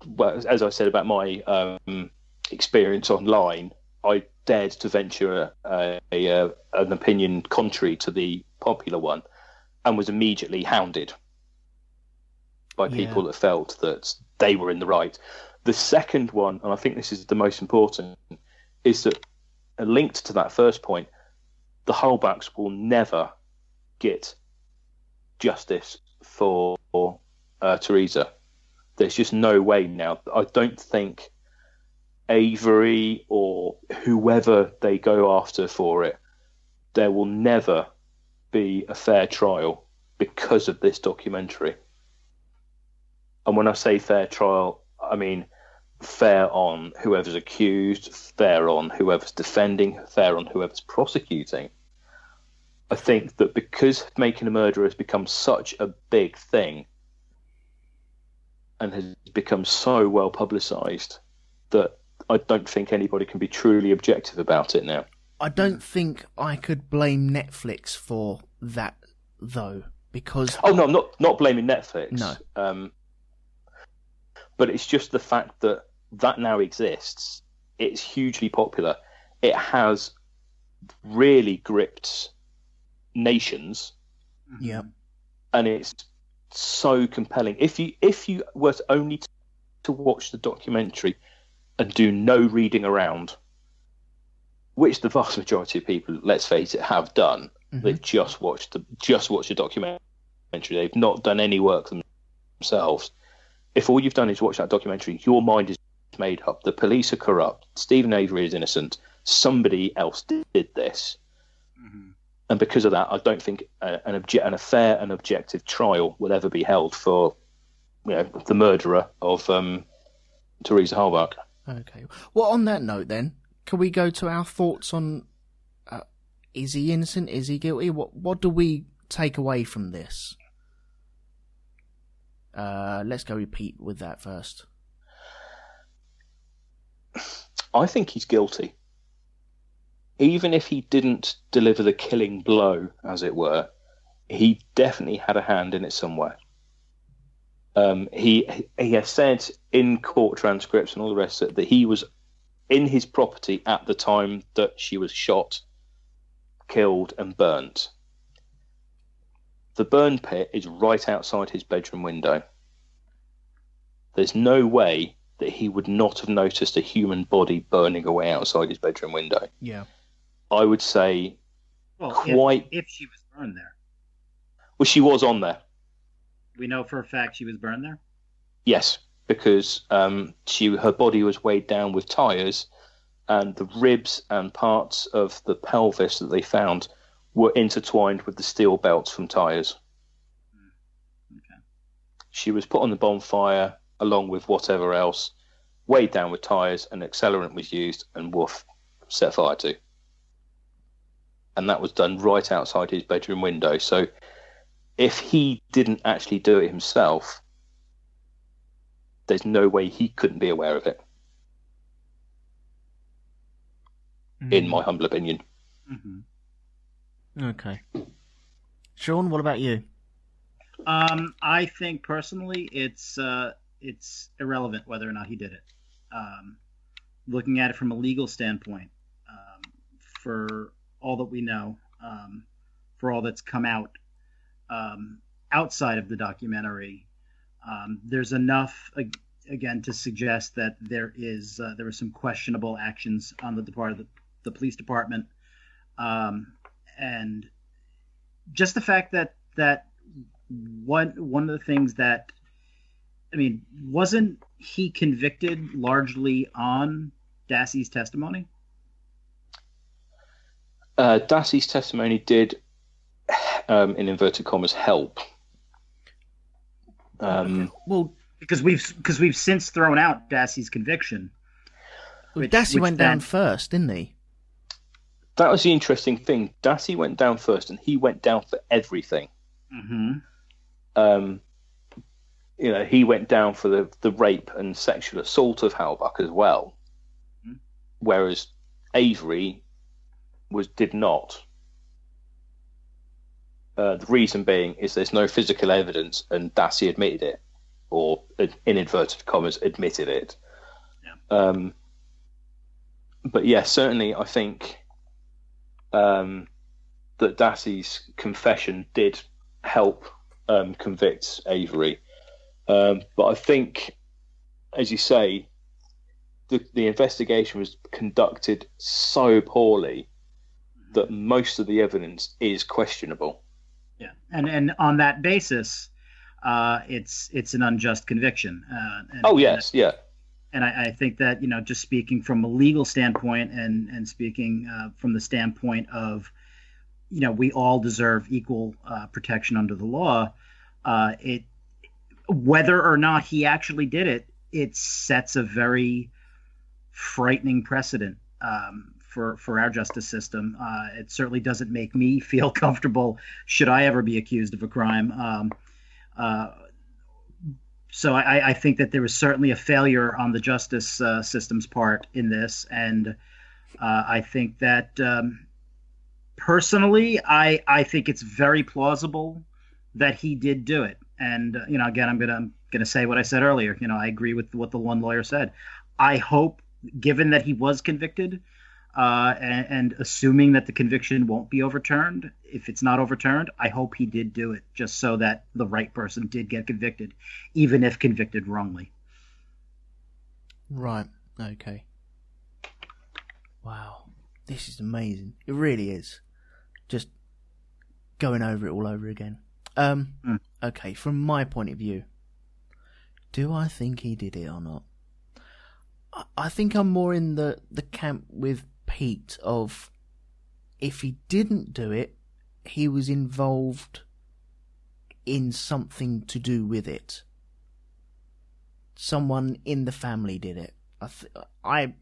well, as I said about my experience online, I dared to venture an opinion contrary to the popular one, and was immediately hounded by people that felt that they were in the right. The second one, and I think this is the most important, is that linked to that first point, the Holbachs will never get justice for Teresa. There's just no way now. I don't think Avery or whoever they go after for it, there will never be a fair trial because of this documentary. And when I say fair trial, I mean fair on whoever's accused, fair on whoever's defending, fair on whoever's prosecuting. I think that because Making a Murderer has become such a big thing and has become so well publicised, that I don't think anybody can be truly objective about it now. I don't think I could blame Netflix for that, though, because... Oh, no, I'm not blaming Netflix. No. But it's just the fact that now exists. It's hugely popular. It has really gripped nations. Yeah. And it's so compelling. If you were to only to watch the documentary and do no reading around, which the vast majority of people, let's face it, have done. Mm-hmm. They've just watched the documentary. They've not done any work themselves. If all you've done is watch that documentary, your mind is made up. The police are corrupt. Stephen Avery is innocent. Somebody else did this. Mm-hmm. And because of that, I don't think a fair and objective trial will ever be held for, the murderer of Teresa Halbach. Okay. Well, on that note, then, can we go to our thoughts on is he innocent? Is he guilty? What do we take away from this? Let's go repeat with that first. I think he's guilty. Even if he didn't deliver the killing blow, as it were, he definitely had a hand in it somewhere. He has said in court transcripts and all the rest of it that he was in his property at the time that she was shot, killed, and burnt. The burn pit is right outside his bedroom window. There's no way that he would not have noticed a human body burning away outside his bedroom window. Yeah. I would say if she was burned there. Well, she was on there. We know for a fact she was burned there? Yes, because her body was weighed down with tyres, and the ribs and parts of the pelvis that they found were intertwined with the steel belts from tyres. Okay. She was put on the bonfire along with whatever else, weighed down with tyres, and accelerant was used, and woof, set fire to. And that was done right outside his bedroom window. So if he didn't actually do it himself, there's no way he couldn't be aware of it. In my humble opinion. Mm-hmm. Okay. Sean, what about you? I think personally it's irrelevant whether or not he did it. Looking at it from a legal standpoint, for all that we know, for all that's come out outside of the documentary, there's enough again to suggest that there were some questionable actions on the part of the police department, and just the fact that one of the things that, I mean, wasn't he convicted largely on Dassey's testimony? Dassey's testimony did, in inverted commas, help. Well, because we've since thrown out Dassey's conviction. Dassey went down first, didn't he? That was the interesting thing. Dassey went down first, and he went down for everything. Mm-hmm. He went down for the rape and sexual assault of Halbach as well, whereas Avery did not. The reason being is there's no physical evidence, and Dassey admitted it, or in inverted commas admitted it. Yeah. But yeah, certainly I think that Dassey's confession did help convict Avery. But I think, as you say, the investigation was conducted so poorly that most of the evidence is questionable. Yeah, and on that basis, it's an unjust conviction. And I think that, just speaking from a legal standpoint and speaking from the standpoint of, we all deserve equal protection under the law. Whether or not he actually did it, it sets a very frightening precedent for our justice system. It certainly doesn't make me feel comfortable should I ever be accused of a crime. So I think that there was certainly a failure on the justice system's part in this, and I think that personally, I think it's very plausible that he did do it. And again, I'm gonna say what I said earlier. I agree with what the one lawyer said. I hope, given that he was convicted, and assuming that the conviction won't be overturned, if it's not overturned, I hope he did do it, just so that the right person did get convicted, even if convicted wrongly. Right. Okay. Wow. This is amazing. It really is. Just going over it all over again. Okay, from my point of view, do I think he did it or not? I think I'm more in the camp with Pete of, if he didn't do it, he was involved in something to do with it. Someone in the family did it. I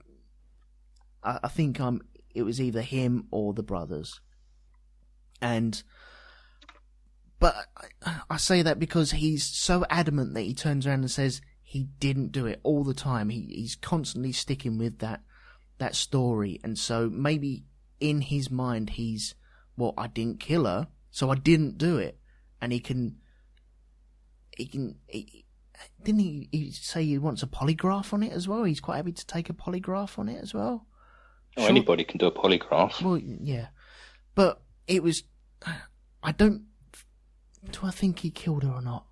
think it was either him or the brothers. But I say that because he's so adamant that he turns around and says he didn't do it all the time. He's constantly sticking with that story. And so maybe in his mind he's, well, I didn't kill her, so I didn't do it. And didn't he say he wants a polygraph on it as well? He's quite happy to take a polygraph on it as well. Oh, sure. Anybody can do a polygraph. Well, yeah. But it was... Do I think he killed her or not?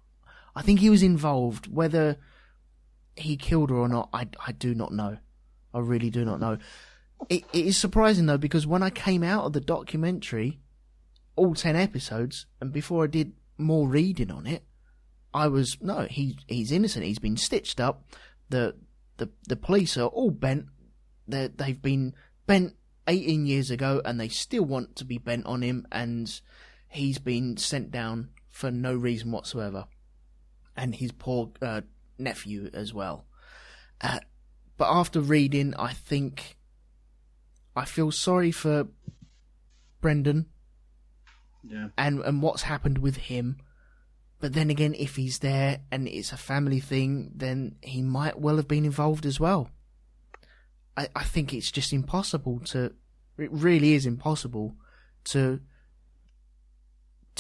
I think he was involved. Whether he killed her or not, I do not know. I really do not know. It is surprising, though, because when I came out of the documentary, all 10 episodes, and before I did more reading on it, I was, no, he's innocent. He's been stitched up. The police are all bent. They've been bent 18 years ago, and they still want to be bent on him, and he's been sent down for no reason whatsoever. And his poor nephew as well. But after reading, I think I feel sorry for Brendan. Yeah. And what's happened with him. But then again, if he's there and it's a family thing, then he might well have been involved as well. I think it's just impossible it really is impossible to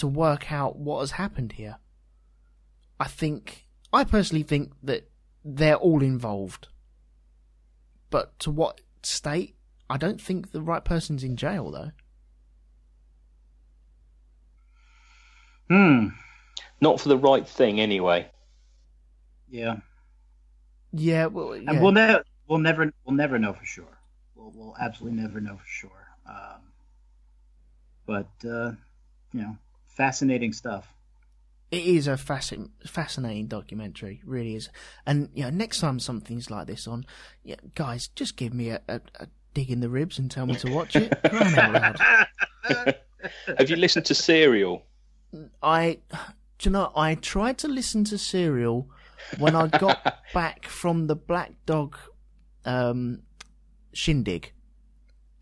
work out what has happened here. I personally think that they're all involved. But to what state? I don't think the right person's in jail, though. Not for the right thing, anyway. Yeah. Yeah, well, yeah. And we'll never know for sure. We'll absolutely never know for sure. But fascinating stuff. It is a fascinating documentary, really is. And next time something's like this on, guys, just give me a dig in the ribs and tell me to watch it. Crying out loud. Have you listened to Serial? I tried to listen to Serial when I got back from the Black Dog shindig,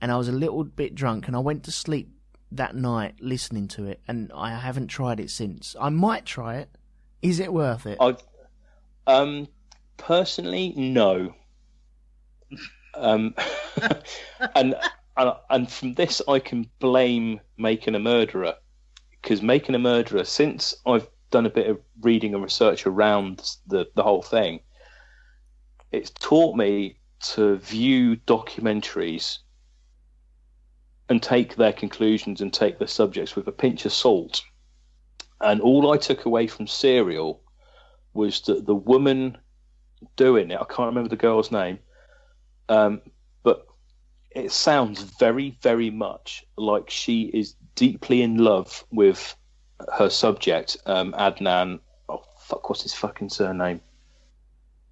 and I was a little bit drunk, and I went to sleep that night listening to it, and I haven't tried it since. I might try it. Is it worth it? Personally, no. And from this, I can blame Making a Murderer, because Making a Murderer, since I've done a bit of reading and research around the whole thing, it's taught me to view documentaries and take their conclusions and take the subjects with a pinch of salt. And all I took away from Serial was that the woman doing it, I can't remember the girl's name, but it sounds very, very much like she is deeply in love with her subject, Adnan. Oh, fuck, what's his fucking surname?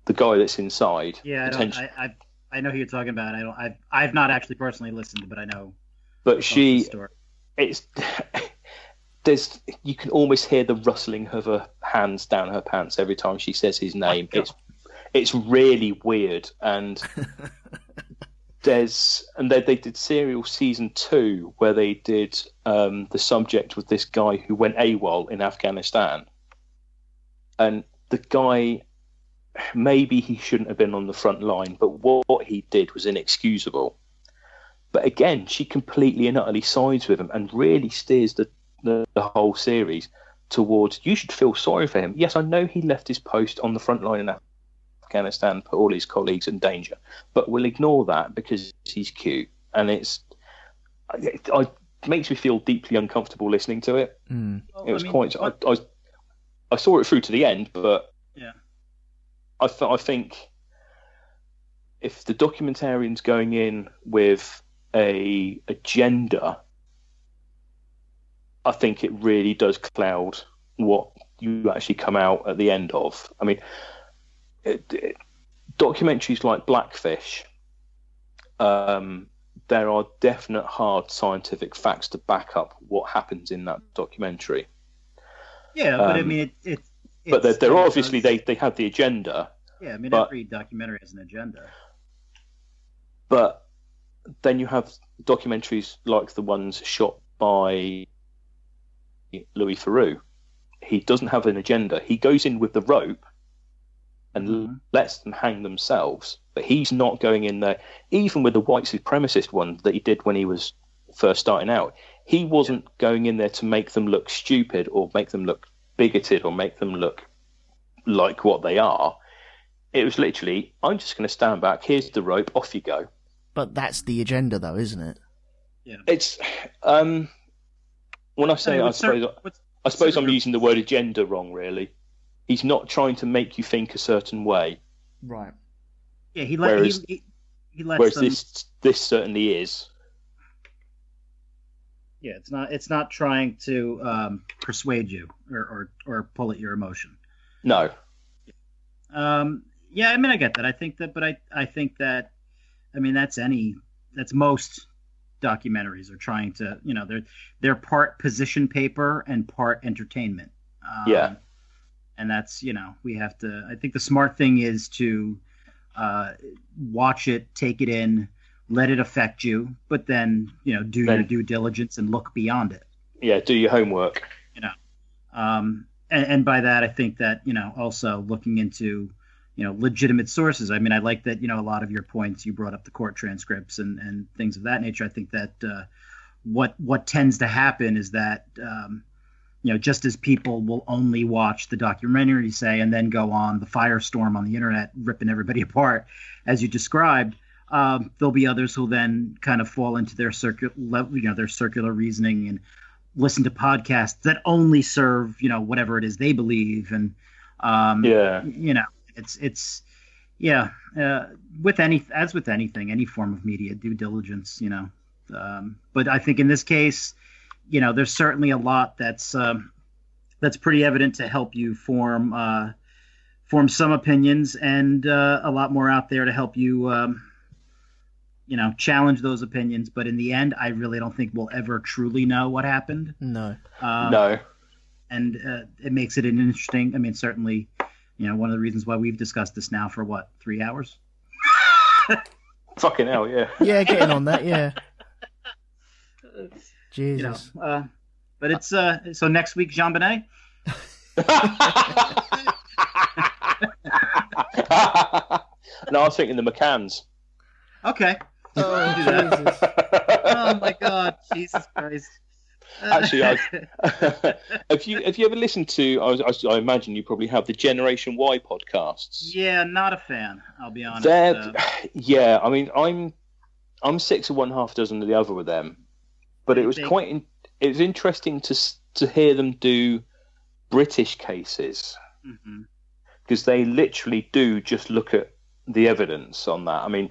The guy that's inside. Yeah, I know who you're talking about. I've not actually personally listened, but I know. But you can almost hear the rustling of her hands down her pants every time she says his name. It's really weird. And they did Serial season 2 where they did the subject with this guy who went AWOL in Afghanistan, and the guy, maybe he shouldn't have been on the front line, but what he did was inexcusable. But again, she completely and utterly sides with him and really steers the whole series towards, you should feel sorry for him. Yes, I know he left his post on the front line in Afghanistan, put all his colleagues in danger, but we'll ignore that because he's cute. And it makes me feel deeply uncomfortable listening to it. Well, It was I saw it through to the end, but yeah, I think if the documentarian's going in with a agenda, I think it really does cloud what you actually come out at the end of. I mean, documentaries like Blackfish, there are definite hard scientific facts to back up what happens in that documentary. Yeah, but I mean, but they're obviously they have the agenda. Yeah, I mean, but, every documentary has an agenda. But then you have documentaries like the ones shot by Louis Theroux. He doesn't have an agenda. He goes in with the rope and lets them hang themselves. But he's not going in there, even with the white supremacist one that he did when he was first starting out. He wasn't going in there to make them look stupid or make them look bigoted or make them look like what they are. It was literally, I'm just going to stand back. Here's the rope. Off you go. But that's the agenda, though, isn't it? Yeah. It's when I say, I suppose I'm using the word agenda wrong. Really, he's not trying to make you think a certain way. Right. Yeah, he lets whereas them... this certainly is. Yeah, it's not trying to persuade you or pull at your emotion. No. Yeah, I mean, I get that. I think that, but I think that, I mean, that's most documentaries are trying to, they're part position paper and part entertainment. Yeah. And that's, we have to, I think the smart thing is to watch it, take it in, let it affect you, but then, your due diligence and look beyond it. Yeah, do your homework. And by that, I think that, also looking into, legitimate sources. I mean, I like that, a lot of your points, you brought up the court transcripts and things of that nature. I think that what tends to happen is that, just as people will only watch the documentary, say, and then go on the firestorm on the internet, ripping everybody apart, as you described, there'll be others who'll then kind of fall into their circular reasoning and listen to podcasts that only serve, whatever it is they believe. And, with anything, any form of media, due diligence, but I think in this case, there's certainly a lot that's pretty evident to help you form some opinions, and a lot more out there to help you, challenge those opinions. But in the end, I really don't think we'll ever truly know what happened. No. No. And it makes it an interesting, I mean, certainly, one of the reasons why we've discussed this now for 3 hours? Fucking hell, yeah. Yeah, getting on that, yeah. Jesus. But it's, so next week, Jean-Benet? No, I was thinking the McCanns. Okay. Oh, Jesus. Oh my God, Jesus Christ! Actually, have you ever listened to? I imagine you probably have the Generation Y podcasts. Yeah, not a fan. I'll be honest. Yeah, I mean, I'm 6 of one, half a dozen of the other with them, but it was interesting to hear them do British cases, because they literally do just look at the evidence on that. I mean,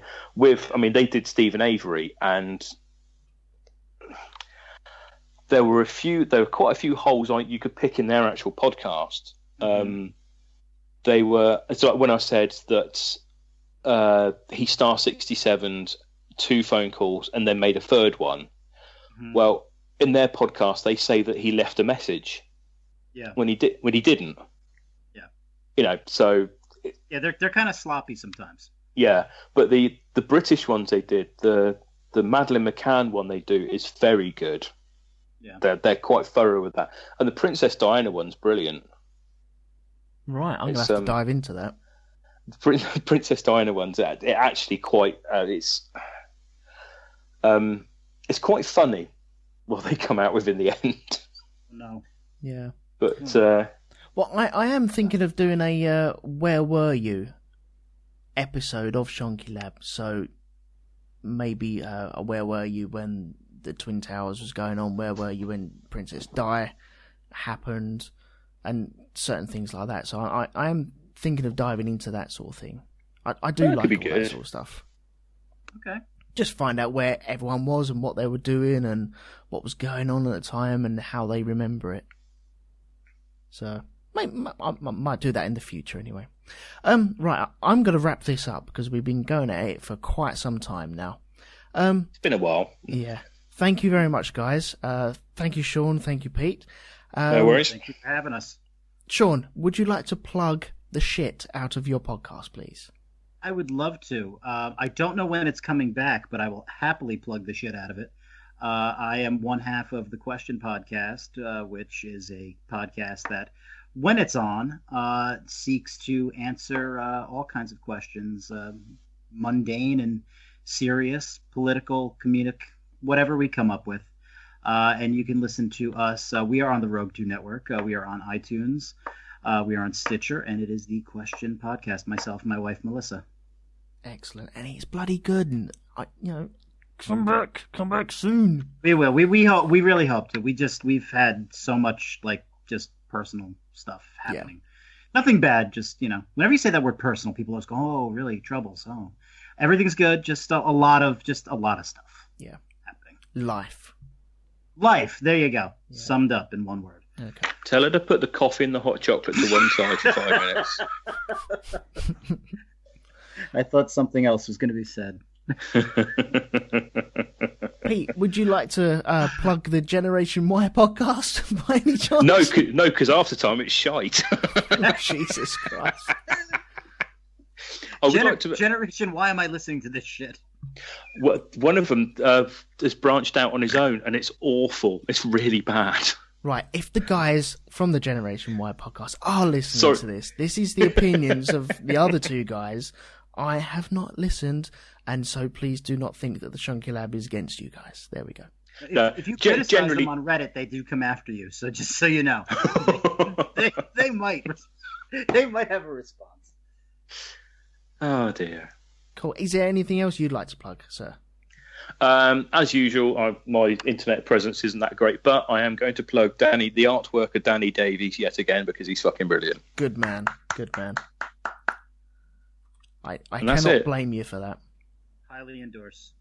they did Stephen Avery, and there were quite a few holes you could pick in their actual podcast. They were, so when I said that he star 67'd 2 phone calls and then made a third one. Well, in their podcast, they say that he left a message. Yeah. When he didn't. Yeah. So. Yeah, they're kind of sloppy sometimes. Yeah, but the British ones they did, the Madeleine McCann one they do is very good. Yeah, they're quite thorough with that, and the Princess Diana one's brilliant. Right, I'm gonna have to dive into that. The Princess Diana one's actually quite. It's quite funny what they come out with in the end. No. Yeah. But well, I am thinking of doing a Where Were You episode of Shonky Lab. So maybe Where Were You when the Twin Towers was going on? Where were you when Princess Di happened? And certain things like that. So I am thinking of diving into that sort of thing. I do like all that sort of stuff. Okay. Just find out where everyone was and what they were doing and what was going on at the time and how they remember it. So I might do that in the future anyway. Right, I'm going to wrap this up because we've been going at it for quite some time now. It's been a while. Yeah. Thank you very much, guys. Thank you, Sean. Thank you, Pete. No worries. Thank you for having us. Sean, would you like to plug the shit out of your podcast, please? I would love to. I don't know when it's coming back, but I will happily plug the shit out of it. I am one half of the Question Podcast, which is a podcast that, when it's on, seeks to answer all kinds of questions, mundane and serious, political, comedic, whatever we come up with. And you can listen to us. We are on the Rogue2 network. We are on iTunes. We are on Stitcher, and it is the Question Podcast. Myself and my wife, Melissa. Excellent. And he's bloody good. And, come back soon. We will. We hope. We really hope to. We've had so much, just personal stuff happening. Yeah. Nothing bad. Just, whenever you say that word personal, people always go, oh, really? Troubles. Oh, everything's good. Just a lot of stuff. Yeah. Happening. Life. There you go. Yeah. Summed up in one word. Okay. Tell her to put the coffee and the hot chocolate to one side for 5 minutes. I thought something else was going to be said. Pete, would you like to plug the Generation Y podcast by any chance? No, because half the time it's shite. Jesus Christ. I would like to... Generation Y, am I listening to this shit? One of them has branched out on his own, and it's awful. It's really bad. Right, if the guys from the Generation Y podcast are listening to this is the opinions of the other two guys. I have not listened, and so please do not think that the Shonky Lab is against you guys. There we go. If you criticize them on Reddit, they do come after you. So just so you know, they might have a response. Oh dear. Cool. Is there anything else you'd like to plug, sir? As usual, my internet presence isn't that great, but I am going to plug the artwork of Danny Davies yet again because he's fucking brilliant. Good man. I cannot blame you for that. Highly endorse.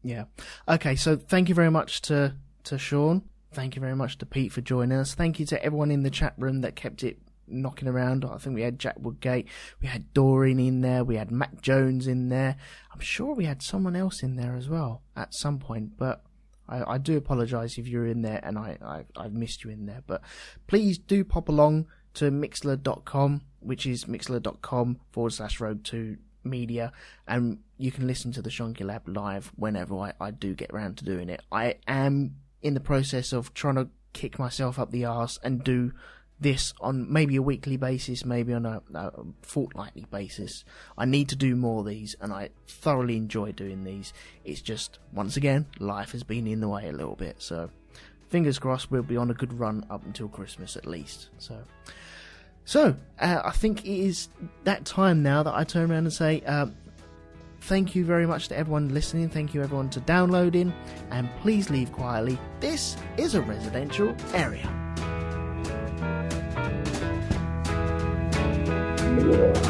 Yeah. Okay, so thank you very much to Sean. Thank you very much to Pete for joining us. Thank you to everyone in the chat room that kept it knocking around. I think we had Jack Woodgate, we had Doreen in there, we had Matt Jones in there. I'm sure we had someone else in there as well at some point, but I do apologise if you're in there and I've missed you in there. But please do pop along to mixler.com, which is mixler.com/Rogue2Media, and you can listen to the Shonky Lab live whenever I do get around to doing it. I am in the process of trying to kick myself up the arse and do this on maybe a weekly basis, maybe on a fortnightly basis. I need to do more of these, and I thoroughly enjoy doing these. It's just, once again, life has been in the way a little bit, so fingers crossed we'll be on a good run up until Christmas at least. So I think it is that time now that I turn around and say thank you very much to everyone listening, thank you everyone to downloading, and please leave quietly. This is a residential area. Yeah.